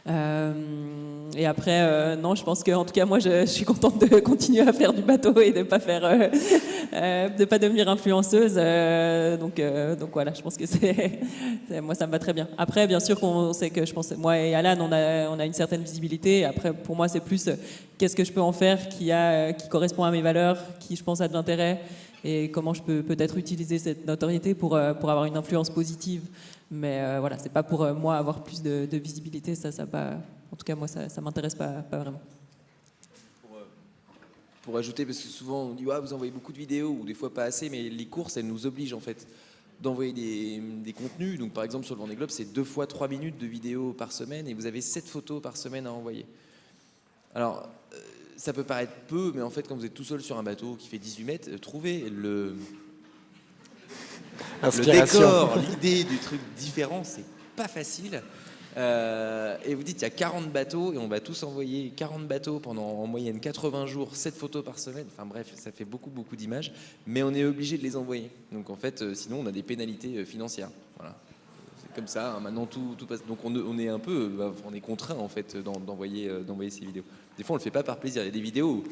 Et après, non, je pense qu'en tout cas, moi, je suis contente de continuer à faire du bateau et de pas faire, de pas devenir influenceuse. Donc voilà, je pense que moi, ça me va très bien. Après, bien sûr, qu'on sait que je pense, moi et Alan, on a une certaine visibilité. Après, pour moi, c'est plus qu'est-ce que je peux en faire qui correspond à mes valeurs, qui je pense a de l'intérêt, et comment je peux peut-être utiliser cette notoriété pour avoir une influence positive. Mais voilà, c'est pas pour moi avoir plus de visibilité, ça pas. En tout cas, moi, ça m'intéresse pas vraiment. Pour ajouter, parce que souvent on dit ouais, vous envoyez beaucoup de vidéos ou des fois pas assez, mais les courses elles nous obligent en fait d'envoyer des contenus. Donc par exemple sur le Vendée Globe, c'est 2 fois 3 minutes de vidéos par semaine et vous avez 7 photos par semaine à envoyer. Alors ça peut paraître peu, mais en fait quand vous êtes tout seul sur un bateau qui fait 18 mètres, trouver le décor, l'idée du truc différent, c'est pas facile. Et vous dites il y a 40 bateaux et on va tous envoyer 40 bateaux pendant en moyenne 80 jours, 7 photos par semaine. Enfin bref, ça fait beaucoup d'images, mais on est obligé de les envoyer. Donc en fait, sinon on a des pénalités financières. Voilà. C'est comme ça, hein, maintenant tout passe. Donc on est un peu, on est contraint en fait d'envoyer ces vidéos. Des fois on le fait pas par plaisir. Il y a des vidéos où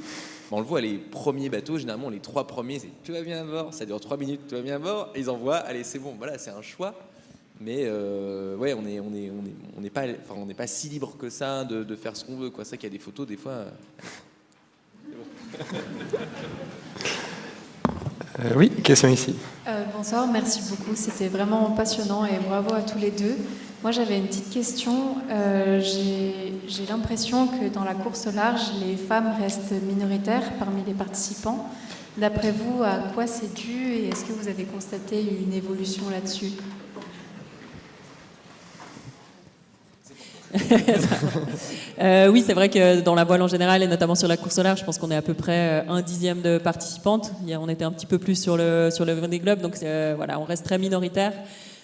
on le voit, les premiers bateaux, généralement les 3 premiers, c'est tu vas bien à bord, ça dure 3 minutes, tu vas bien à bord, et ils envoient, allez c'est bon, voilà, c'est un choix. Mais ouais, on n'est pas si libre que ça de faire ce qu'on veut, quoi. C'est vrai qu'il y a des photos des fois. Oui, question ici. Bonsoir, merci beaucoup. C'était vraiment passionnant et bravo à tous les deux. Moi, j'avais une petite question. J'ai l'impression que dans la course au large, les femmes restent minoritaires parmi les participants. D'après vous, à quoi c'est dû et est-ce que vous avez constaté une évolution là-dessus ? Oui, c'est vrai que dans la voile en général et notamment sur la course au large, je pense qu'on est à peu près 1/10 de participantes. On était un petit peu plus sur le Vendée Globe, donc voilà, on reste très minoritaire.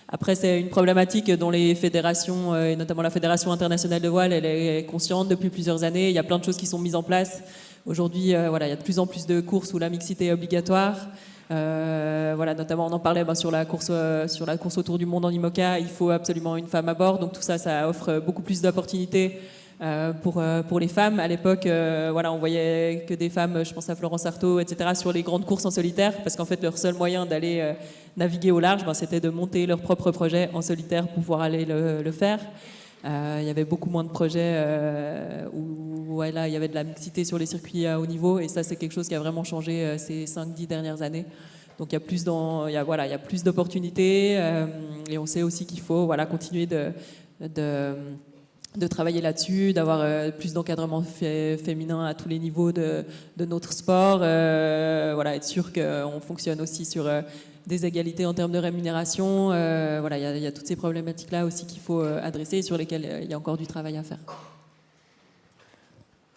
Après, c'est une problématique dont les fédérations, et notamment la Fédération internationale de voile, elle est consciente depuis plusieurs années. Il y a plein de choses qui sont mises en place. Aujourd'hui, voilà, il y a de plus en plus de courses où la mixité est obligatoire. Voilà, notamment on en parlait sur la course autour du monde en IMOCA, il faut absolument une femme à bord, donc tout ça, ça offre beaucoup plus d'opportunités pour les femmes. À l'époque, voilà, on voyait que des femmes, je pense à Florence Artaud, etc., sur les grandes courses en solitaire, parce qu'en fait leur seul moyen d'aller naviguer au large, c'était de monter leur propre projet en solitaire pour pouvoir aller le faire. Il y avait beaucoup moins de projets où voilà, il y avait de la mixité sur les circuits à haut niveau, et ça c'est quelque chose qui a vraiment changé ces 5-10 dernières années. Donc il y a plus plus d'opportunités, et on sait aussi qu'il faut continuer de travailler là-dessus, d'avoir plus d'encadrement féminin à tous les niveaux de notre sport, être sûr qu'on fonctionne aussi sur des égalités en termes de rémunération. Voilà, il y a toutes ces problématiques-là aussi qu'il faut adresser et sur lesquelles il y a encore du travail à faire.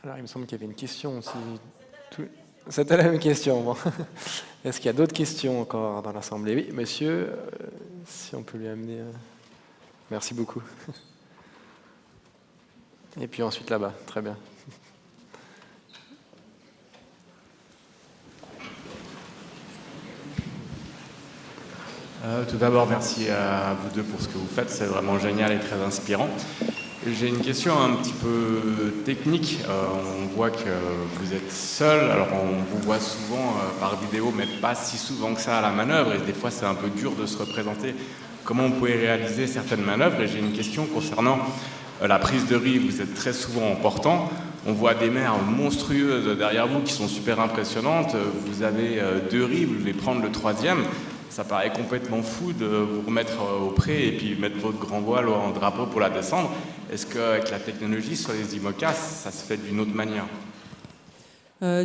Alors, il me semble qu'il y avait une question aussi. C'était la même question. Bon. Est-ce qu'il y a d'autres questions encore dans l'Assemblée ? Oui, monsieur, si on peut lui amener... Merci beaucoup. Et puis ensuite là-bas, très bien. Tout d'abord, merci à vous deux pour ce que vous faites, c'est vraiment génial et très inspirant. J'ai une question un petit peu technique. On voit que vous êtes seul, alors on vous voit souvent par vidéo, mais pas si souvent que ça à la manœuvre, et des fois c'est un peu dur de se représenter comment vous pouvez réaliser certaines manœuvres. Et j'ai une question concernant la prise de rive. Vous êtes très souvent en portant. On voit des mers monstrueuses derrière vous qui sont super impressionnantes. Vous avez 2 rives, vous devez prendre le 3e. Ça paraît complètement fou de vous remettre au pré et puis mettre votre grand voile en drapeau pour la descendre. Est-ce qu'avec la technologie sur les IMOCA, ça se fait d'une autre manière ?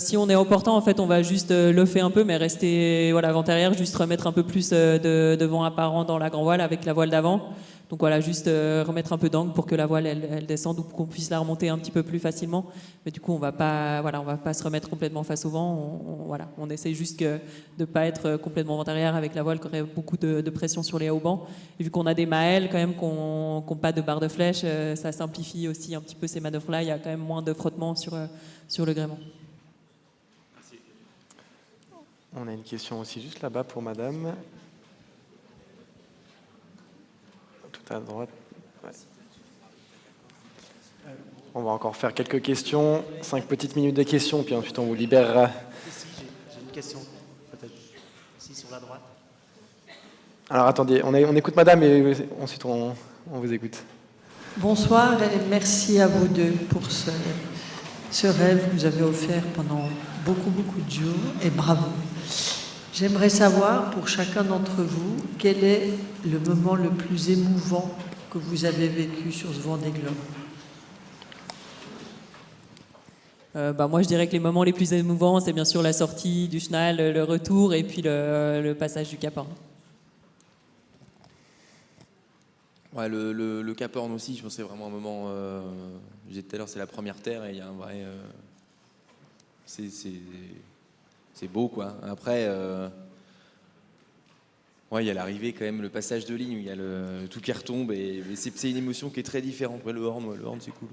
Si on est en portant, en fait, on va juste lever un peu, mais rester avant-arrière, juste remettre un peu plus de vent apparent dans la grand voile avec la voile d'avant. Donc voilà, juste remettre un peu d'angle pour que la voile elle descende ou qu'on puisse la remonter un petit peu plus facilement. Mais du coup, on va pas se remettre complètement face au vent. On essaie juste de ne pas être complètement vent arrière avec la voile qui aurait beaucoup de pression sur les haubans. Et vu qu'on a des maëls quand même qui n'ont pas de barre de flèche, ça simplifie aussi un petit peu ces manœuvres-là. Il y a quand même moins de frottement sur le gréement. Merci. On a une question aussi juste là-bas pour madame. Tout à droite. Ouais. On va encore faire quelques questions. 5 petites minutes de questions, puis ensuite on vous libérera. Ici, j'ai une question, peut-être ici sur la droite. Alors attendez, on écoute madame et ensuite on vous écoute. Bonsoir et merci à vous deux pour ce rêve que vous avez offert pendant beaucoup de jours et bravo. J'aimerais savoir pour chacun d'entre vous quel est le moment le plus émouvant que vous avez vécu sur ce Vendée Globe. Moi, je dirais que les moments les plus émouvants, c'est bien sûr la sortie du chenal, le retour et puis le passage du Cap Horn. Ouais, le Cap Horn aussi, je pense que c'est vraiment un moment. Je disais tout à l'heure, c'est la première terre et il y a un vrai. C'est beau, quoi. Après, il y a l'arrivée quand même, le passage de ligne où il y a tout qui retombe et c'est une émotion qui est très différente. Ouais, le horn, c'est cool.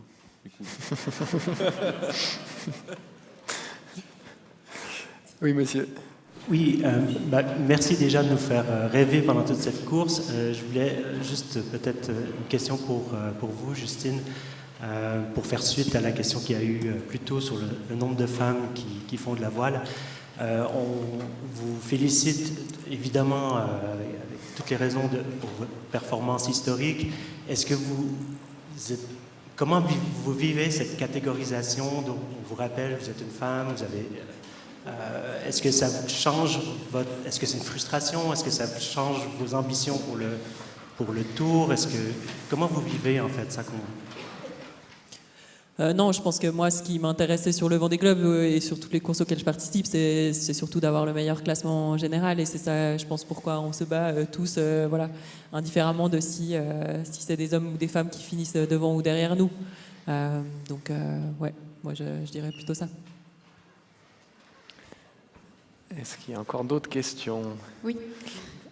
Oui, monsieur. Oui, merci déjà de nous faire rêver pendant toute cette course. Je voulais juste peut-être une question pour vous, Justine, pour faire suite à la question qu'il y a eu plus tôt sur le nombre de femmes qui font de la voile. On vous félicite évidemment avec toutes les raisons pour votre performance historique. Est-ce que comment vous vivez cette catégorisation dont on vous rappelle, vous êtes une femme, vous avez... est-ce que ça change est-ce que c'est une frustration? Est-ce que ça change vos ambitions pour le tour? Comment vous vivez en fait ça? Non, je pense que moi, ce qui m'intéressait sur le Vendée Globe et sur toutes les courses auxquelles je participe, c'est surtout d'avoir le meilleur classement général. Et c'est ça, je pense, pourquoi on se bat tous, indifféremment de si c'est des hommes ou des femmes qui finissent devant ou derrière nous. Moi, je dirais plutôt ça. Est-ce qu'il y a encore d'autres questions? Oui,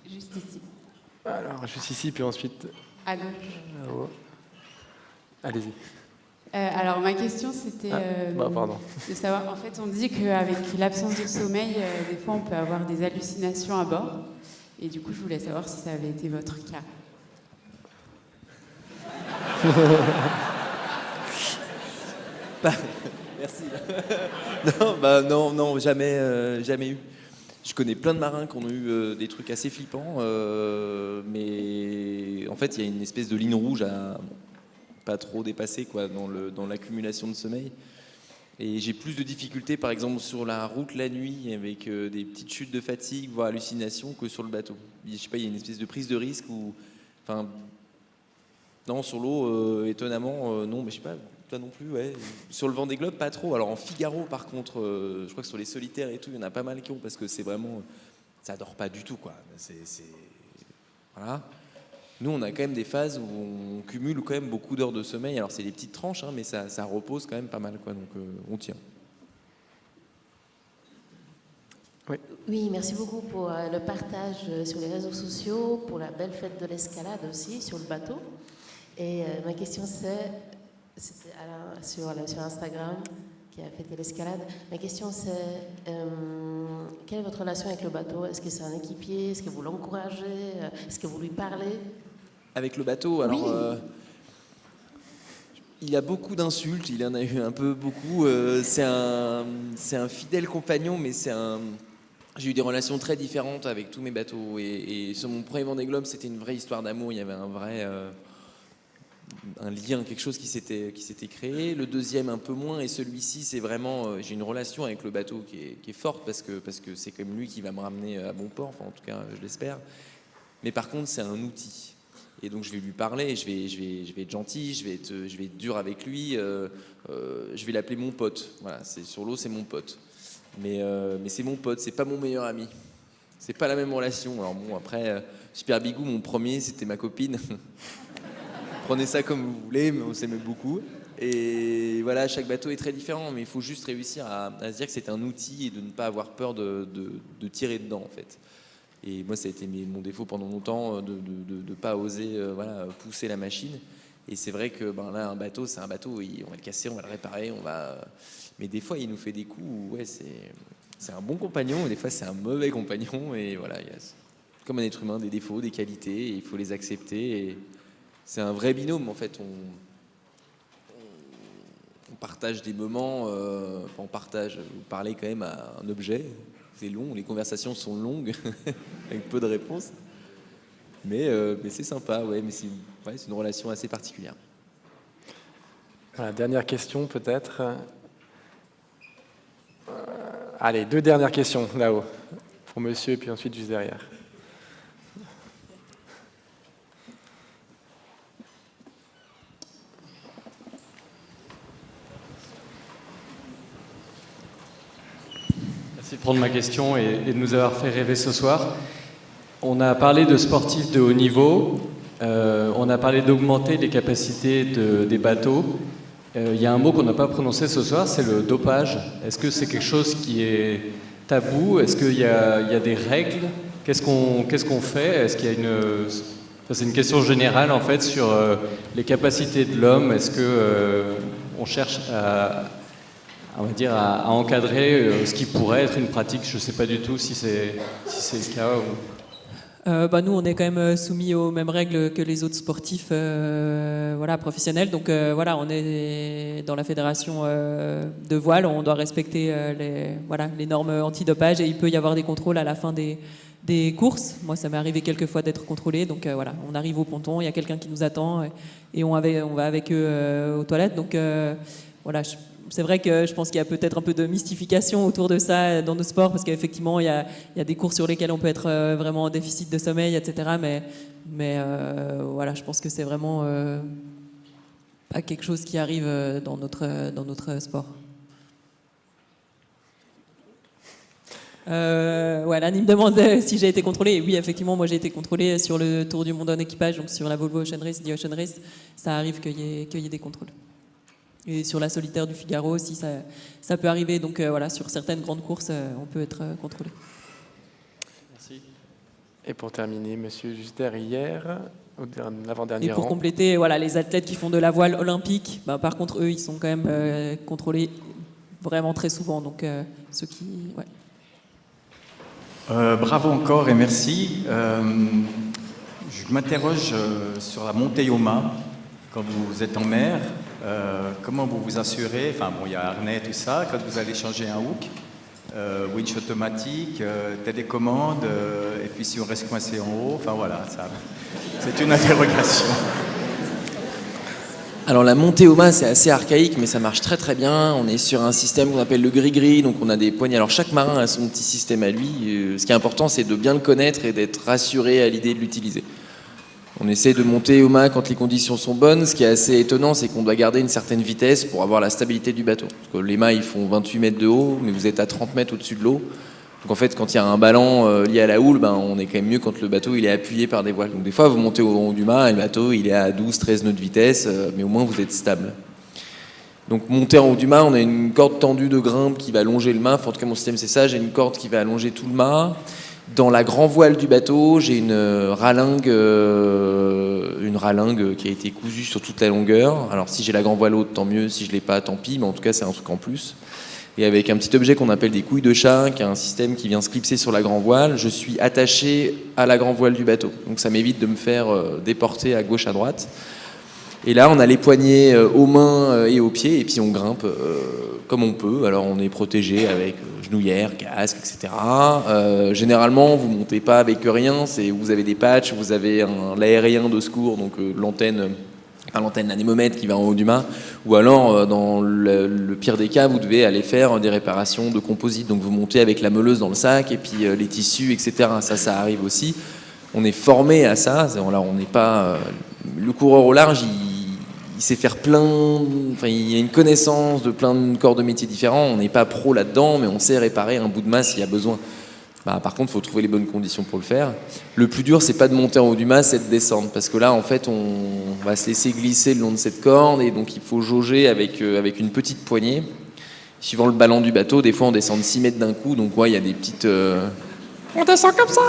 juste ici. Alors, juste ici, puis ensuite... À gauche. Allez-y. Alors, ma question, c'était de savoir... En fait, on dit qu'avec l'absence de sommeil, des fois, on peut avoir des hallucinations à bord. Et du coup, je voulais savoir si ça avait été votre cas. Merci. Non, jamais eu. Je connais plein de marins qui ont eu des trucs assez flippants, mais en fait, il y a une espèce de ligne rouge à pas trop dépasser, quoi, dans l'accumulation de sommeil. Et j'ai plus de difficultés, par exemple, sur la route la nuit, avec des petites chutes de fatigue, voire hallucinations, que sur le bateau. Je sais pas, il y a une espèce de prise de risque où... Enfin, non, sur l'eau, étonnamment, non, mais je sais pas... Toi non plus, ouais. Sur le Vendée Globe, pas trop. Alors en Figaro, par contre, je crois que sur les solitaires et tout, il y en a pas mal qui ont, parce que c'est vraiment... Ça dort pas du tout, quoi. Voilà. Nous, on a quand même des phases où on cumule quand même beaucoup d'heures de sommeil. Alors c'est des petites tranches, hein, mais ça repose quand même pas mal, quoi. Donc on tient. Oui, merci beaucoup pour le partage sur les réseaux sociaux, pour la belle fête de l'escalade aussi, sur le bateau. Et ma question c'est... C'était Alain sur Instagram qui a fêté l'escalade. Ma question c'est quelle est votre relation avec le bateau? Est-ce que c'est un équipier? Est-ce que vous l'encouragez? Est-ce que vous lui parlez? Avec le bateau, alors il y a beaucoup d'insultes, il en a eu un peu beaucoup. C'est un fidèle compagnon, mais j'ai eu des relations très différentes avec tous mes bateaux. Et sur mon premier Vendée Globe, c'était une vraie histoire d'amour. Il y avait un vrai un lien, quelque chose qui s'était créé. Le deuxième un peu moins, et celui-ci c'est vraiment j'ai une relation avec le bateau qui est forte parce que c'est comme lui qui va me ramener à bon port, enfin en tout cas je l'espère. Mais par contre c'est un outil, et donc je vais lui parler, je vais être gentil, je vais être dur avec lui, je vais l'appeler mon pote. Voilà, c'est sur l'eau, c'est mon pote, mais c'est mon pote, c'est pas mon meilleur ami, c'est pas la même relation. Alors bon, après Super Bigou, mon premier, c'était ma copine. prenez ça comme vous voulez, mais on s'aimait beaucoup. Et voilà, chaque bateau est très différent, mais il faut juste réussir à se dire que c'est un outil et de ne pas avoir peur de tirer dedans, en fait. Et moi, ça a été mon défaut pendant longtemps, de ne pas oser pousser la machine. Et c'est vrai que là, un bateau, c'est un bateau, on va le casser, on va le réparer, mais des fois, il nous fait des coups où c'est un bon compagnon, et des fois, c'est un mauvais compagnon. Et voilà, il y a, comme un être humain, des défauts, des qualités, et il faut les accepter. Et c'est un vrai binôme, en fait. On partage des moments, vous parlez quand même à un objet. C'est long, les conversations sont longues, avec peu de réponses. Mais c'est sympa, mais c'est une relation assez particulière. Voilà, dernière question peut-être. Allez, 2 dernières questions là-haut, pour monsieur et puis ensuite juste derrière. Merci de prendre ma question et de nous avoir fait rêver ce soir. On a parlé de sportifs de haut niveau, on a parlé d'augmenter les capacités des bateaux. Il y a un mot qu'on n'a pas prononcé ce soir, c'est le dopage. Est-ce que c'est quelque chose qui est tabou? Est-ce qu'il y a des règles? Qu'est-ce qu'on fait? Est-ce qu'il y a c'est une question générale en fait sur les capacités de l'homme. Est-ce que on cherche on va dire à encadrer ce qui pourrait être une pratique? Je ne sais pas du tout si c'est le cas. Nous, on est quand même soumis aux mêmes règles que les autres sportifs professionnels. Donc on est dans la fédération de voile, on doit respecter les normes antidopage et il peut y avoir des contrôles à la fin des courses. Moi, ça m'est arrivé quelques fois d'être contrôlé. Donc on arrive au ponton, il y a quelqu'un qui nous attend et on va avec eux aux toilettes. Donc c'est vrai que je pense qu'il y a peut-être un peu de mystification autour de ça dans nos sports, parce qu'effectivement, il y a des cours sur lesquels on peut être vraiment en déficit de sommeil, etc. Mais je pense que c'est vraiment pas quelque chose qui arrive dans notre sport. Là, il me demandait si j'ai été contrôlée. Et oui, effectivement, moi j'ai été contrôlée sur le Tour du Monde en équipage, donc sur la Volvo Ocean Race, The Ocean Race. Ça arrive qu'il y ait des contrôles. Et sur la solitaire du Figaro aussi, ça peut arriver. Donc sur certaines grandes courses, on peut être contrôlé. Merci. Et pour terminer, monsieur, juste derrière, l'avant-dernier rang. Et pour compléter, les athlètes qui font de la voile olympique, par contre, eux, ils sont quand même contrôlés vraiment très souvent. Donc ceux qui... Bravo encore et merci. Je m'interroge sur la montée au mât quand vous êtes en mer. Comment vous vous assurez, il y a harnais, tout ça, quand vous allez changer un hook, winch automatique, télécommande, et puis si on reste coincé en haut, c'est une interrogation. Alors la montée au mât, c'est assez archaïque, mais ça marche très très bien. On est sur un système qu'on appelle le gris-gris, donc on a des poignées. Alors chaque marin a son petit système à lui. Ce qui est important, c'est de bien le connaître et d'être rassuré à l'idée de l'utiliser. On essaie de monter au mât quand les conditions sont bonnes. Ce qui est assez étonnant, c'est qu'on doit garder une certaine vitesse pour avoir la stabilité du bateau. Parce que les mâts, ils font 28 mètres de haut, mais vous êtes à 30 mètres au-dessus de l'eau. Donc en fait, quand il y a un ballon lié à la houle, on est quand même mieux quand le bateau il est appuyé par des voiles. Donc des fois, vous montez au haut du mât et le bateau il est à 12-13 nœuds de vitesse, mais au moins vous êtes stable. Donc monter en haut du mât, on a une corde tendue de grimpe qui va longer le mât. Enfin, en tout cas, mon système c'est ça. J'ai une corde qui va allonger tout le mât. Dans la grand voile du bateau, j'ai une ralingue qui a été cousue sur toute la longueur. Alors si j'ai la grand voile haute, tant mieux. Si je l'ai pas, tant pis. Mais en tout cas, c'est un truc en plus. Et avec un petit objet qu'on appelle des couilles de chat, qui est un système qui vient se clipser sur la grand voile, je suis attaché à la grand voile du bateau. Donc ça m'évite de me faire déporter à gauche, à droite. Et là, on a les poignets aux mains et aux pieds, et puis on grimpe comme on peut. Alors on est protégé avec genouillère, casque, etc. Généralement, vous montez pas avec rien. Vous avez des patchs, vous avez l'aérien de secours, donc l'antenne, l'anémomètre qui va en haut du mât. Ou alors, dans le pire des cas, vous devez aller faire des réparations de composite. Donc vous montez avec la meuleuse dans le sac, et puis les tissus, etc. Ça arrive aussi. On est formé à ça. On n'est pas... le coureur au large, il sait faire il y a une connaissance de plein de corps de métiers différents. On n'est pas pro là-dedans, mais on sait réparer un bout de mât s'il y a besoin. Par contre, il faut trouver les bonnes conditions pour le faire. Le plus dur, c'est pas de monter en haut du mât, c'est de descendre. Parce que là, en fait, on va se laisser glisser le long de cette corde et donc il faut jauger avec une petite poignée. Suivant le ballon du bateau, des fois, on descend de 6 mètres d'un coup. Donc, il y a des petites... On descend comme ça.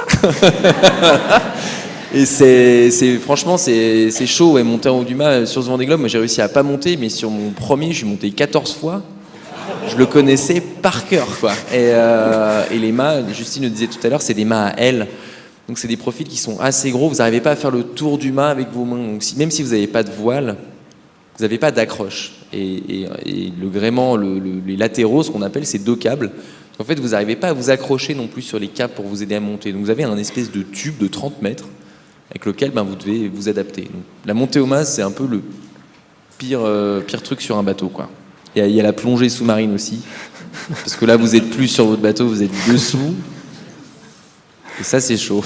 Et franchement, c'est chaud, ouais, monter en haut du mât sur ce Vendée Globe. Moi, j'ai réussi à pas monter, mais sur mon premier, je suis monté 14 fois. Je le connaissais par cœur, quoi. Et les mâts, Justine le disait tout à l'heure, c'est des mâts à ailes. Donc, c'est des profils qui sont assez gros. Vous n'arrivez pas à faire le tour du mât avec vos mains. Donc, même si vous n'avez pas de voile, vous n'avez pas d'accroche. Et le gréement, les latéraux, ce qu'on appelle, c'est 2 câbles. En fait, vous n'arrivez pas à vous accrocher non plus sur les câbles pour vous aider à monter. Donc, vous avez un espèce de tube de 30 mètres avec lequel vous devez vous adapter. Donc, la montée au mât, c'est un peu le pire truc sur un bateau, quoi. Et il y a la plongée sous-marine aussi, parce que là, vous n'êtes plus sur votre bateau, vous êtes dessous. Et ça, c'est chaud.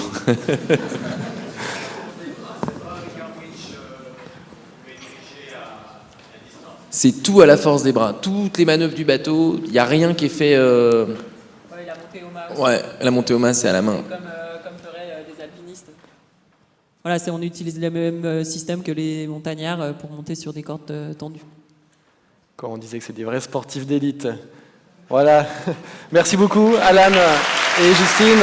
C'est tout à la force des bras. Toutes les manœuvres du bateau, il n'y a rien qui est fait... La montée au mât aussi. Ouais, la montée au mât, c'est à la main. Comme feraient des alpinistes. Voilà, on utilise le même système que les montagnards pour monter sur des cordes tendues. Quand on disait que c'est des vrais sportifs d'élite. Voilà. Merci beaucoup, Alan et Justine.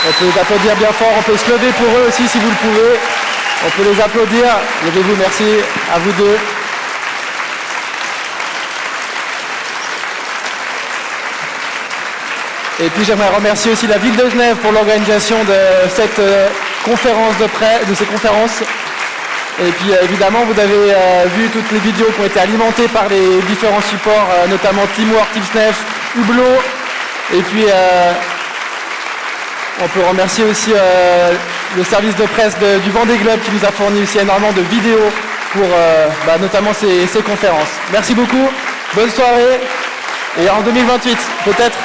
On peut les applaudir bien fort. On peut se lever pour eux aussi, si vous le pouvez. On peut les applaudir. Levez-vous, merci à vous deux. Et puis j'aimerais remercier aussi la ville de Genève pour l'organisation de cette conférence de ces conférences. Et puis évidemment, vous avez vu toutes les vidéos qui ont été alimentées par les différents supports, notamment Teamwork, Teamsnef, Hublot. Et puis on peut remercier aussi le service de presse du Vendée Globe qui nous a fourni aussi énormément de vidéos pour notamment ces conférences. Merci beaucoup, bonne soirée et en 2028 peut-être.